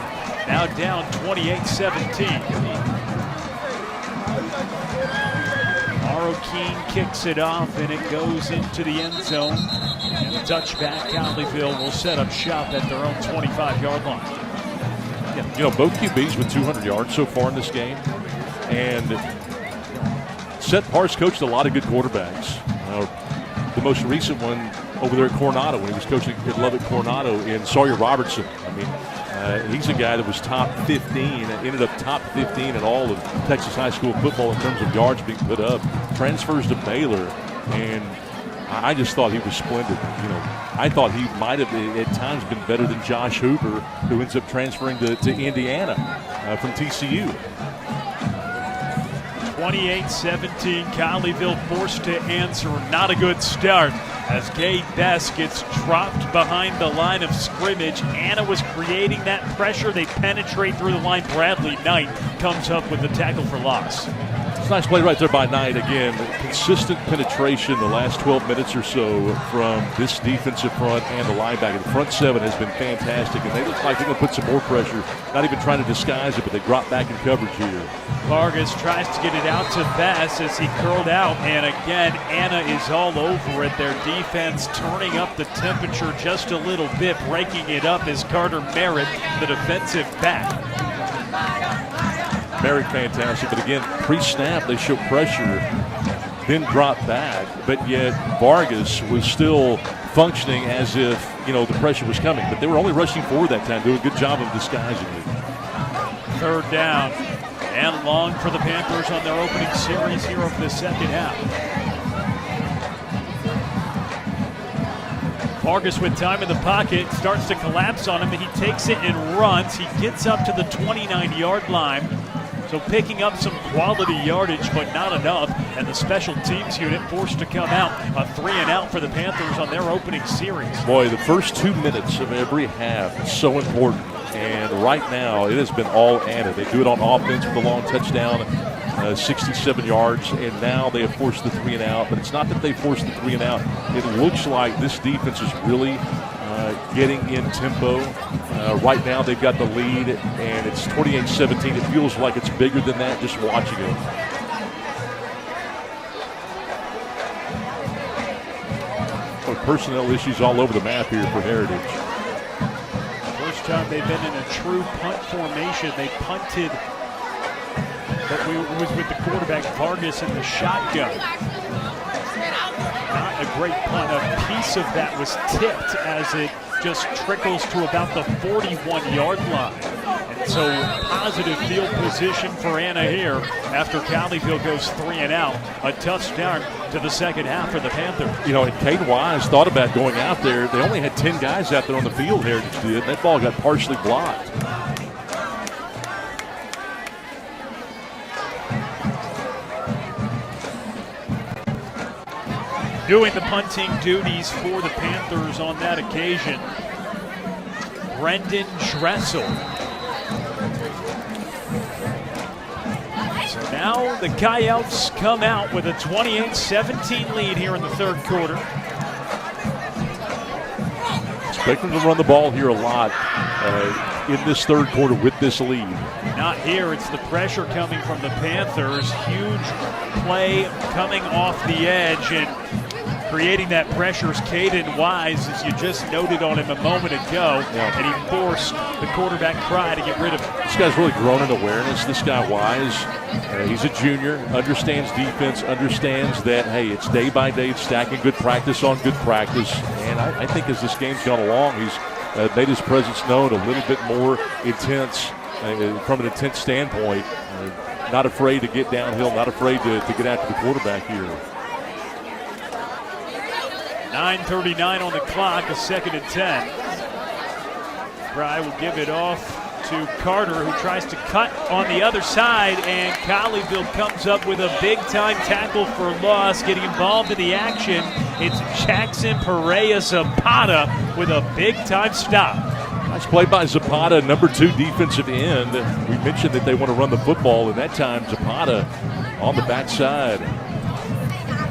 Now down 28-17. Marroquin kicks it off, and it goes into the end zone. And the touchback, Colleyville will set up shop at their own 25-yard line. Yeah, you know, both QBs with 200 yards so far in this game. And Seth Parse coached a lot of good quarterbacks. The most recent one over there at Coronado, when he was coaching at Lubbock Coronado, in Sawyer Robertson. I mean, he's a guy that was top 15 and ended up top 15 in all of Texas high school football in terms of yards being put up. Transfers to Baylor, and I just thought he was splendid. You know, I thought he might have at times been better than Josh Hoover, who ends up transferring to Indiana from TCU. 28-17, Colleyville forced to answer. Not a good start as Gabe Best gets dropped behind the line of scrimmage. Anna was creating that pressure. They penetrate through the line. Bradley Knight comes up with the tackle for loss. It's a nice play right there by Knight. Again, consistent penetration the last 12 minutes or so from this defensive front and the linebacker. The front seven has been fantastic, and they look like they're going to put some more pressure. Not even trying to disguise it, but they drop back in coverage here. Vargas tries to get it out to Bass as he curled out, and again, Anna is all over it. Their defense turning up the temperature just a little bit. Breaking it up is Carter Merritt, the defensive back. Merritt fantastic, but again, pre-snap they show pressure, then drop back, but yet Vargas was still functioning as if, you know, the pressure was coming, but they were only rushing forward that time, doing a good job of disguising it. Third down and long for the Panthers on their opening series here of the second half. Vargas with time in the pocket, starts to collapse on him, and he takes it and runs. He gets up to the 29-yard line. So picking up some quality yardage, but not enough. And the special teams unit forced to come out. A 3-and-out for the Panthers on their opening series. Boy, the first 2 minutes of every half is so important. And right now, it has been all Anna. They do it on offense with a long touchdown, 67 yards, and now they have forced the 3-and-out. But it's not that they forced the 3-and-out. It looks like this defense is really getting in tempo. Right now they've got the lead, and it's 28-17. It feels like it's bigger than that just watching it. Personnel issues all over the map here for Heritage. First time they've been in a true punt formation. They punted, but it was with the quarterback Vargas in the shotgun. Not a great punt. A piece of that was tipped as it just trickles to about the 41-yard line. And so positive field position for Anna here after Colleyville goes 3-and-out. A touchdown to the second half for the Panthers. You know, and Cade Wise thought about going out there. They only had 10 guys out there on the field, Heritage did. That ball got partially blocked. Doing the punting duties for the Panthers on that occasion, Brendan Dressel. So now the Coyotes come out with a 28-17 lead here in the third quarter. Expect them to run the ball here a lot in this third quarter with this lead. Not here. It's the pressure coming from the Panthers. Huge play coming off the edge, and creating that pressure is Caden Wise, as you just noted on him a moment ago, and he forced the quarterback Cry to get rid of him. This guy's really grown in awareness. This guy Wise, he's a junior, understands defense, understands that, hey, it's day by day, stacking good practice on good practice. And I think as this game's gone along, he's made his presence known a little bit more intense from an intense standpoint. Not afraid to get downhill, not afraid to get after the quarterback here. 9:39 on the clock, a 2nd and 10. Fry will give it off to Carter, who tries to cut on the other side, and Colleyville comes up with a big-time tackle for loss. Getting involved in the action, it's Jackson Perea Zapata with a big-time stop. Nice play by Zapata, number 2 defensive end. We mentioned that they want to run the football, and that time Zapata on the backside.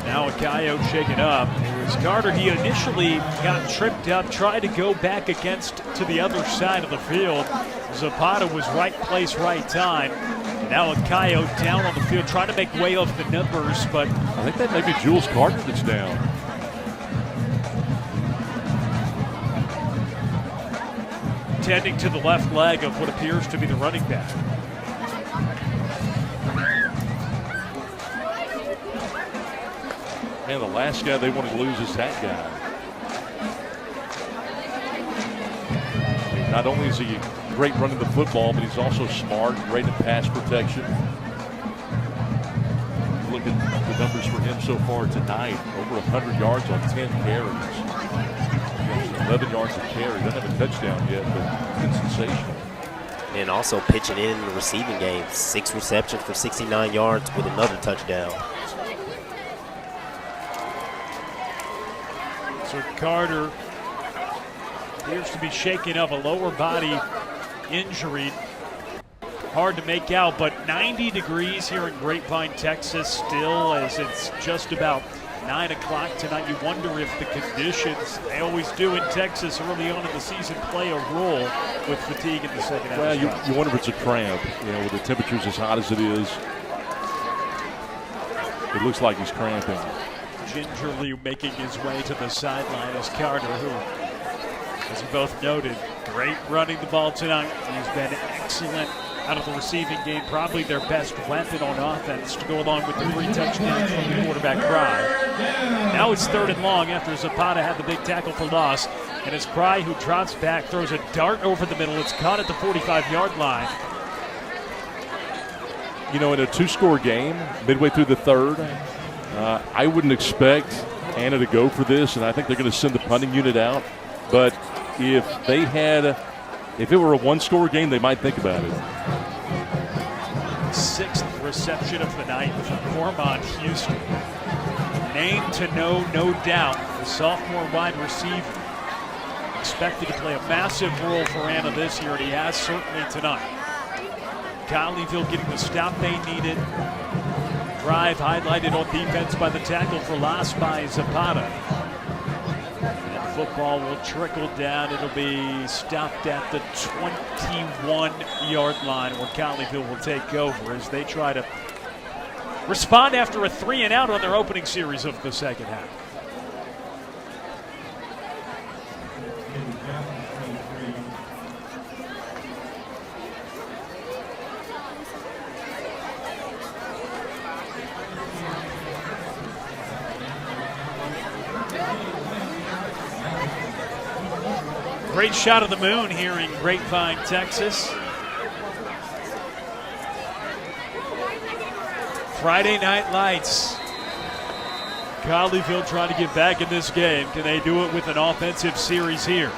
Now a Coyote shaken up. It was Carter. He initially got tripped up, tried to go back to the other side of the field. Zapata was right place, right time. Now a Coyote down on the field, trying to make way off the numbers, but I think that may be Jules Carter that's down. Tending to the left leg of what appears to be the running back. Man, the last guy they want to lose is that guy. Not only is he great running the football, but he's also smart, great in pass protection. Look at the numbers for him so far tonight. Over 100 yards on 10 carries. 11 yards a carry. Doesn't have a touchdown yet, but it's been sensational. And also pitching in the receiving game. 6 receptions for 69 yards with another touchdown. So Carter appears to be shaken up, a lower body injury. Hard to make out, but 90 degrees here in Grapevine, Texas still, as it's just about 9 o'clock tonight. You wonder if the conditions, they always do in Texas early on in the season, play a role with fatigue in the second half. Well, you wonder if it's a cramp, with the temperatures as hot as it is. It looks like he's cramping. Gingerly making his way to the sideline is Carter, who, as you both noted, great running the ball tonight. He's been excellent out of the receiving game, probably their best weapon on offense to go along with the 3 touchdowns from the quarterback Cry. Now it's 3rd and long after Zapata had the big tackle for loss, and it's Cry who drops back, throws a dart over the middle. It's caught at the 45-yard line. In a 2-score game, midway through the 3rd, I wouldn't expect Anna to go for this, and I think they're going to send the punting unit out. But if it were a 1-score game, they might think about it. 6th reception of the night for Cormont Houston. Name to know, no doubt, the sophomore wide receiver. Expected to play a massive role for Anna this year, and he has certainly tonight. Colleyville getting the stop they needed. Drive highlighted on defense by the tackle for loss by Zapata. And football will trickle down. It'll be stopped at the 21-yard line where Colleyville will take over as they try to respond after a 3-and-out on their opening series of the second half. Great shot of the moon here in Grapevine, Texas. Friday Night Lights. Colleyville trying to get back in this game. Can they do it with an offensive series here?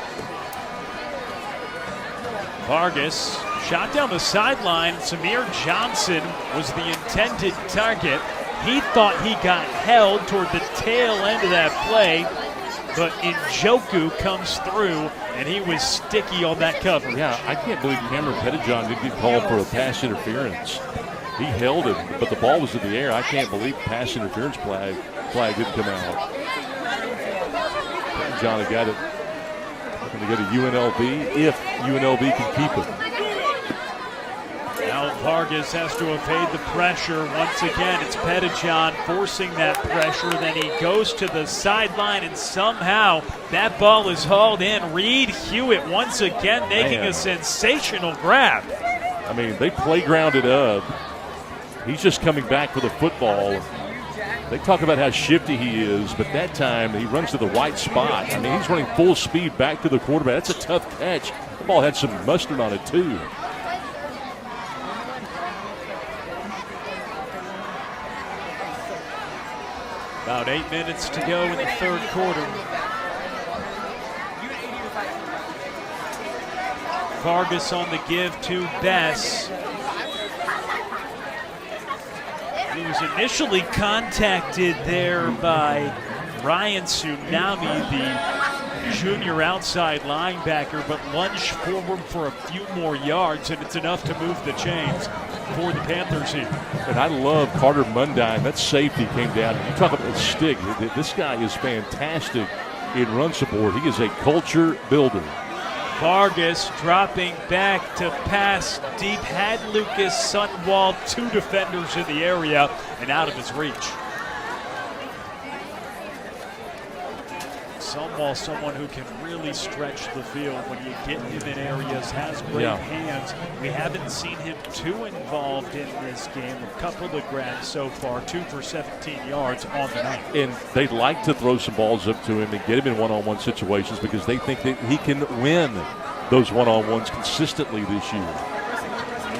Vargas shot down the sideline. Samir Johnson was the intended target. He thought he got held toward the tail end of that play, but Njoku comes through, and he was sticky on that coverage. Yeah, I can't believe Cameron Pettijohn didn't get called for a pass interference. He held it, but the ball was in the air. I can't believe the pass interference flag didn't come out. Pettijohn got it. Going to go to UNLV if UNLV can keep him. Now Vargas has to evade the pressure. Once again, it's Pettijohn forcing that pressure. Then he goes to the sideline, and somehow that ball is hauled in. Reed Hewitt once again making a sensational grab. I mean, they playgrounded up. He's just coming back for the football. They talk about how shifty he is, but that time he runs to the white spot. I mean, he's running full speed back to the quarterback. That's a tough catch. The ball had some mustard on it, too. About 8 minutes to go in the third quarter. Vargas on the give to Bess. He was initially contacted there by Ryan Tsunami, the junior outside linebacker, but lunged forward for a few more yards, and it's enough to move the chains for the Panthers here. And I love Carter Mundine. That safety came down. You talk about the stick. This guy is fantastic in run support. He is a culture builder. Vargas dropping back to pass deep, had Lucas Sunwald, 2 defenders in the area, and out of his reach. Sunwald, someone who can really stretch the field when you get him in areas, has great hands. We haven't seen him too involved in this game. A couple of grabs so far, 2 for 17 yards on the night. And they'd like to throw some balls up to him and get him in one-on-one situations because they think that he can win those one-on-ones consistently this year.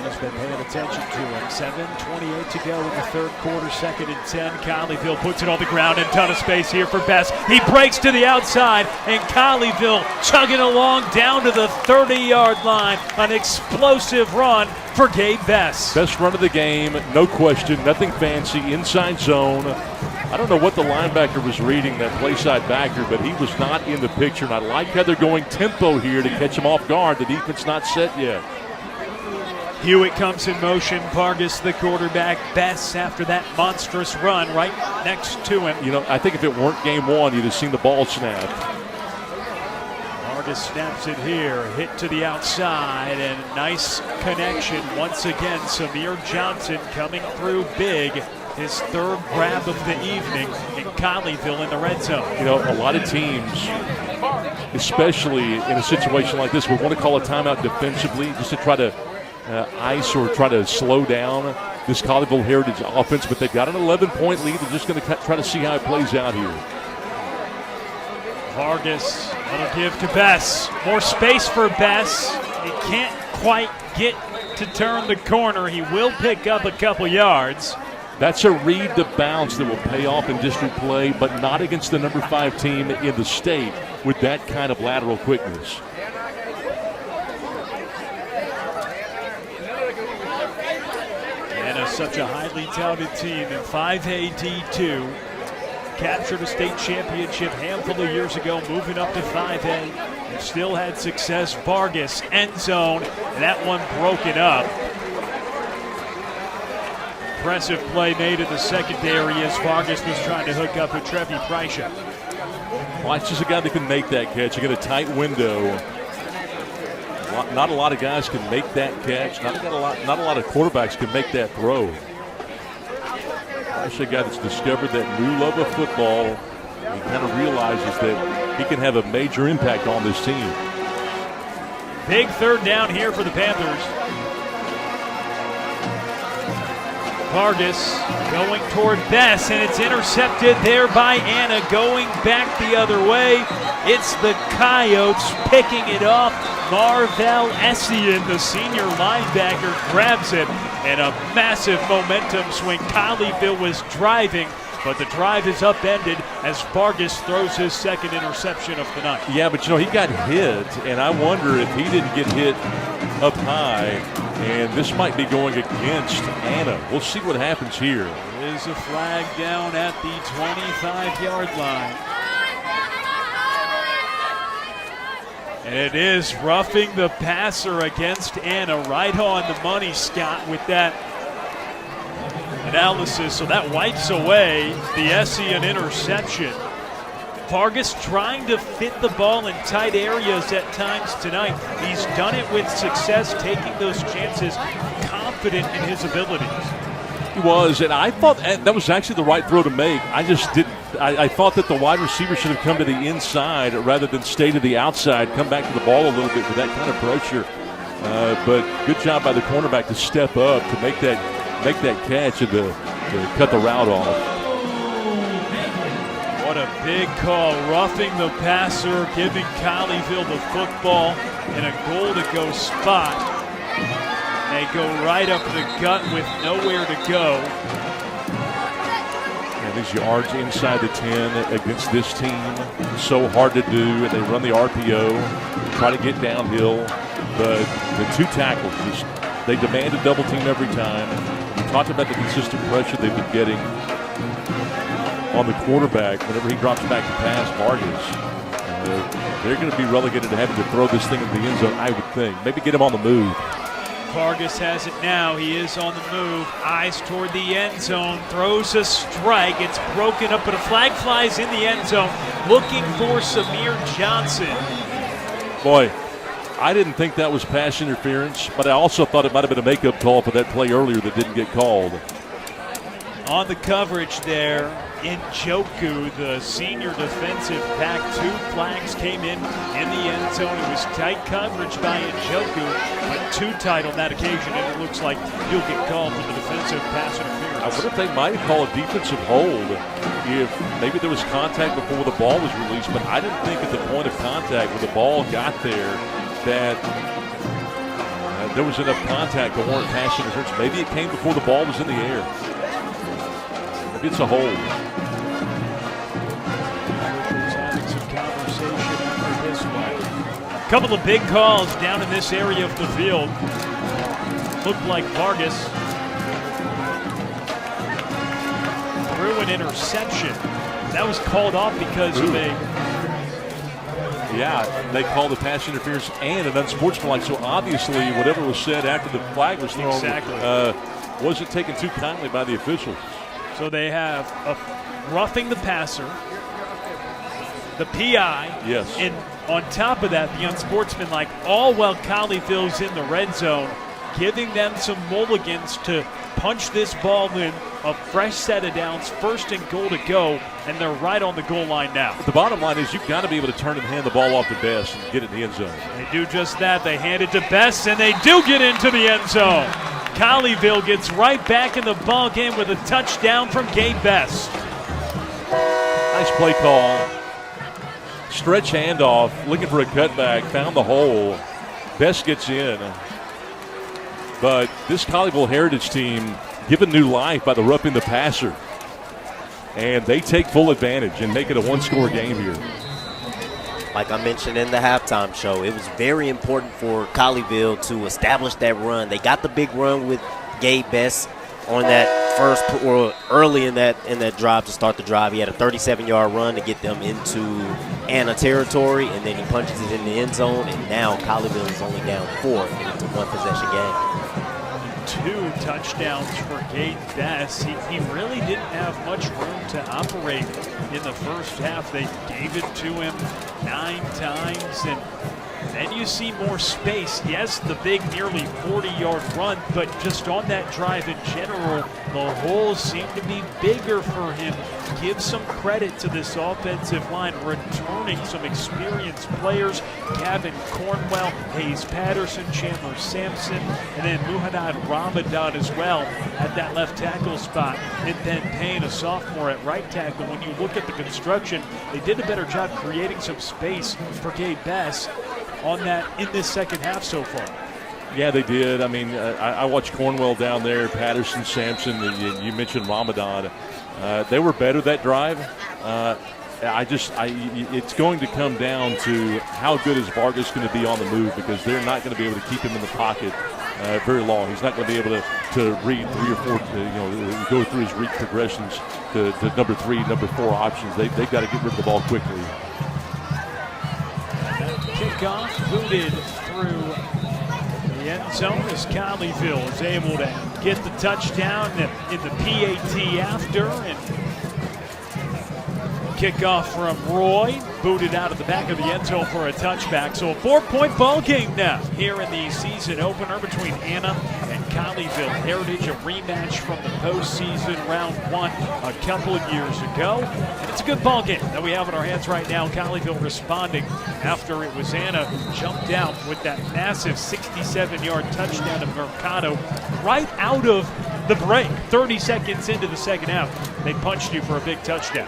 Has been paying attention to him. 7:28 to go in the third quarter, 2nd and 10. Colleyville puts it on the ground and ton of space here for Bess. He breaks to the outside, and Colleyville chugging along down to the 30-yard line. An explosive run for Gabe Bess. Best run of the game, no question. Nothing fancy, inside zone. I don't know what the linebacker was reading, that play side backer, but he was not in the picture. And I like how they're going tempo here to catch him off guard. The defense not set yet. Hewitt comes in motion. Vargas, the quarterback. Bess, after that monstrous run, right next to him. You know, I think if it weren't game one, you'd have seen the ball snap. Vargas snaps it here. Hit to the outside, and a nice connection. Once again, Samir Johnson coming through big. His 3rd grab of the evening in Colleyville in the red zone. You know, a lot of teams, especially in a situation like this, would want to call a timeout defensively just to try to ice or try to slow down this Colleyville Heritage offense, but they've got an 11-point lead. They're just going to try to see how it plays out here. Vargas will give to Bess. More space for Bess. He can't quite get to turn the corner. He will pick up a couple yards. That's a read to bounce that will pay off in district play, but not against the number 5 team in the state with that kind of lateral quickness. Such a highly touted team in 5A D2. Captured a state championship handful of years ago, moving up to 5A. And still had success. Vargas, end zone, and that one broken up. Impressive play made in the secondary as Vargas was trying to hook up with Trevi Pryshuk. Well, it's just a guy that can make that catch. You get a tight window. Not a lot of guys can make that catch. Not a lot of quarterbacks can make that throw. Actually, a guy that's discovered that new love of football. He kind of realizes that he can have a major impact on this team. Big 3rd down here for the Panthers. Vargas going toward Bess, and it's intercepted there by Anna. Going back the other way, it's the Coyotes picking it off. Marvell Essien, the senior linebacker, grabs it, and a massive momentum swing. Colleyville was driving, but the drive is upended as Vargas throws his 2nd interception of the night. Yeah, but you know, he got hit, and I wonder if he didn't get hit up high, and this might be going against Anna. We'll see what happens here. There is a flag down at the 25-yard line. And it is roughing the passer against Anna. Right on the money, Scott, with that analysis. So that wipes away the Essien interception. Vargas trying to fit the ball in tight areas at times tonight. He's done it with success, taking those chances, confident in his abilities. He was, and I thought that was actually the right throw to make. I just didn't. I thought that the wide receiver should have come to the inside rather than stay to the outside, come back to the ball a little bit with that kind of pressure. But good job by the cornerback to step up to make that catch and to cut the route off. What a big call, roughing the passer, giving Colleyville the football in a goal-to-go spot. They go right up the gut with nowhere to go. And these yards inside the 10 against this team, so hard to do, and they run the RPO, try to get downhill, but the two tackles, they demand a double team every time. We talked about the consistent pressure they've been getting on the quarterback whenever he drops back to pass, Vargas. They're going to be relegated to having to throw this thing in the end zone, I would think. Maybe get him on the move. Vargas has it now. He is on the move. Eyes toward the end zone. Throws a strike. It's broken up, but a flag flies in the end zone. Looking for Samir Johnson. Boy, I didn't think that was pass interference, but I also thought it might have been a makeup call for that play earlier that didn't get called. On the coverage there, Njoku, the senior defensive back, 2 flags came in the end zone. It was tight coverage by Njoku, but too tight on that occasion, and it looks like he'll get called for the defensive pass interference. I wonder if they might call a defensive hold if maybe there was contact before the ball was released, but I didn't think at the point of contact when the ball got there that there was enough contact to warrant pass interference. Maybe it came before the ball was in the air. Maybe it's a hold. Having some conversation after this one. A couple of big calls down in this area of the field. Looked like Vargas threw an interception. That was called off because of a... Yeah, they called the pass interference and an unsportsmanlike. So obviously, whatever was said after the flag was thrown wasn't taken too kindly by the officials. So they have a roughing the passer, the PI, yes, and on top of that, the unsportsmanlike, all while Colleyville's in the red zone, giving them some mulligans to punch this ball in. A fresh set of downs, 1st and goal to go, and they're right on the goal line now. The bottom line is you've got to be able to turn and hand the ball off to Best and get it in the end zone. They do just that. They hand it to Best, and they do get into the end zone. Colleyville gets right back in the ball game with a touchdown from Gabe Best. Nice play call. Stretch handoff, looking for a cutback, found the hole. Best gets in. But this Colleyville Heritage team given new life by the roughing the passer. And they take full advantage and make it a 1-score game here. Like I mentioned in the halftime show, it was very important for Colleyville to establish that run. They got the big run with Gabe Best on that first, or early in that drive to start the drive. He had a 37-yard run to get them into Anna territory, and then he punches it in the end zone, and now Colleyville is only down 4, and it's a 1-possession game. 2 touchdowns for Gabe Best. He really didn't have much room to operate in the first half. They gave it to him 9 times, and then you see more space. Yes, the big nearly 40-yard run, but just on that drive in general, the holes seem to be bigger for him. Give some credit to this offensive line, returning some experienced players. Gavin Cornwell, Hayes Patterson, Chandler Sampson, and then Muhammad Ramadan as well at that left tackle spot. And then Payne, a sophomore at right tackle. When you look at the construction, they did a better job creating some space for Gabe Best on that in this second half so far. Yeah, they did. I mean, I watched Cornwell down there, Patterson, Sampson, and you mentioned Ramadan. They were better that drive. It's going to come down to how good is Vargas going to be on the move, because they're not going to be able to keep him in the pocket very long. He's not going to be able to read 3 or 4, go through his read progressions to number 3, number 4 options. They've got to get rid of the ball quickly. Kickoff booted through the end zone as Colleyville is able to get the touchdown in the PAT after, and kickoff from Roy, booted out of the back of the end zone for a touchback. So a 4-point ball game now here in the season opener between Anna and Colleyville Heritage, a rematch from the postseason round 1 a couple of years ago. And it's a good ball game that we have in our hands right now. Colleyville responding after it was Anna jumped out with that massive 67-yard touchdown to Mercado right out of the break. 30 seconds into the second half, they punched you for a big touchdown.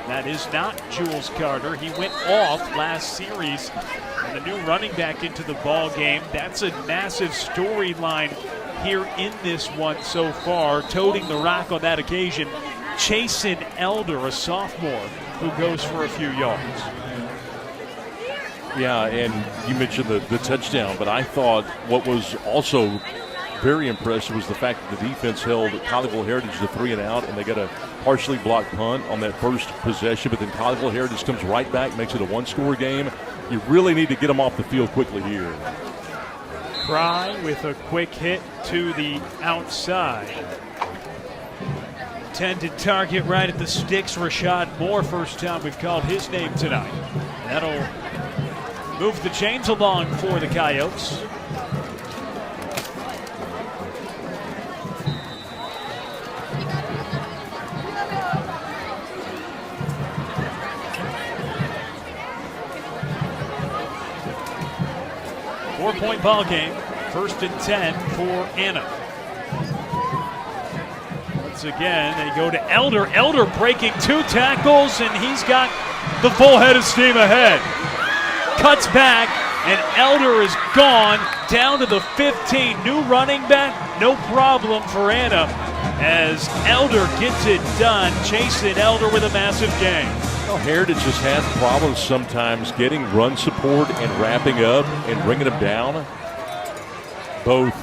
That is not Jules Carter. He went off last series. And the new running back into the ball game. That's a massive storyline here in this one so far. Toting the rock on that occasion, Chasen Elder, a sophomore, who goes for a few yards. Yeah, and you mentioned the touchdown, but I thought what was also very impressive was the fact that the defense held Colleyville Heritage to 3 and out, and they got a partially blocked punt on that first possession, but then Colleyville Heritage comes right back, makes it a one-score game. You really need to get them off the field quickly here. Cry with a quick hit to the outside. Intended target right at the sticks. Rashad Moore, first time we've called his name tonight. That'll move the chains along for the Coyotes. Four-point ball game. 1st and 10 for Anna. Once again, they go to Elder. Elder breaking 2 tackles, and he's got the full head of steam ahead. Cuts back, and Elder is gone down to the 15. New running back, no problem for Anna as Elder gets it done. Chasen Elder with a massive gain. Well, Heritage has had problems sometimes getting run support and wrapping up and bringing them down. Both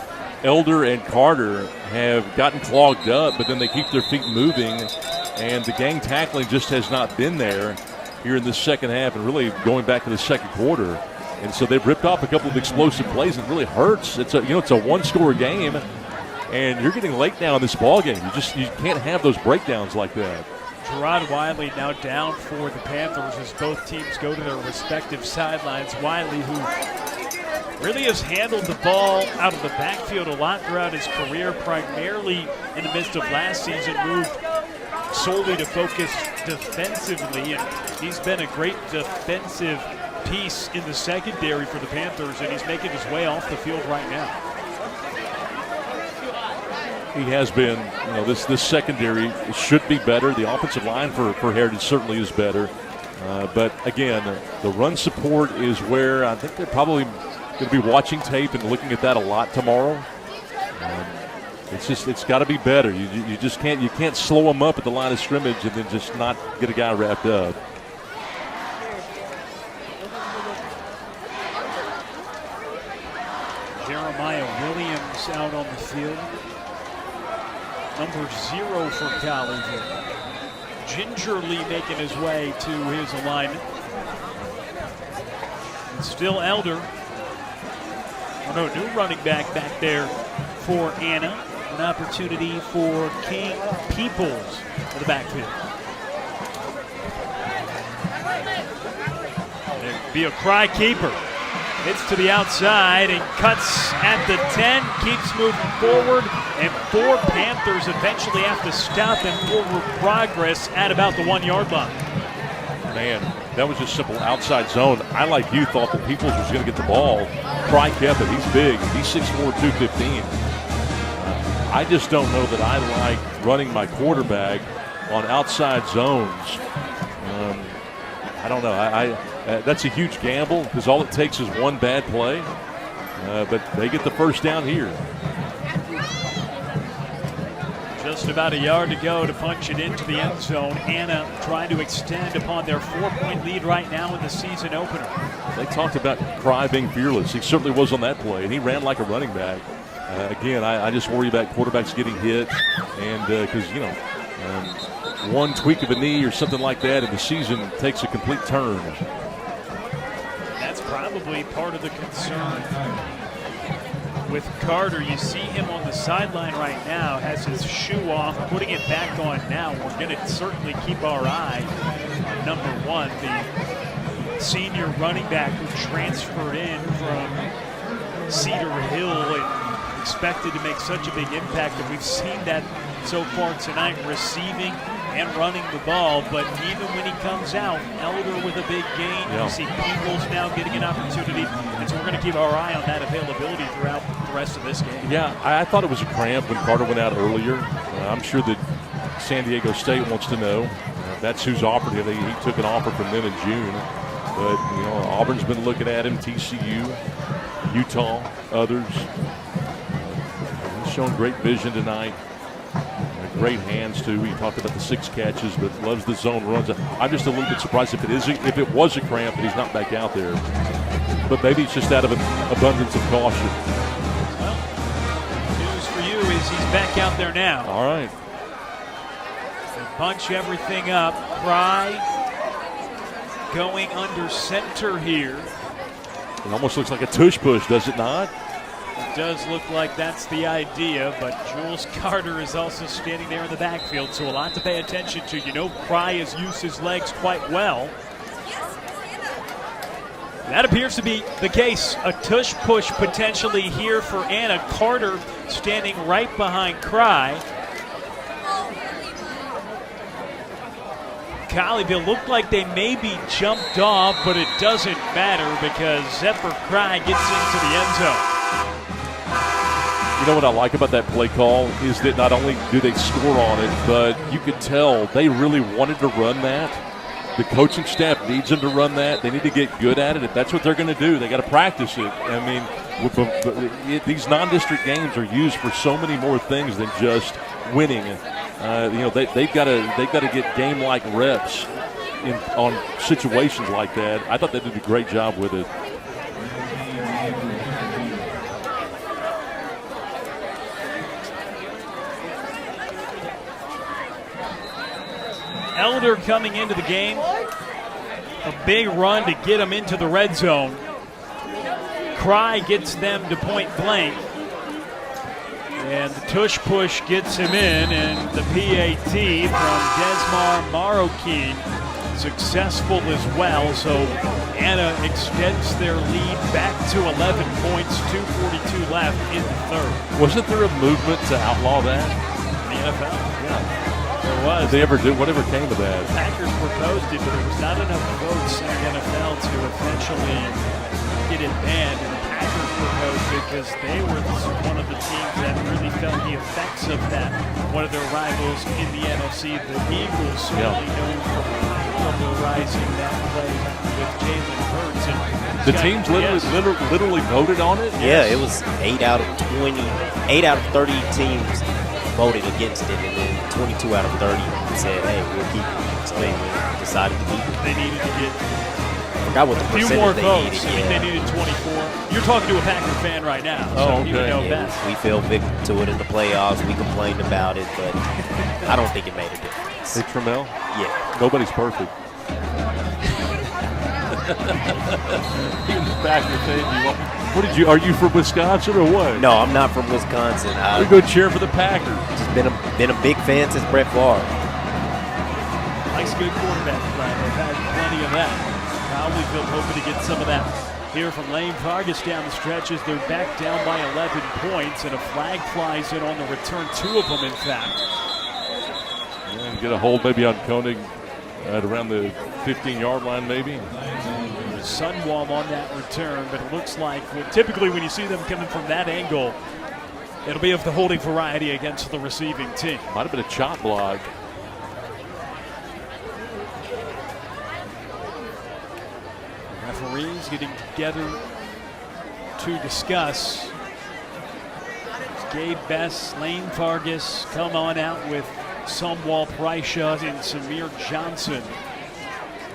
Elder and Carter have gotten clogged up, but then they keep their feet moving, and the gang tackling just has not been there here in the second half and really going back to the second quarter. And so they've ripped off a couple of explosive plays. It really hurts. It's a one-score game, and you're getting late now in this ball game. You can't have those breakdowns like that. Gerard Wiley now down for the Panthers as both teams go to their respective sidelines. Wiley, who really has handled the ball out of the backfield a lot throughout his career, primarily in the midst of last season, moved solely to focus defensively, and he's been a great defensive piece in the secondary for the Panthers, and he's making his way off the field right now. He has been. This secondary should be better. The offensive line for Heritage certainly is better. But again, the run support is where I think they're probably going to be watching tape and looking at that a lot tomorrow. It's got to be better. You just can't slow them up at the line of scrimmage and then just not get a guy wrapped up. Jeremiah Williams out on the field. Number 0 for Colleyville. Gingerly making his way to his alignment. And still Elder. New running back there for Anna. An opportunity for King Peoples in the backfield. There'd be a Cry keeper. Hits to the outside and cuts at the 10, keeps moving forward, and 4 Panthers eventually have to stop and forward progress at about the 1-yard line. Man, that was just simple outside zone. I, like you, thought that Peoples was going to get the ball. Cry kept it. He's big. He's 6'4", 215. I just don't know that I like running my quarterback on outside zones. I don't know. That's a huge gamble because all it takes is one bad play. But they get the first down here. Just about a yard to go to punch it into the end zone. Anna trying to extend upon their 4-point lead right now in the season opener. They talked about Cry being fearless. He certainly was on that play, and he ran like a running back. Again, I just worry about quarterbacks getting hit, and because, one tweak of a knee or something like that, and the season takes a complete turn. That's probably part of the concern with Carter. You see him on the sideline right now, has his shoe off, putting it back on now. We're going to certainly keep our eye on number 1, the senior running back who transferred in from Cedar Hill and expected to make such a big impact, and we've seen that so far tonight, receiving and running the ball. But even when he comes out, Elder with a big gain. Yeah. You see Peoples now getting an opportunity, and so we're going to keep our eye on that availability throughout the rest of this game. Yeah, I thought it was a cramp when Carter went out earlier. I'm sure that San Diego State wants to know. that's who's offered him. He took an offer from them in June. But, Auburn's been looking at him, TCU, Utah, others. He's shown great vision tonight. Great hands, too. He talked about the 6 catches, but loves the zone runs. I'm just a little bit surprised if it was a cramp that he's not back out there. But maybe it's just out of an abundance of caution. Well, news for you is he's back out there now. All right. They bunch everything up. Fry going under center here. It almost looks like a tush push, does it not? It does look like that's the idea, but Jules Carter is also standing there in the backfield, so a lot to pay attention to. Fry has used his legs quite well. That appears to be the case. A tush push potentially here for Anna. Carter standing right behind Cry. Colleyville looked like they maybe jumped off, but it doesn't matter because Zephyr Cry gets into the end zone. You know what I like about that play call is that not only do they score on it, but you could tell they really wanted to run that. The coaching staff needs them to run that. They need to get good at it. If that's what they're going to do, they got to practice it. I mean, these non-district games are used for so many more things than just winning. They've got to get game-like reps on situations like that. I thought they did a great job with it. Elder coming into the game. A big run to get him into the red zone. Cry gets them to point blank. And the tush push gets him in, and the PAT from Desmar Marroquin successful as well. So Anna extends their lead back to 11 points, 2:42 left in the third. Wasn't there a movement to outlaw that? The NFL? Yeah. There was. Did they ever do whatever came of that? The Packers proposed it, but there was not enough votes in the NFL to eventually get it banned. And the Packers proposed it because they were one of the teams that really felt the effects of that. One of their rivals in the NFC, the Eagles, certainly known for popularizing that play with Jalen Hurts. And the teams literally voted on it? Yeah, it was 8 out of 30 teams voted against it, and then 22 out of 30 said, hey, we'll keep it. So they decided to keep it. They needed to get I forgot what the a few more votes. Needed. I think they needed 24. You're talking to a Packer fan right now, so you would know best. We fell victim to it in the playoffs. We complained about it, but I don't think it made a difference. Hey, Trammell? Yeah. Nobody's perfect. Even the Packer fan, are you from Wisconsin or what? No, I'm not from Wisconsin. We go cheer for the Packers. Just been a big fan since Brett Favre. Nice good quarterback play. They've had plenty of that. Colleyville hoping to get some of that here from Lane Vargas down the stretch as they're back down by 11 points, and a flag flies in on the return, 2 of them in fact. Yeah, get a hold maybe on Koenig at around the 15-yard line maybe. Sunwall on that return, but it looks like typically when you see them coming from that angle, it'll be of the holding variety against the receiving team. Might have been a chop block. Referees getting together to discuss. Gabe Best, Lane Vargas come on out with Sunwall Prysha and Samir Johnson,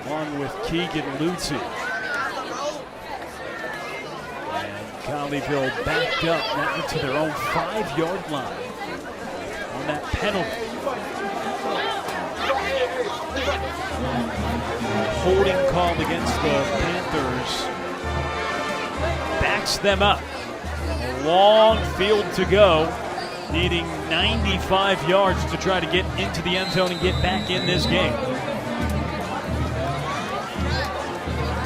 along with Keegan Lutzy. Colleyville backed up now to their own 5-yard line on that penalty. Holding call against the Panthers backs them up. A long field to go, needing 95 yards to try to get into the end zone and get back in this game.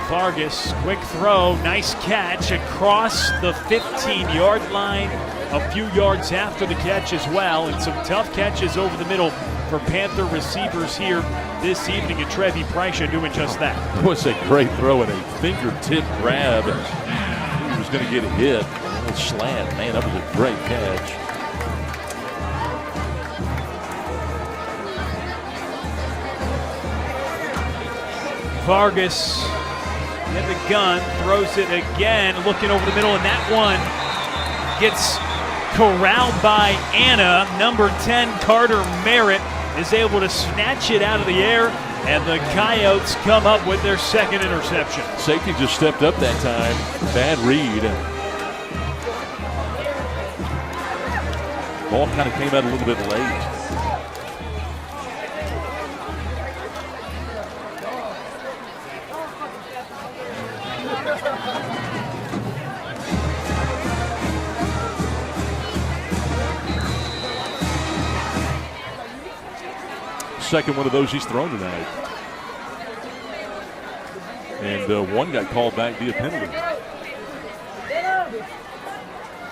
Vargas, quick throw, nice catch across the 15-yard line, a few yards after the catch as well, and some tough catches over the middle for Panther receivers here this evening, and Trevi Prysha doing just that. It was a great throw and a fingertip grab. He was going to get hit. A little slant. Man, that was a great catch. Vargas in the gun, throws it again, looking over the middle, and that one gets corralled by Anna. Number 10, Carter Merritt, is able to snatch it out of the air, and the Coyotes come up with their second interception. Safety just stepped up that time. Bad read. Ball kind of came out a little bit late. Second one of those he's thrown tonight. And one got called back via penalty.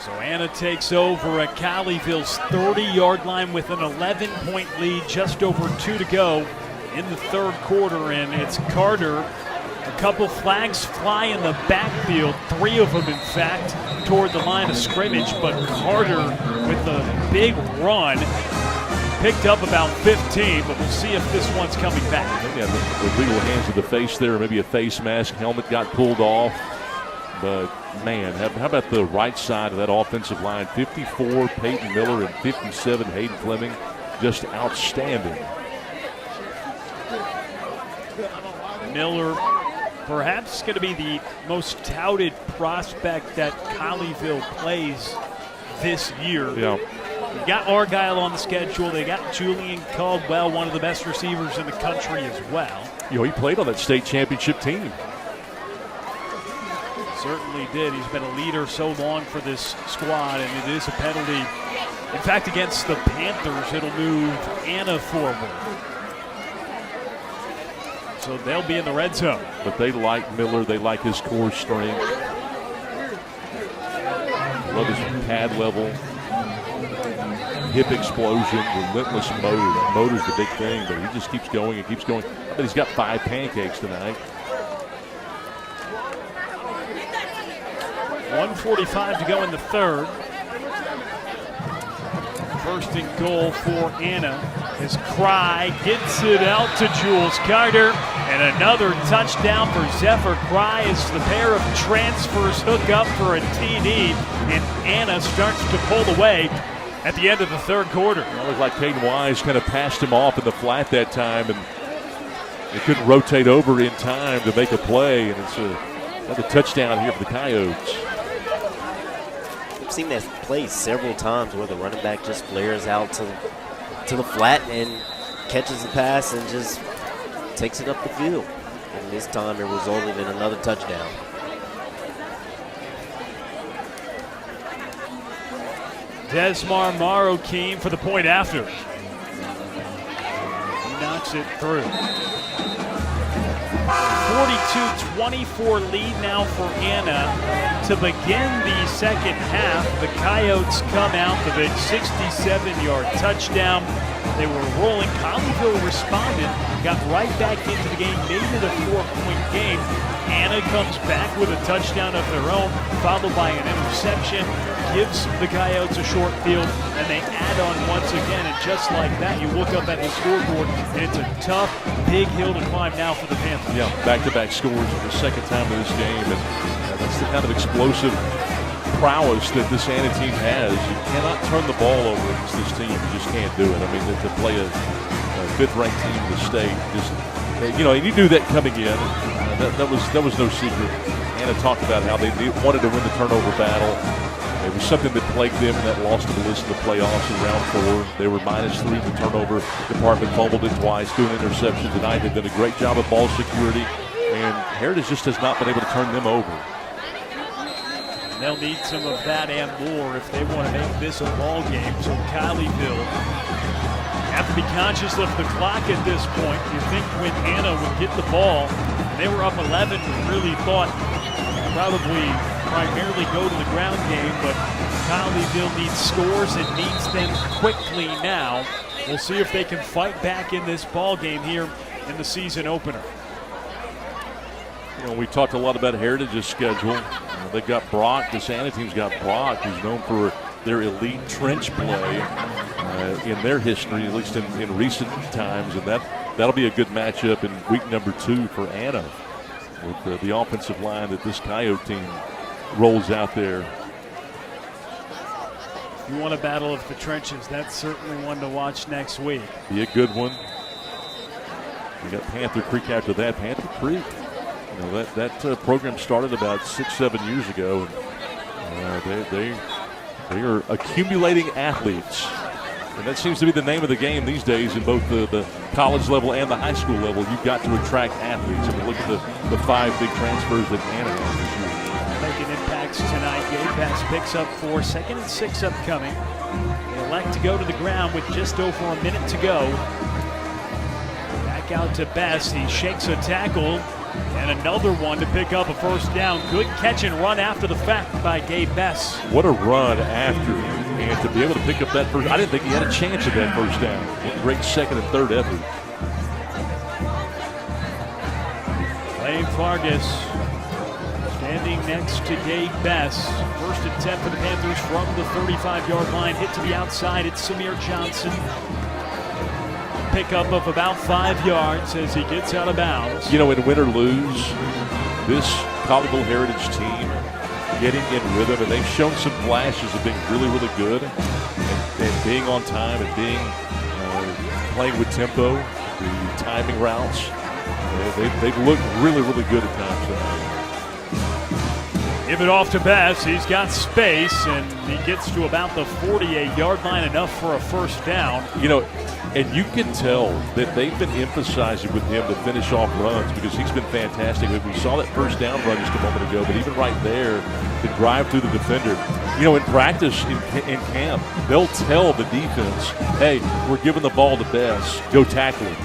So Anna takes over at Colleyville's 30-yard line with an 11-point lead, just over 2 to go in the third quarter, and it's Carter. A couple flags fly in the backfield, 3 of them, in fact, toward the line of scrimmage, but Carter with a big run picked up about 15, but we'll see if this one's coming back. Maybe the legal hands to the face there, maybe a face mask, helmet got pulled off. But, man, how about the right side of that offensive line? 54, Peyton Miller, and 57, Hayden Fleming. Just outstanding. Miller, perhaps going to be the most touted prospect that Colleyville plays this year. Yeah. You got Argyle on the schedule. They got Julian Caldwell, one of the best receivers in the country as well. You know, he played on that state championship team. Certainly did. He's been a leader so long for this squad, and it is a penalty. In fact, against the Panthers, it'll move Anna forward. So they'll be in the red zone. But they like Miller. They like his core strength. Love his pad level. Hip explosion, relentless motor. Motor's the big thing, but he just keeps going and keeps going. I bet he's got 5 pancakes tonight. 1:45 to go in the third. First and goal for Anna as Cry gets it out to Jules Carter, and another touchdown for Zephyr Cry as the pair of transfers hook up for a TD, and Anna starts to pull away at the end of the third quarter. It looked like Caden Wise kind of passed him off in the flat that time, and they couldn't rotate over in time to make a play, and it's another touchdown here for the Coyotes. I've seen that play several times where the running back just flares out to the flat and catches the pass and just takes it up the field. And this time it resulted in another touchdown. Desmar Morrow keen for the point after. He knocks it through. 42-24 lead now for Anna. To begin the second half, the Coyotes come out with a 67-yard touchdown. They were rolling. Colleyville responded, got right back into the game, made it a 4-point game. Anna comes back with a touchdown of their own, followed by an interception, gives the Coyotes a short field, and they add on once again. And just like that, you look up at the scoreboard, and it's a tough, big hill to climb now for the Panthers. Yeah, back-to-back scores for the second time in this game, and that's the kind of explosive prowess that this Anna team has. You cannot turn the ball over against this team. You just can't do it. I mean, to play a fifth-ranked team in the state, just, you know, and you knew that coming in. That was no secret. Anna talked about how they wanted to win the turnover battle. It was something that plagued them in that loss to Melissa in the playoffs in round 4. They were -3 in the turnover department, fumbled it twice, 2 interceptions tonight. They've done a great job of ball security, and Heritage just has not been able to turn them over. And they'll need some of that and more if they want to make this a ball game. So Colleyville have to be conscious of the clock at this point. You think when Anna would get the ball, they were up 11, really thought probably primarily go to the ground game, but Colleyville needs scores and needs them quickly now. We'll see if they can fight back in this ball game here in the season opener. You know, we talked a lot about Heritage's schedule. They've got Brock. This Anna team's got Brock, who's known for their elite trench play. in their history, at least in recent times, and that'll be a good matchup in week number 2 for Anna with the offensive line that this Coyote team rolls out there. You want a battle of the trenches. That's certainly one to watch next week. Be a good one. We got Panther Creek after that. Panther Creek, you know, that program started about 6-7 years ago, and they are accumulating athletes, and that seems to be the name of the game these days in both the college level and the high school level. You've got to attract athletes. I mean, look at the 5 big transfers that Anna has this year. Making impacts tonight. Gabe Bass picks up 4, 2nd and 6 upcoming. They elect to go to the ground with just over a minute to go. Back out to Bass. He shakes a tackle and another one to pick up a first down. Good catch and run after the fact by Gabe Bass. What a run after, and to be able to pick up that first. I didn't think he had a chance at that first down. What a great 2nd and 3rd effort. Lane Fargus standing next to Gabe Bass. First attempt for the Panthers from the 35-yard line. Hit to the outside. It's Samir Johnson. Pickup of about 5 yards as he gets out of bounds. You know, in win or lose, this Colleyville Heritage team getting in rhythm, and they've shown some flashes of being really, really good and being on time and being playing with tempo, the timing routes. They've looked really, really good at times tonight. Give it off to Bass. He's got space, and he gets to about the 48-yard line, enough for a first down. You know, and you can tell that they've been emphasizing with him to finish off runs because he's been fantastic. We saw that first down run just a moment ago, but even right there, the drive through the defender. You know, in practice, in camp, they'll tell the defense, hey, we're giving the ball to Bass. Go tackle him.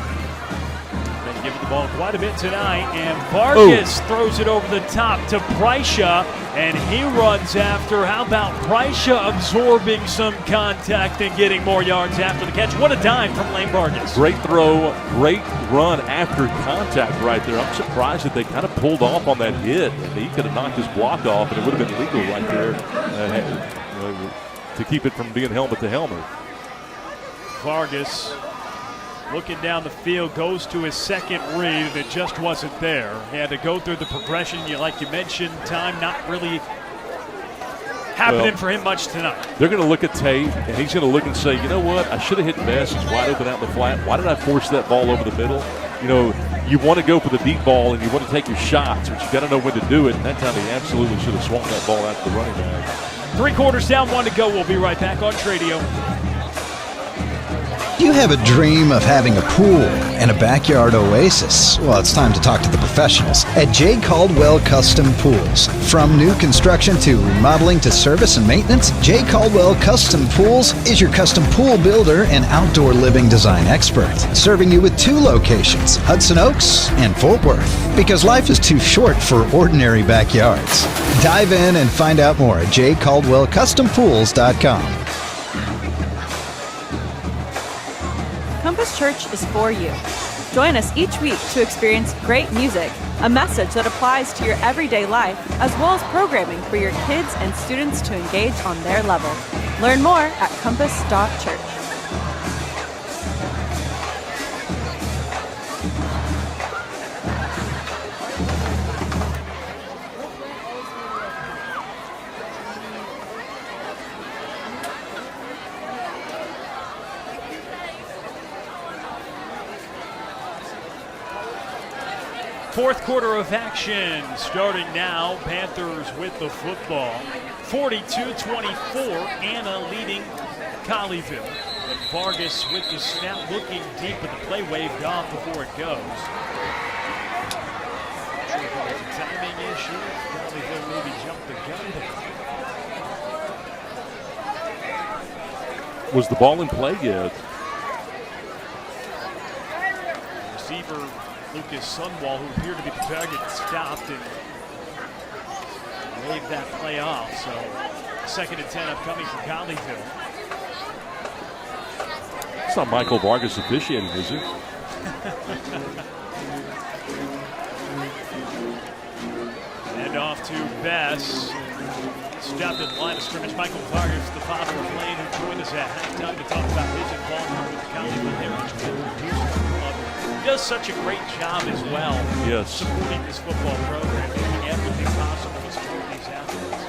Been giving the ball quite a bit tonight, and Vargas throws it over the top to Prysha, and he runs after. How about Prysha absorbing some contact and getting more yards after the catch? What a dime from Lane Vargas. Great throw, great run after contact right there. I'm surprised that they kind of pulled off on that hit. He could have knocked his block off, and it would have been legal right there to keep it from being helmet to helmet. Vargas looking down the field, goes to his second read, and it just wasn't there. He had to go through the progression. Like you mentioned, time not really happening for him much tonight. They're going to look at tape, and he's going to look and say, you know what, I should have hit Bass. He's wide open out in the flat. Why did I force that ball over the middle? You know, you want to go for the deep ball, and you want to take your shots, but you got to know when to do it, and that time he absolutely should have swung that ball out to the running back. 3 quarters down, 1 to go. We'll be right back on Tradio. Do you have a dream of having a pool and a backyard oasis? Well, it's time to talk to the professionals at J. Caldwell Custom Pools. From new construction to remodeling to service and maintenance, J. Caldwell Custom Pools is your custom pool builder and outdoor living design expert, serving you with 2 locations, Hudson Oaks and Fort Worth. Because life is too short for ordinary backyards. Dive in and find out more at jcaldwellcustompools.com. Compass Church is for you. Join us each week to experience great music, a message that applies to your everyday life, as well as programming for your kids and students to engage on their level. Learn more at compass.church. Fourth quarter of action starting now. Panthers with the football. 42-24, Anna leading Colleyville. And Vargas with the snap, looking deep, but the play waved off before it goes. Sure if it was a timing issue. Colleyville maybe jumped the gun there. Was the ball in play yet? Receiver Lucas Sunwall, who appeared to be the target, stopped and waved that play off. So 2nd and 10 upcoming for Colleyville. It's not Michael Vargas officiating, is it? And off to Bass. Stopped at the line of scrimmage. Michael Vargas, the father of Lane, who joined us at halftime to talk about his involvement with the Colleyville Heritage Club. He does such a great job as well. Yes. Supporting this football program, making everything possible to support these athletes.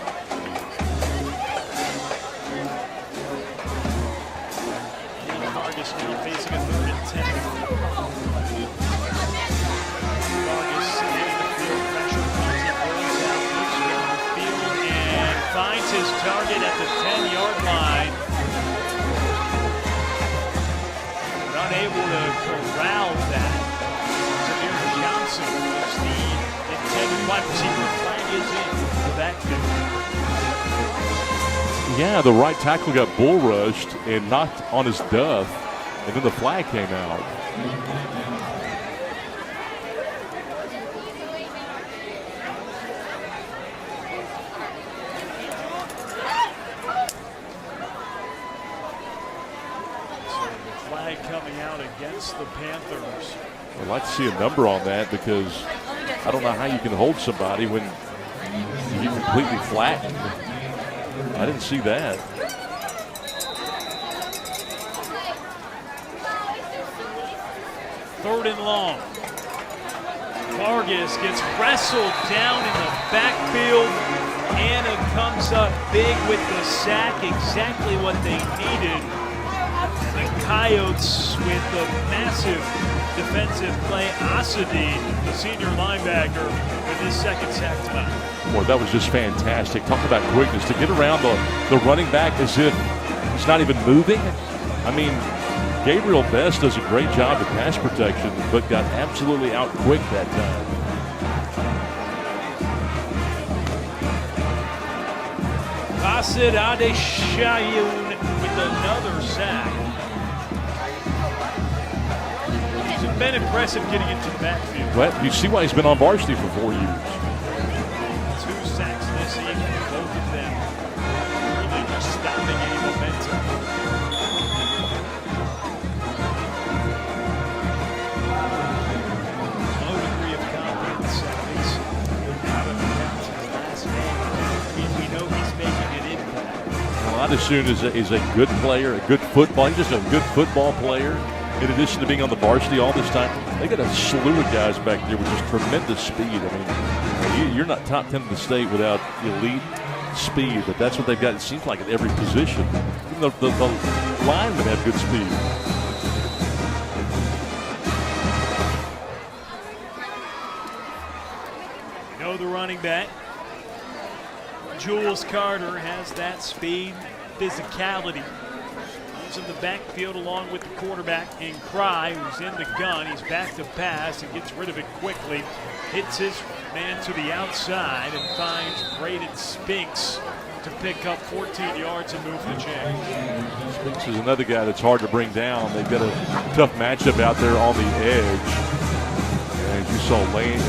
Vargas now facing a 3rd and 10. Vargas in the field, pressure comes, he rolls out, looks down the field, and finds his target at the 10-yard line. But unable to corral that. Samir Johnson is the intended wide receiver. Flag is in the backfield. Yeah, the right tackle got bull rushed and knocked on his duff, and then the flag came out. So the flag coming out against the Panthers. I'd like to see a number on that because I don't know how you can hold somebody when you get completely flattened. I didn't see that. Third and long. Vargas gets wrestled down in the backfield. Anna comes up big with the sack, exactly what they needed. And the Coyotes with the massive defensive play. Asadi, the senior linebacker, with his 2nd sack tonight. Boy, that was just fantastic. Talk about quickness. To get around the running back as if he's not even moving. I mean, Gabriel Best does a great job of pass protection, but got absolutely out-quicked that time. Asid Adeshayun with another sack. It's been impressive getting into the backfield. Well, you see why he's been on varsity for 4 years. 2 sacks this evening, both of them really just stopping any momentum. No degree of confidence, at least out of the captain's last game. We know he's making an impact. Well, Adeshayun is a good player, a good football. He's just a good football player. In addition to being on the varsity all this time, they got a slew of guys back there with just tremendous speed. I mean, you're not top 10 in the state without elite speed, but that's what they've got. It seems like at every position. Even though the linemen have good speed. We know the running back. Jules Carter has that speed, physicality. In the backfield along with the quarterback in Cry, who's in the gun. He's back to pass and gets rid of it quickly. Hits his man to the outside and finds Braden Spinks to pick up 14 yards and move the chain. Spinks is another guy that's hard to bring down. They've got a tough matchup out there on the edge. And you saw Lane,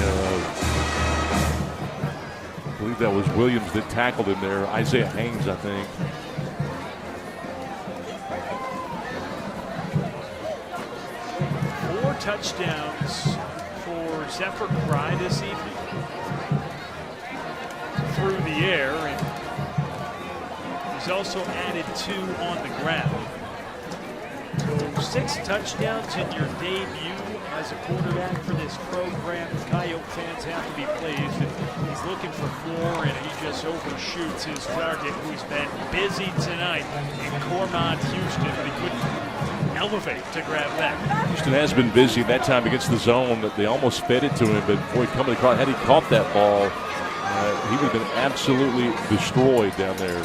I believe that was Williams that tackled him there. Isaiah Haynes, I think. 4 touchdowns for Zephyr Cry this evening through the air, and he's also added 2 on the ground. So 6 touchdowns in your debut as a quarterback for this program. The Coyote fans have to be pleased. And he's looking for 4, and he just overshoots his target, who's been busy tonight in Cormont, Houston, but he couldn't elevate to grab that. Houston has been busy that time against the zone. That they almost fed it to him, but boy, coming across, had he caught that ball, he would have been absolutely destroyed down there.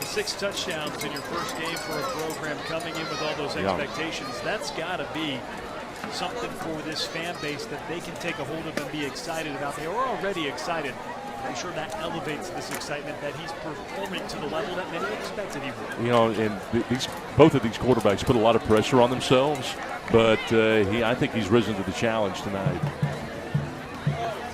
6 touchdowns in your first game for a program coming in with all those expectations. That's got to be something for this fan base that they can take a hold of and be excited about. They are already excited. I'm sure that elevates this excitement that he's performing to the level that many expected he would. You know, and both of these quarterbacks put a lot of pressure on themselves, but I think he's risen to the challenge tonight.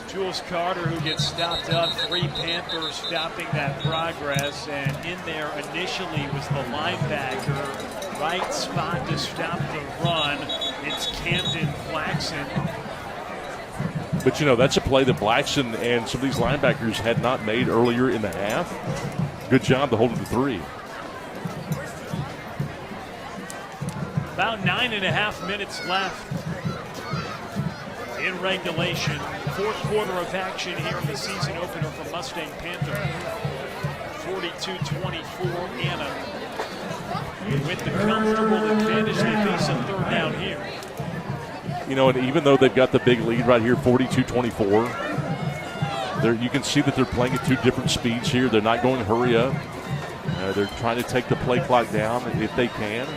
Jules Carter, who gets stopped up, 3 Panthers stopping that progress, and in there initially was the linebacker. Right spot to stop the run. It's Camden Flaxen. But, you know, that's a play that Blackson and some of these linebackers had not made earlier in the half. Good job to hold it to 3. About 9.5 minutes left in regulation. Fourth quarter of action here in the season opener for Mustang Panther. 42-24, Anna with the comfortable advantage. They face a third down here. You know, and even though they've got the big lead right here, 42-24, you can see that they're playing at 2 different speeds here. They're not going to hurry up. They're trying to take the play clock down if they can.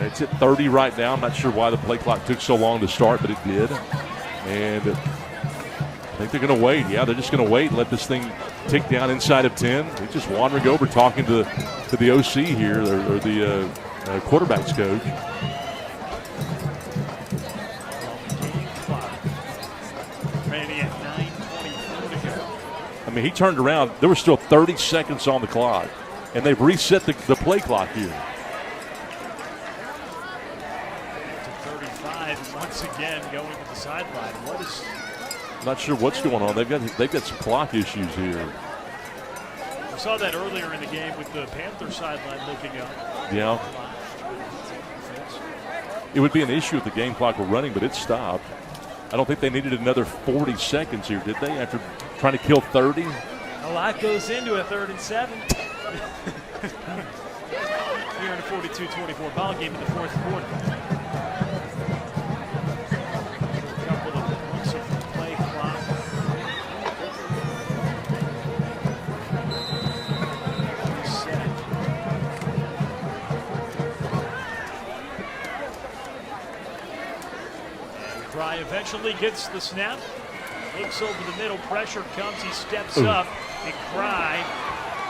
It's at 30 right now. I'm not sure why the play clock took so long to start, but it did. And I think they're going to wait. Yeah, they're just going to wait and let this thing tick down inside of 10. They're just wandering over, talking to the OC here, or the quarterback's coach. I mean, he turned around. There was still 30 seconds on the clock, and they've reset the play clock here. To 35, and once again going to the sideline. Not sure what's going on. They've got some clock issues here. We saw that earlier in the game with the Panther sideline looking up. Yeah. It would be an issue if the game clock were running, but it stopped. I don't think they needed another 40 seconds here, did they, after trying to kill 30? A lot goes into a 3rd and 7. Here in a 42-24 ball game in the fourth quarter. A couple of points of play clock. Reset. Fry eventually gets the snap. Looks over the middle, pressure comes, he steps up, and Cry,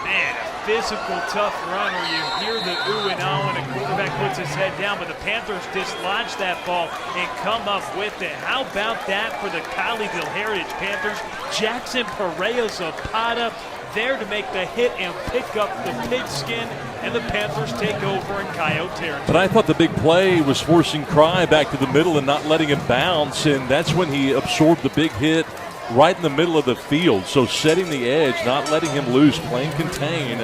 man, a physical, tough runner. You hear the ooh and ah when a quarterback puts his head down, but the Panthers dislodge that ball and come up with it. How about that for the Colleyville Heritage Panthers? Jackson Parejo-Zapata there to make the hit and pick up the pigskin, and the Panthers take over in Coyote territory. But I thought the big play was forcing Cry back to the middle and not letting him bounce, and that's when he absorbed the big hit right in the middle of the field. So setting the edge, not letting him loose, playing contain,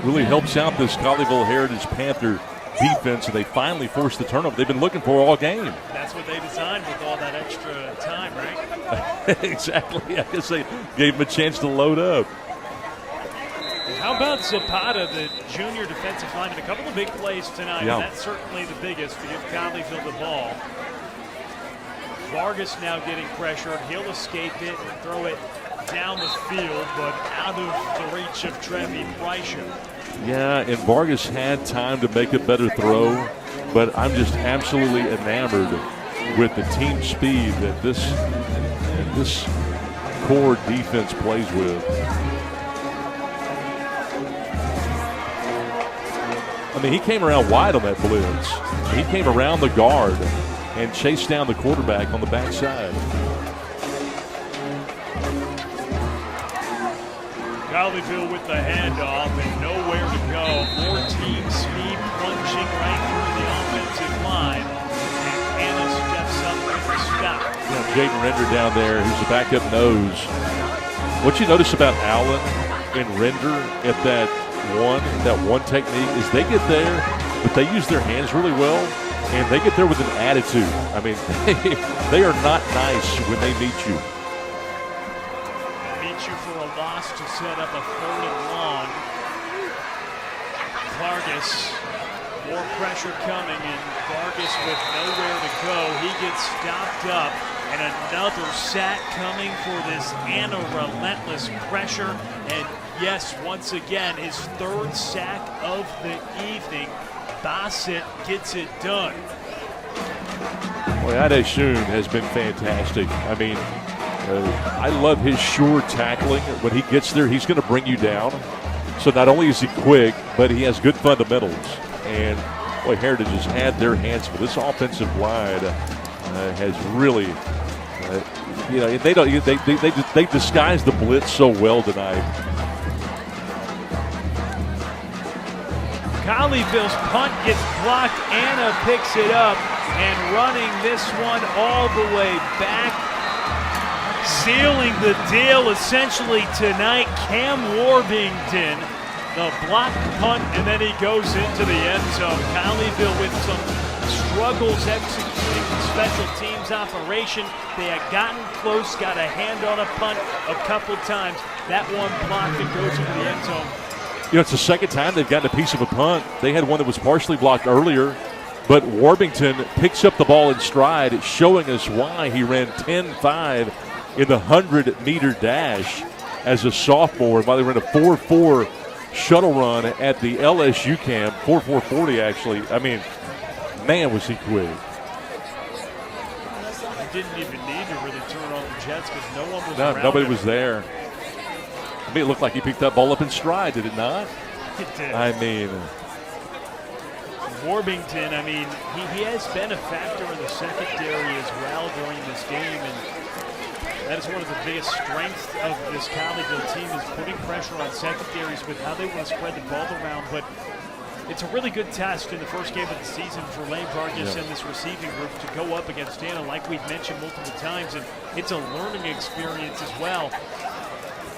really helps out this Colleyville Heritage Panther defense, and they finally forced the turnover they've been looking for all game. That's what they designed with all that extra time, right? Exactly. I guess they gave him a chance to load up. How about Zapata, the junior defensive lineman? A couple of big plays tonight, yeah. And that's certainly the biggest to give Colleyville the ball. Vargas now getting pressured. He'll escape it and throw it down the field, but out of the reach of Trevi Preischer. Yeah, and Vargas had time to make a better throw, but I'm just absolutely enamored with the team speed that this core defense plays with. I mean, he came around wide on that blitz. He came around the guard and chased down the quarterback on the backside. Colleyville with the handoff and nowhere to go. More team speed plunging right through the offensive line. And Anna steps up with the stop. Yeah, Jaden Render down there, who's the backup nose. What you notice about Allen and Render at that one technique is they get there, but they use their hands really well, and they get there with an attitude. I mean, they are not nice when they meet you. Meet you for a loss to set up a 3rd and long. Vargas, more pressure coming, and Vargas with nowhere to go. He gets stopped up, and another sack coming for this Anna relentless pressure. And yes, once again, his 3rd sack of the evening. Bassett gets it done. Boy, Ade Shun has been fantastic. I mean, I love his sure tackling. When he gets there, he's going to bring you down. So not only is he quick, but he has good fundamentals. And boy, Heritage has had their hands for this offensive line. Has really, they disguise the blitz so well tonight. Colleyville's punt gets blocked. Anna picks it up and running this one all the way back Sealing the deal essentially tonight, Cam Warbington, the blocked punt, and then he goes into the end zone. Colleyville with some struggles executing the special teams operation. They had gotten close, got a hand on a punt a couple times. That one blocked and goes into the end zone. You know, it's the second time they've gotten a piece of a punt. They had one that was partially blocked earlier, but Warbington picks up the ball in stride. It's showing us why he ran 10.5 in the 100-meter dash as a sophomore, while they ran a 4.4 shuttle run at the LSU camp, 4.440 actually. I mean, man, was he quick. He didn't even need to really turn on the jets because no one was around nobody him. was there. I mean, it looked like he picked that ball up in stride, did it not? It did. I mean, Warbington, I mean, he has been a factor in the secondary as well during this game, and that is one of the biggest strengths of this Colleyville team is putting pressure on secondaries with how they want to spread the ball around. But it's a really good test in the first game of the season for Lane Vargas and this receiving group to go up against Anna, like we've mentioned multiple times, and it's a learning experience as well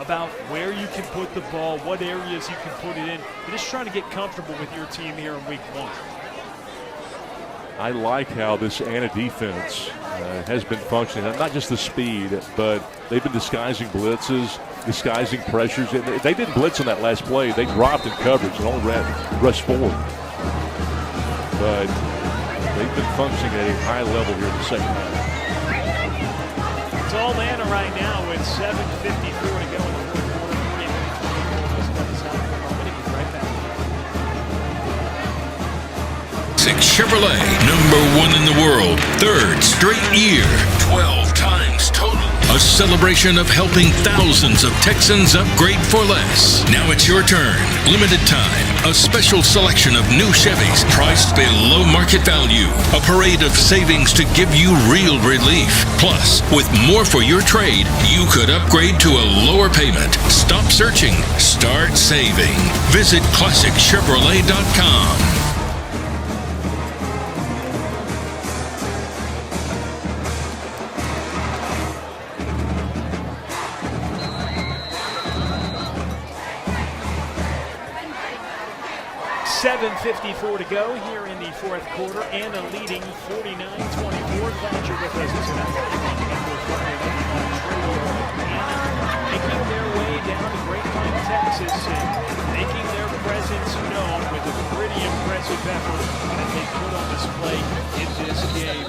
about where you can put the ball, what areas you can put it in. You're just trying to get comfortable with your team here in week 1. I like how this Anna defense has been functioning. Not just the speed, but they've been disguising blitzes, disguising pressures. And they didn't blitz on that last play. They dropped in coverage and only rushed forward. But they've been functioning at a high level here in the second half. It's all Anna right now with 7:54 to go in the fourth quarter. Chevrolet, #1 in the world, 3rd straight year, 12 times total. A celebration of helping thousands of Texans upgrade for less. Now it's your turn. Limited time. A special selection of new Chevys priced below market value. A parade of savings to give you real relief. Plus, with more for your trade, you could upgrade to a lower payment. Stop searching. Start saving. Visit ClassicChevrolet.com. .54 to go here in the fourth quarter. Anna leading 49-24. Glad you're with us tonight. Anna making their way down to Grapevine, Texas, and making their presence known with a pretty impressive effort that they put on display in this game.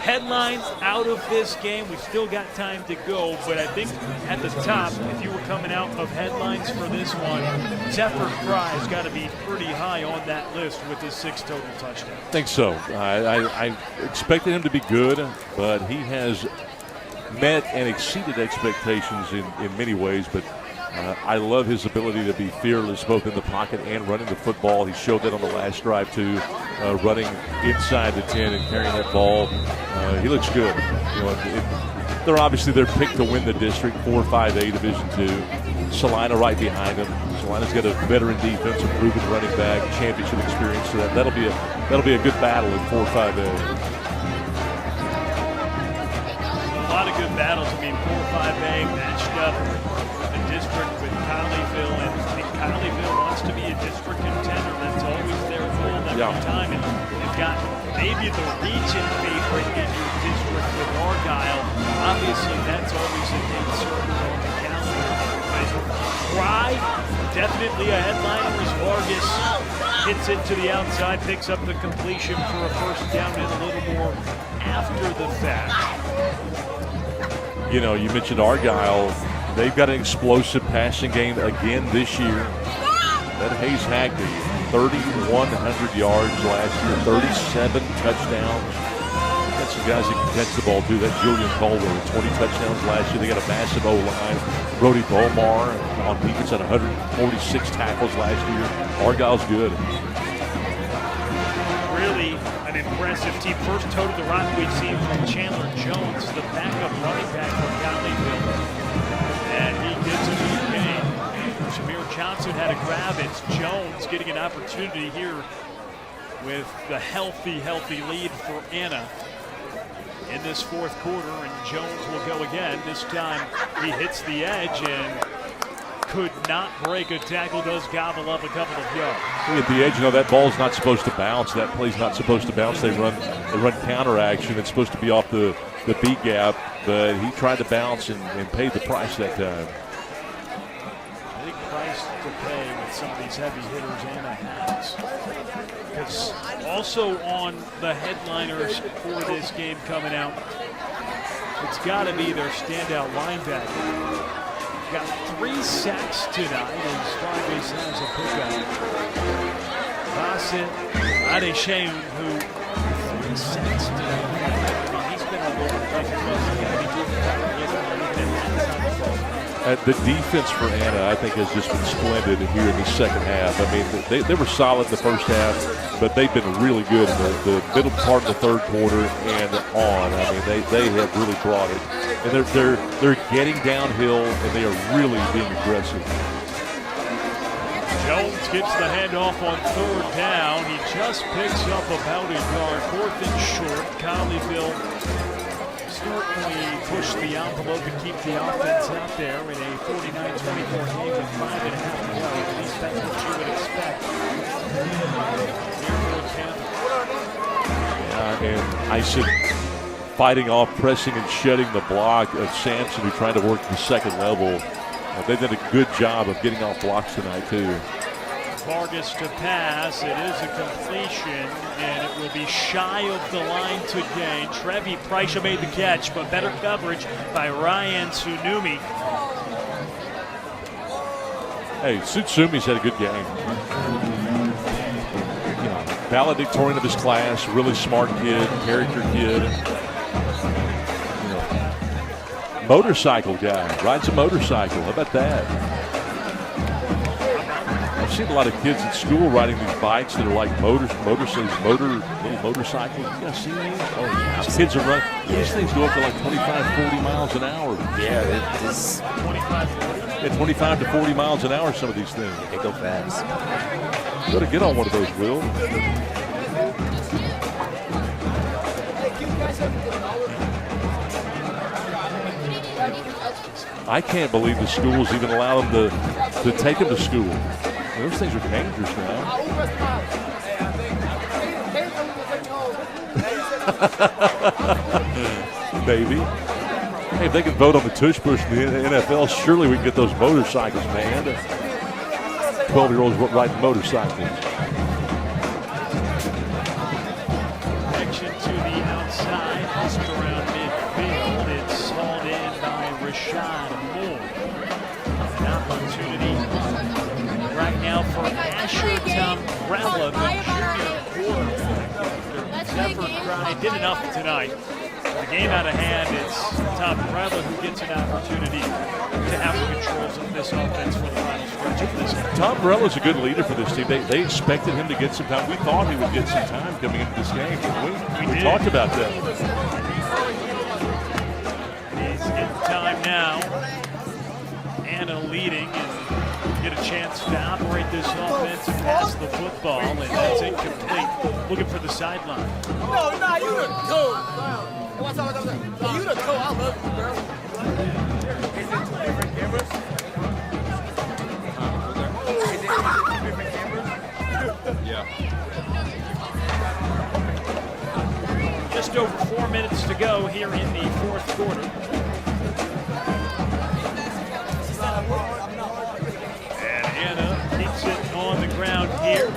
Headlines out of this game. We've still got time to go, but I think at the top, if you were coming out of headlines for this one, Zephyr Fry's got to be pretty high on that list with his 6 total touchdowns. I think so. I expected him to be good, but he has met and exceeded expectations in many ways, but I love his ability to be fearless both in the pocket and running the football. He showed that on the last drive too, running inside the 10 and carrying that ball. He looks good. You know, they're picked to win the district, 4-5A Division II. Salina right behind him. Salina's got a veteran defense, a proven running back, championship experience. So that'll be a good battle in 4-5A. A lot of good battles. I mean, 4-5A matched up the district with Colleyville, and I think Colleyville wants to be a district contender. That's always their goal every time. And they've got maybe the region favorite in your district with Argyle. Obviously, that's always a concern on the calendar. But Fry, definitely a headliner as Vargas hits it to the outside, picks up the completion for a first down and a little more after the fact. You know, you mentioned Argyle. They've got an explosive passing game again this year. That Hayes Hackney, 3,100 yards last year, 37 touchdowns. Got some guys that can catch the ball too. That Julian Caldwell, 20 touchdowns last year. They got a massive O-line. Brody Bomar on defense at 146 tackles last year. Argyle's good. Really an impressive team. First toe to the rock we've seen from Chandler Jones, the backup running back for Colleyville. And he gets a good game. Shamir Johnson had a grab. It's Jones getting an opportunity here with the healthy lead for Anna. in this fourth quarter, and Jones will go again. This time he hits the edge and could not break a tackle, does gobble up a couple of yards. At the edge, that ball's not supposed to bounce. That play's not supposed to bounce. They run counter action. It's supposed to be off the B gap, but he tried to bounce and paid the price that time. Big price to pay with some of these heavy hitters Anna has. Because also on the headliners for this game coming out, it's got to be their standout linebacker. Got 3 sacks tonight as Starbase has a pickup. Bassett Adesheun, who 3 sacks tonight. I mean, he's been all over the place as well. The defense for Anna, I think, has just been splendid here in the second half. I mean, they were solid in the first half, but they've been really good in the middle part of the third quarter and on. I mean, they have really brought it. And they're getting downhill, and they are really being aggressive. Jones gets the handoff on third down. He just picks up about a yard. 4th and short. Colleyville certainly push the envelope and keep the offense out there in a 49-24 game with 5.5 to go. At least that's what you would expect. And Ison fighting off, pressing and shedding the block of Sampson, who tried to work the second level. They did a good job of getting off blocks tonight, too. Vargas to pass. It is a completion, and it will be shy of the line to gain. Trevi Prycha made the catch, but better coverage by Ryan Tsunumi. Hey, Tsumi's had a good game. Valedictorian of his class, really smart kid, character kid. Motorcycle guy, rides a motorcycle. How about that? I've seen a lot of kids at school riding these bikes that are like little motorcycles. You guys see these? Oh yeah. These kids are running. These things go up to like 25, 40 miles an hour. Yeah, it is 25, 25 to 40 miles an hour, some of these things. They go fast. You better get on one of those, Will. I can't believe the schools even allow them to take them to school. Those things are dangerous now. Maybe. Hey, if they can vote on the tush push in the NFL, surely we can get those motorcycles banned. 12-year-olds riding motorcycles. Action to the outside, just around midfield. It's hauled in by Rashad Moore. An opportunity right now for Asher Tombrella, the junior quarterback. Zephyr Cry did enough tonight. The game out of hand, it's Tombrella who gets an opportunity to have the controls of this offense for the final stretch of this game. Tombrella's a good leader for this team. They expected him to get some time. We thought he would get some time coming into this game. We talked about that. He's in time now. Anna leading and get a chance to operate this offense and pass the football, and that's incomplete. Looking for the sideline. No, you the coach. You the coach. I love you, bro. Yeah. Just over 4 minutes to go here in the fourth quarter. And Anna keeps it on the ground here.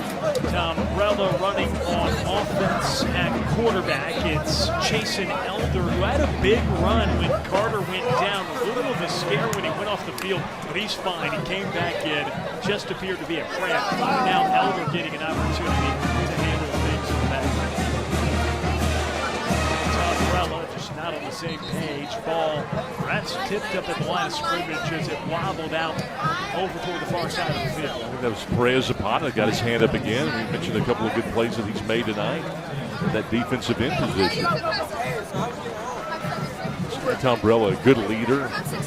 Tombrella running on offense at quarterback. It's Chasen Elder, who had a big run when Carter went down. A little of a scare when he went off the field, but he's fine. He came back in, just appeared to be a cramp. Now Elder getting an opportunity to handle things in the back. Tombrella just not on the same page. Ball, that's tipped up at the line of scrimmage as it wobbled out over toward the far side of the field. I think that was Perez Zapata got his hand up again. We mentioned a couple of good plays that he's made tonight. That defensive end position. Tombrella, a good leader. Doesn't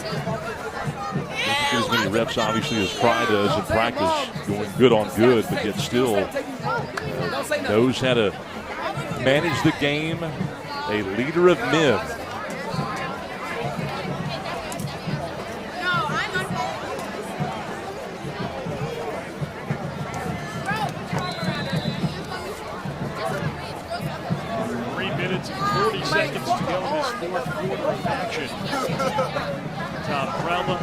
get as many reps, obviously, as Cry does in practice. Going good on good, but yet still knows how to manage the game, a leader of men. 40 seconds to go in this fourth quarter of action. Tom Prella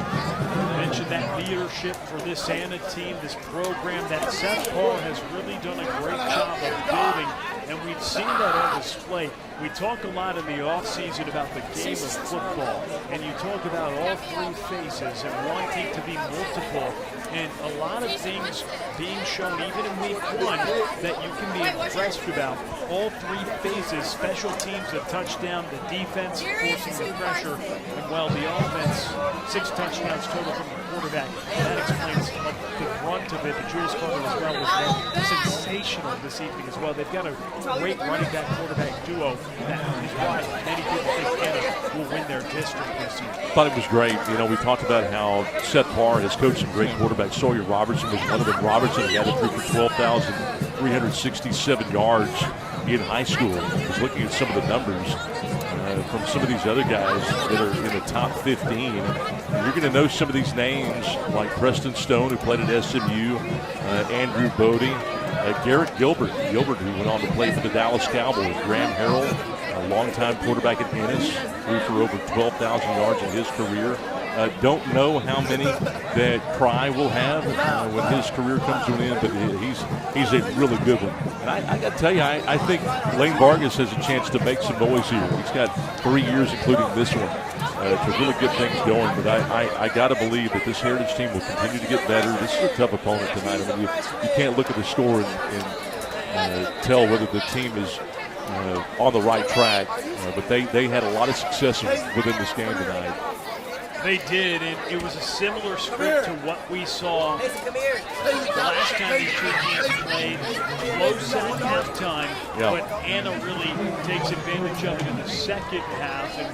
mentioned that leadership for this Anna team, this program that Seth Paul has really done a great job of building, and we've seen that on display. We talk a lot in the offseason about the game of football, and you talk about all three faces and wanting to be multiple, and a lot of things being shown even in week one that you can be impressed about. All three phases, special teams, a touchdown, the defense forcing the pressure, and well, the offense, 6 touchdowns total from the quarterback. That explains the brunt of it. The Julius Carter as well was sensational this evening as well. They've got a great running back quarterback duo. That is why many people think Anna will win their district this year. I thought it was great. You know, we talked about how Seth Parr has coached some great quarterbacks. Sawyer Robertson was one of them. Robertson, he had a through for 12,367 yards in high school. I was looking at some of the numbers from some of these other guys that are in the top 15. You're going to know some of these names like Preston Stone, who played at SMU, Andrew Bodie, Garrett Gilbert, who went on to play for the Dallas Cowboys, Graham Harrell, a longtime quarterback at Ennis, threw for over 12,000 yards in his career. Don't know how many that Pry will have when his career comes to an end, but he's a really good one. And I got to tell you, I think Lane Vargas has a chance to make some noise here. He's got 3 years, including this one, to really get things going. But I got to believe that this Heritage team will continue to get better. This is a tough opponent tonight. I mean, you can't look at the score and tell whether the team is on the right track, but they had a lot of success within this game tonight. They did, and it was a similar script to what we saw the last time these two teams played. Close at halftime, but Anna really takes advantage of it in the second half. And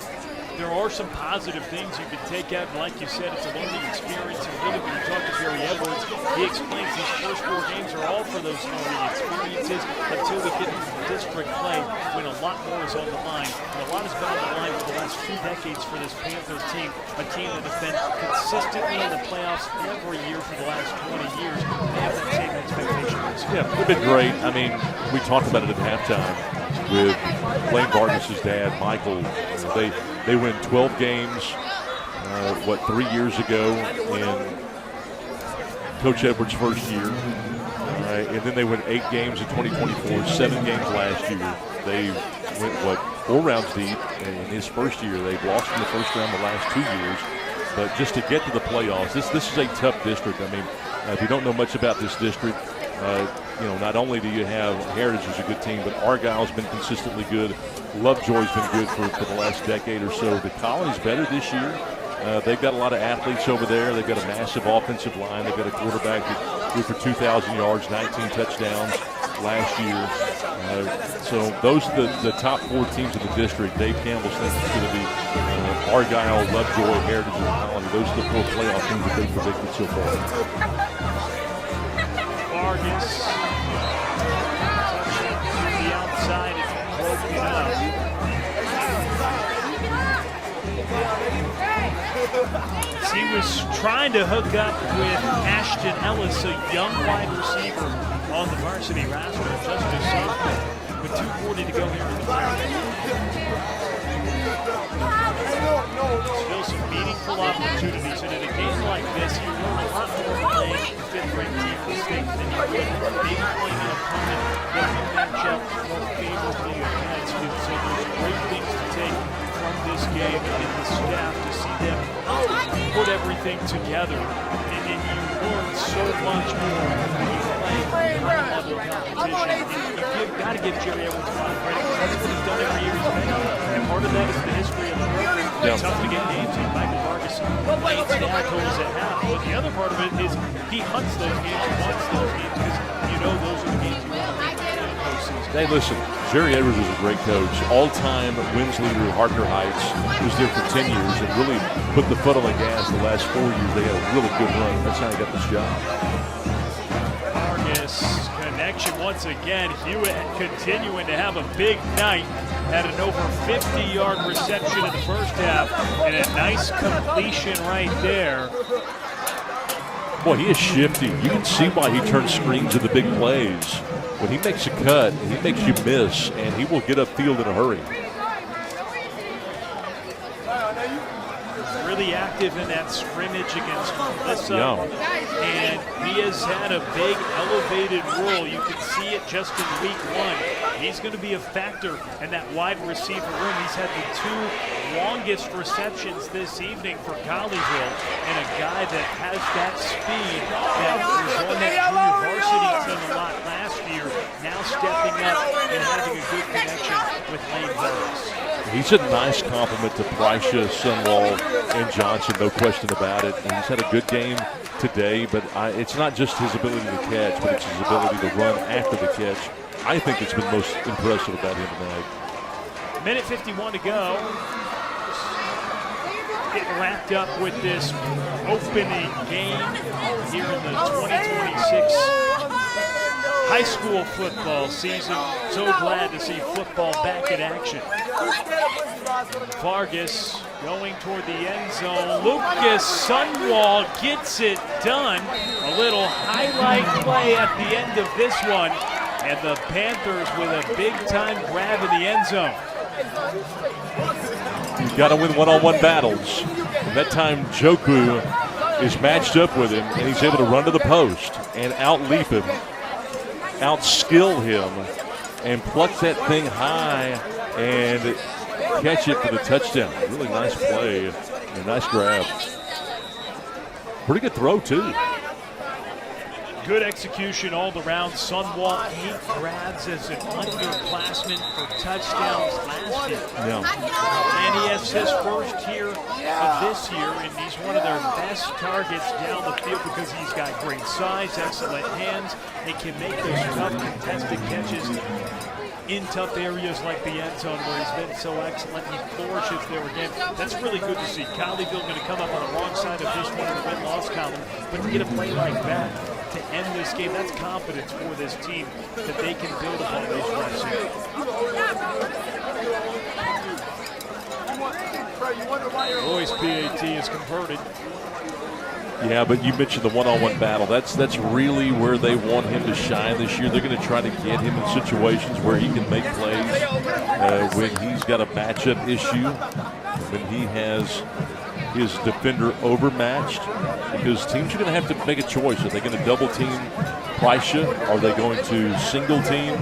there are some positive things you can take out. And like you said, it's a learning experience. And really, when you talk to Jerry Edwards, he explains these first 4 games are all for those learning experiences until we get into district play when a lot more is on the line. And a lot has been on the line for the last 2 decades for this Panther team, a team that has been consistently in the playoffs every year for the last 20 years. They have that same expectation. Yeah, they've been great. I mean, we talked about it at halftime with Lane Vargas' dad, Michael. They win 12 games, 3 years ago in Coach Edwards' first year. And then they went 8 games in 2024, 7 games last year. They went, 4 rounds deep in his first year. They've lost in the first round the last 2 years. But just to get to the playoffs, this is a tough district. I mean, if you don't know much about this district, not only do you have Heritage is a good team, but Argyle's been consistently good. Lovejoy's been good for the last decade or so. The Colony's better this year. They've got a lot of athletes over there. They've got a massive offensive line. They've got a quarterback that threw for 2,000 yards, 19 touchdowns last year. So those are the top 4 teams in the district. Dave Campbell thinks it's going to be Argyle, Lovejoy, Heritage, and Colony. Those are the 4 playoff teams that they predicted so far. Vargas to the outside and broken up. He was trying to hook up with Ashton Ellis, a young wide receiver on the varsity roster, just a sophomore, with 2:40 to go here in the third. Still some meaningful opportunities, and in a game like this, you learn a lot more playing a fifth-rate team in the state than you would maybe playing an opponent that you match up more favorably against. And so there's great things to take from this game and the staff to see them put everything together. And then you learn so much more when you play high-level competition. You've got to give Jerry Edwards a lot of credit, because that's what he's done every year he's been here. And part of that is the history of the program. It's tough to get names in. Michael Vargas, Lane's dad told us at half. But the other part of it is he hunts those games and wants those games because those are the games you want to win in the postseason. Hey, listen, Jerry Edwards is a great coach. All-time wins leader at Harker Heights. He was there for 10 years and really put the foot on the gas the last 4 years. They had a really good run. That's how he got this job. Vargas connects connection once again. Hewitt continuing to have a big night. Had an over 50-yard reception in the first half and a nice completion right there. Boy, he is shifty. You can see why he turns screens into big plays. When he makes a cut, he makes you miss, and he will get upfield in a hurry. Really active in that scrimmage against Melissa. And he has had a big elevated role. You can see it just in week 1. He's going to be a factor in that wide receiver room. He's had the 2 longest receptions this evening for Colleyville, and a guy that has that speed that was on that junior varsity team a lot last year, now stepping up and having a good connection with Lane Burris. He's a nice compliment to Prysha, Sunwall, and Johnson, no question about it. And he's had a good game today, but it's not just his ability to catch, but it's his ability to run after the catch. I think it's been most impressive about him tonight. Minute 51 to go. Getting wrapped up with this opening game here in the 2026 high school football season. So glad to see football back in action. Vargas going toward the end zone. Lucas Sunwall gets it done. A little highlight play at the end of this one. And the Panthers with a big-time grab in the end zone. You've got to win one-on-one battles. And that time, Joku is matched up with him, and he's able to run to the post and out-leap him, out-skill him, and pluck that thing high and catch it for the touchdown. Really nice play and a nice grab. Pretty good throw, too. Good execution all around. Sunwall 8 grabs as an underclassman for touchdowns last year. Yeah. And he has his first year of this year, and he's one of their best targets down the field because he's got great size, excellent hands, and can make those tough contested catches in tough areas like the end zone where he's been so excellent. He flourishes there again. That's really good to see. Colleyville going to come up on the wrong side of this one in the win-loss column, but to get a play like that to end this game, that's confidence for this team that they can build upon these runs here. Roy's PAT is converted. Yeah, but you mentioned the one-on-one battle. That's really where they want him to shine this year. They're going to try to get him in situations where he can make plays when he's got a matchup issue, when he has his defender overmatched, because teams are going to have to make a choice. Are they going to double-team Prysha? Are they going to single-team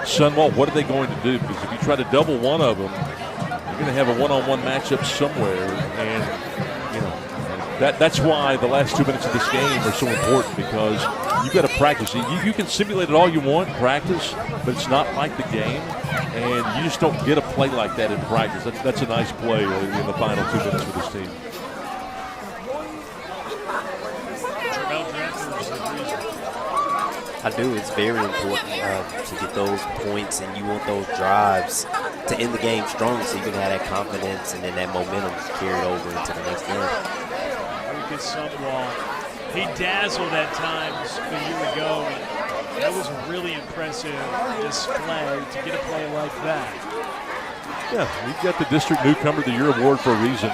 Sunwall? What are they going to do? Because if you try to double one of them, you're going to have a one-on-one matchup somewhere, and that's why the last 2 minutes of this game are so important, because you've got to practice. You can simulate it all you want, practice, but it's not like the game, and you just don't get a play like that in practice. That's a nice play in the final 2 minutes for this team. I do. It's very important to get those points, and you want those drives to end the game strong so you can have that confidence and then that momentum carried over into the next game. Lucas Sunwall, he dazzled at times a year ago, and that was a really impressive display to get a play like that. Yeah, you've got the District Newcomer of the Year award for a reason.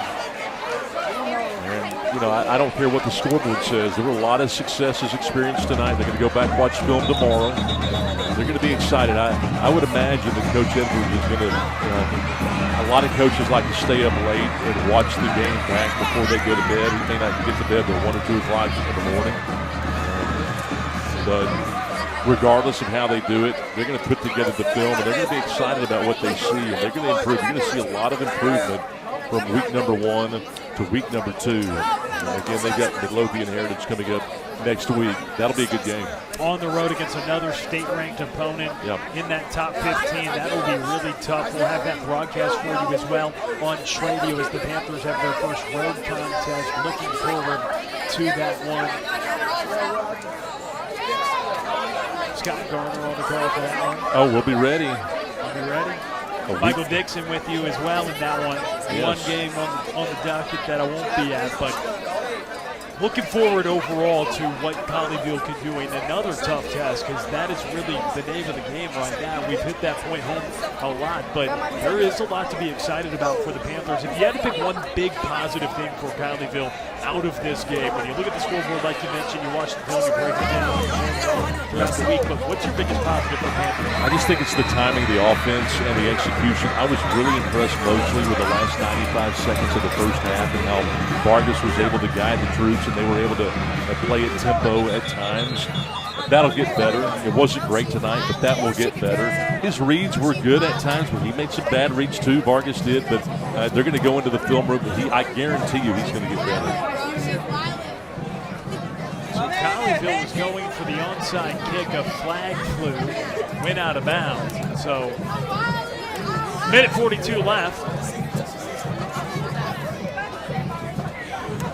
And, I don't care what the scoreboard says. There were a lot of successes experienced tonight. They're going to go back and watch film tomorrow. They're going to be excited. I would imagine that Coach Edwards is going to, a lot of coaches like to stay up late and watch the game back before they go to bed. He may not get to bed till 1 or 2 o'clock in the morning. But regardless of how they do it, they're going to put together the film, and they're going to be excited about what they see, and they're going to improve. You're going to see a lot of improvement from week number 1 to week number 2. And again, they've got Midlothian Heritage coming up next week. That'll be a good game. On the road against another state-ranked opponent in that top 15. That'll be really tough. We'll have that broadcast for you as well on Tradio as the Panthers have their first road contest. Looking forward to that one. Scott Garner on the call for that one. Oh, we'll be ready. We'll be ready. Michael Dixon with you as well in that one. Yes. One game on the docket that I won't be at, but looking forward overall to what Colleyville can do in another tough test, because that is really the name of the game right now. We've hit that point home a lot, but there is a lot to be excited about for the Panthers. If you had to pick one big positive thing for Colleyville out of this game, when you look at the scoreboard, like you mentioned, you watch the film, you break it down throughout the week, but what's your biggest positive for Panthers? I just think it's the timing, the offense, and the execution. I was really impressed mostly with the last 95 seconds of the first half and how Vargas was able to guide the troops, and they were able to play at tempo at times. That'll get better. It wasn't great tonight, but that will get better. His reads were good at times, but he made some bad reads too. Vargas did, but they're going to go into the film room. I guarantee you he's going to get better. So Colleyville is going for the onside kick. A flag flew, went out of bounds. So, minute 42 left.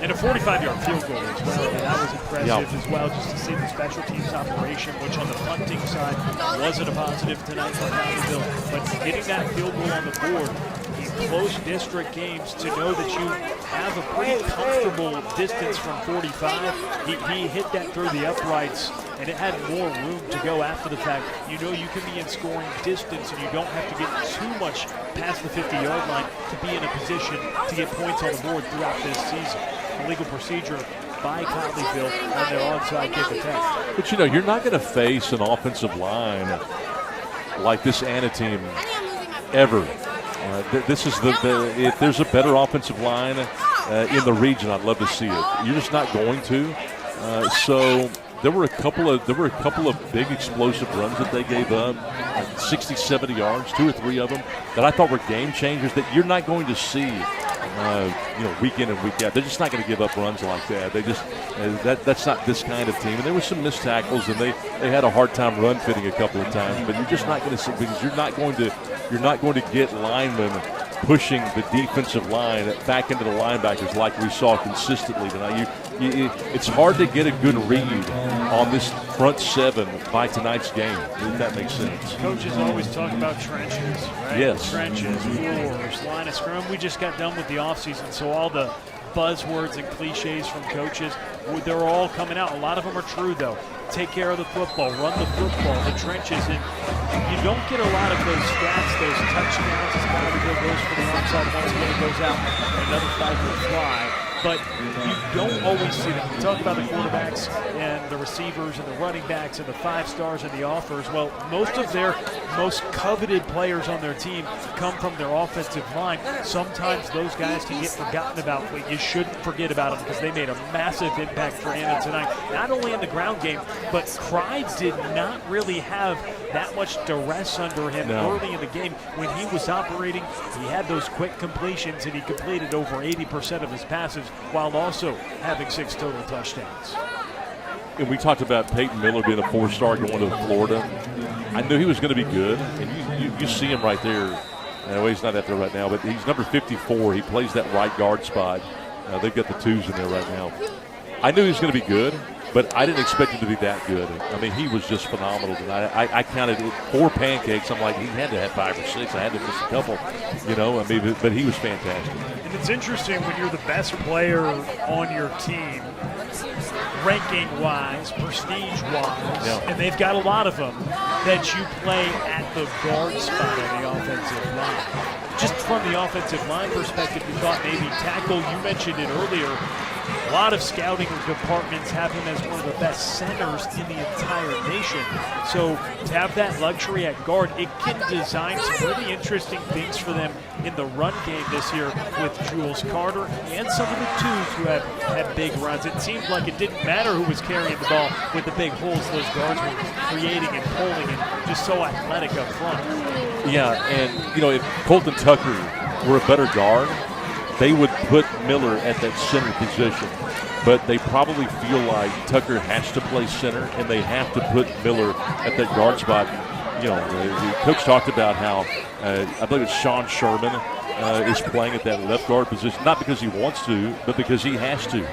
And a 45-yard field goal as well. And that was impressive as well, just to see the special teams operation, which on the punting side wasn't a positive tonight for Colleyville. But getting that field goal on the board in close district games, to know that you have a pretty comfortable distance from 45. He hit that through the uprights, and it had more room to go after the fact. You know you can be in scoring distance, and you don't have to get too much past the 50-yard line to be in a position to get points on the board throughout this season. Legal procedure by Colleyville on their onside kick attempt. But you know, you're not going to face an offensive line like this Anna team ever. This is if there's a better offensive line in the region, I'd love to see it. You're just not going to. So there were a couple of big explosive runs that they gave up, like 60, 70 yards, 2 or 3 of them that I thought were game changers that you're not going to see. Week in and week out. They're just not going to give up runs like that. They just that's not this kind of team. And there were some missed tackles, and they had a hard time run fitting a couple of times. But you're just not going to see, because you're not going to get linemen pushing the defensive line back into the linebackers like we saw consistently tonight. It's hard to get a good read on this front seven by tonight's game, if that makes sense. Coaches always talk about trenches, right? Yes. Trenches, floors, line of scrum. We just got done with the offseason, so all the buzzwords and cliches from coaches, they're all coming out. A lot of them are true, though. Take care of the football, run the football, the trenches, and you don't get a lot of those stats, those touchdowns as Colleyville goes for the onside. Once again, it goes out, another flag will fly. But you don't always see them. We talk about the quarterbacks and the receivers and the running backs and the 5-stars and the offers. Well, most of their most coveted players on their team come from their offensive line. Sometimes those guys can get forgotten about, but you shouldn't forget about them because they made a massive impact for Anna tonight. Not only in the ground game, but Crives did not really have that much duress under him early in the game. When he was operating, he had those quick completions, and he completed over 80% of his passes, while also having 6 total touchdowns. And we talked about Peyton Miller being a 4-star going to Florida. I knew he was going to be good, and you see him right there. Well, he's not out there right now, but he's number 54. He plays that right guard spot. They've got the 2s in there right now. I knew he was going to be good, but I didn't expect him to be that good. I mean, he was just phenomenal tonight. I counted 4 pancakes. I'm like, he had to have 5 or 6. I had to miss a couple, but he was fantastic. And it's interesting when you're the best player on your team, ranking-wise, prestige-wise, and they've got a lot of them, that you play at the guard spot on the offensive line. Just from the offensive line perspective, you thought maybe tackle. You mentioned it earlier. A lot of scouting departments have him as one of the best centers in the entire nation. So to have that luxury at guard, it can design some really interesting things for them in the run game this year with Jules Carter and some of the 2s who have had big runs. It seemed like it didn't matter who was carrying the ball with the big holes those guards were creating and pulling, and just so athletic up front. Yeah, and if Colton Tucker were a better guard, they would put Miller at that center position. But they probably feel like Tucker has to play center, and they have to put Miller at that guard spot. The coach talked about how, I believe it's Sean Sherman is playing at that left guard position, not because he wants to, but because he has to.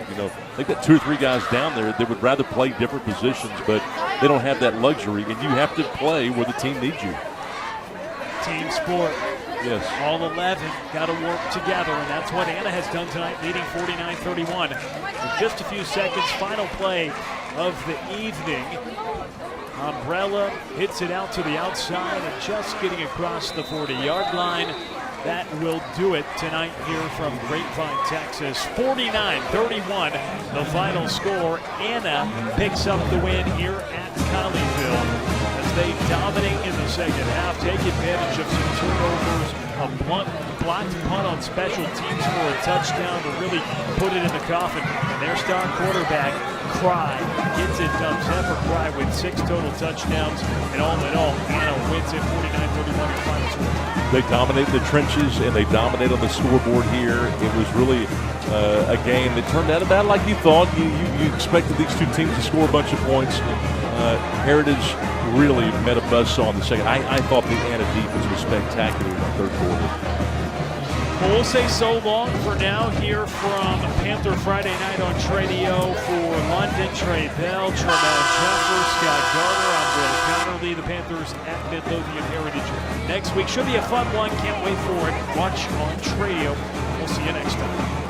They've got 2 or 3 guys down there that would rather play different positions, but they don't have that luxury, and you have to play where the team needs you. Team sport. Yes. All 11 got to work together, and that's what Anna has done tonight, leading 49-31. With just a few seconds, final play of the evening. Umbrella hits it out to the outside and just getting across the 40-yard line. That will do it tonight here from Grapevine, Texas. 49-31, the final score. Anna picks up the win here at Colleyville as they dominate in the second half, take advantage of some turnovers, a blocked punt on special teams for a touchdown to really put it in the coffin. And their star quarterback, Cry, gets it done. Zephyr Cry with 6 total touchdowns. And all in all, Anna wins it 49-31 the final score. They dominate the trenches and they dominate on the scoreboard here. It was really a game that turned out about like you thought. You expected these two teams to score a bunch of points. Heritage really met a buzzsaw in the second. I thought the Anna defense was spectacular in the third quarter. Well, we'll say so long for now here from Panther Friday Night on Tradio. For London, Trey Bell, Tremel Jeffers, Scott Garner, I'm Will Connerly. The Panthers at Midlothian Heritage next week. Should be a fun one. Can't wait for it. Watch on Tradio. We'll see you next time.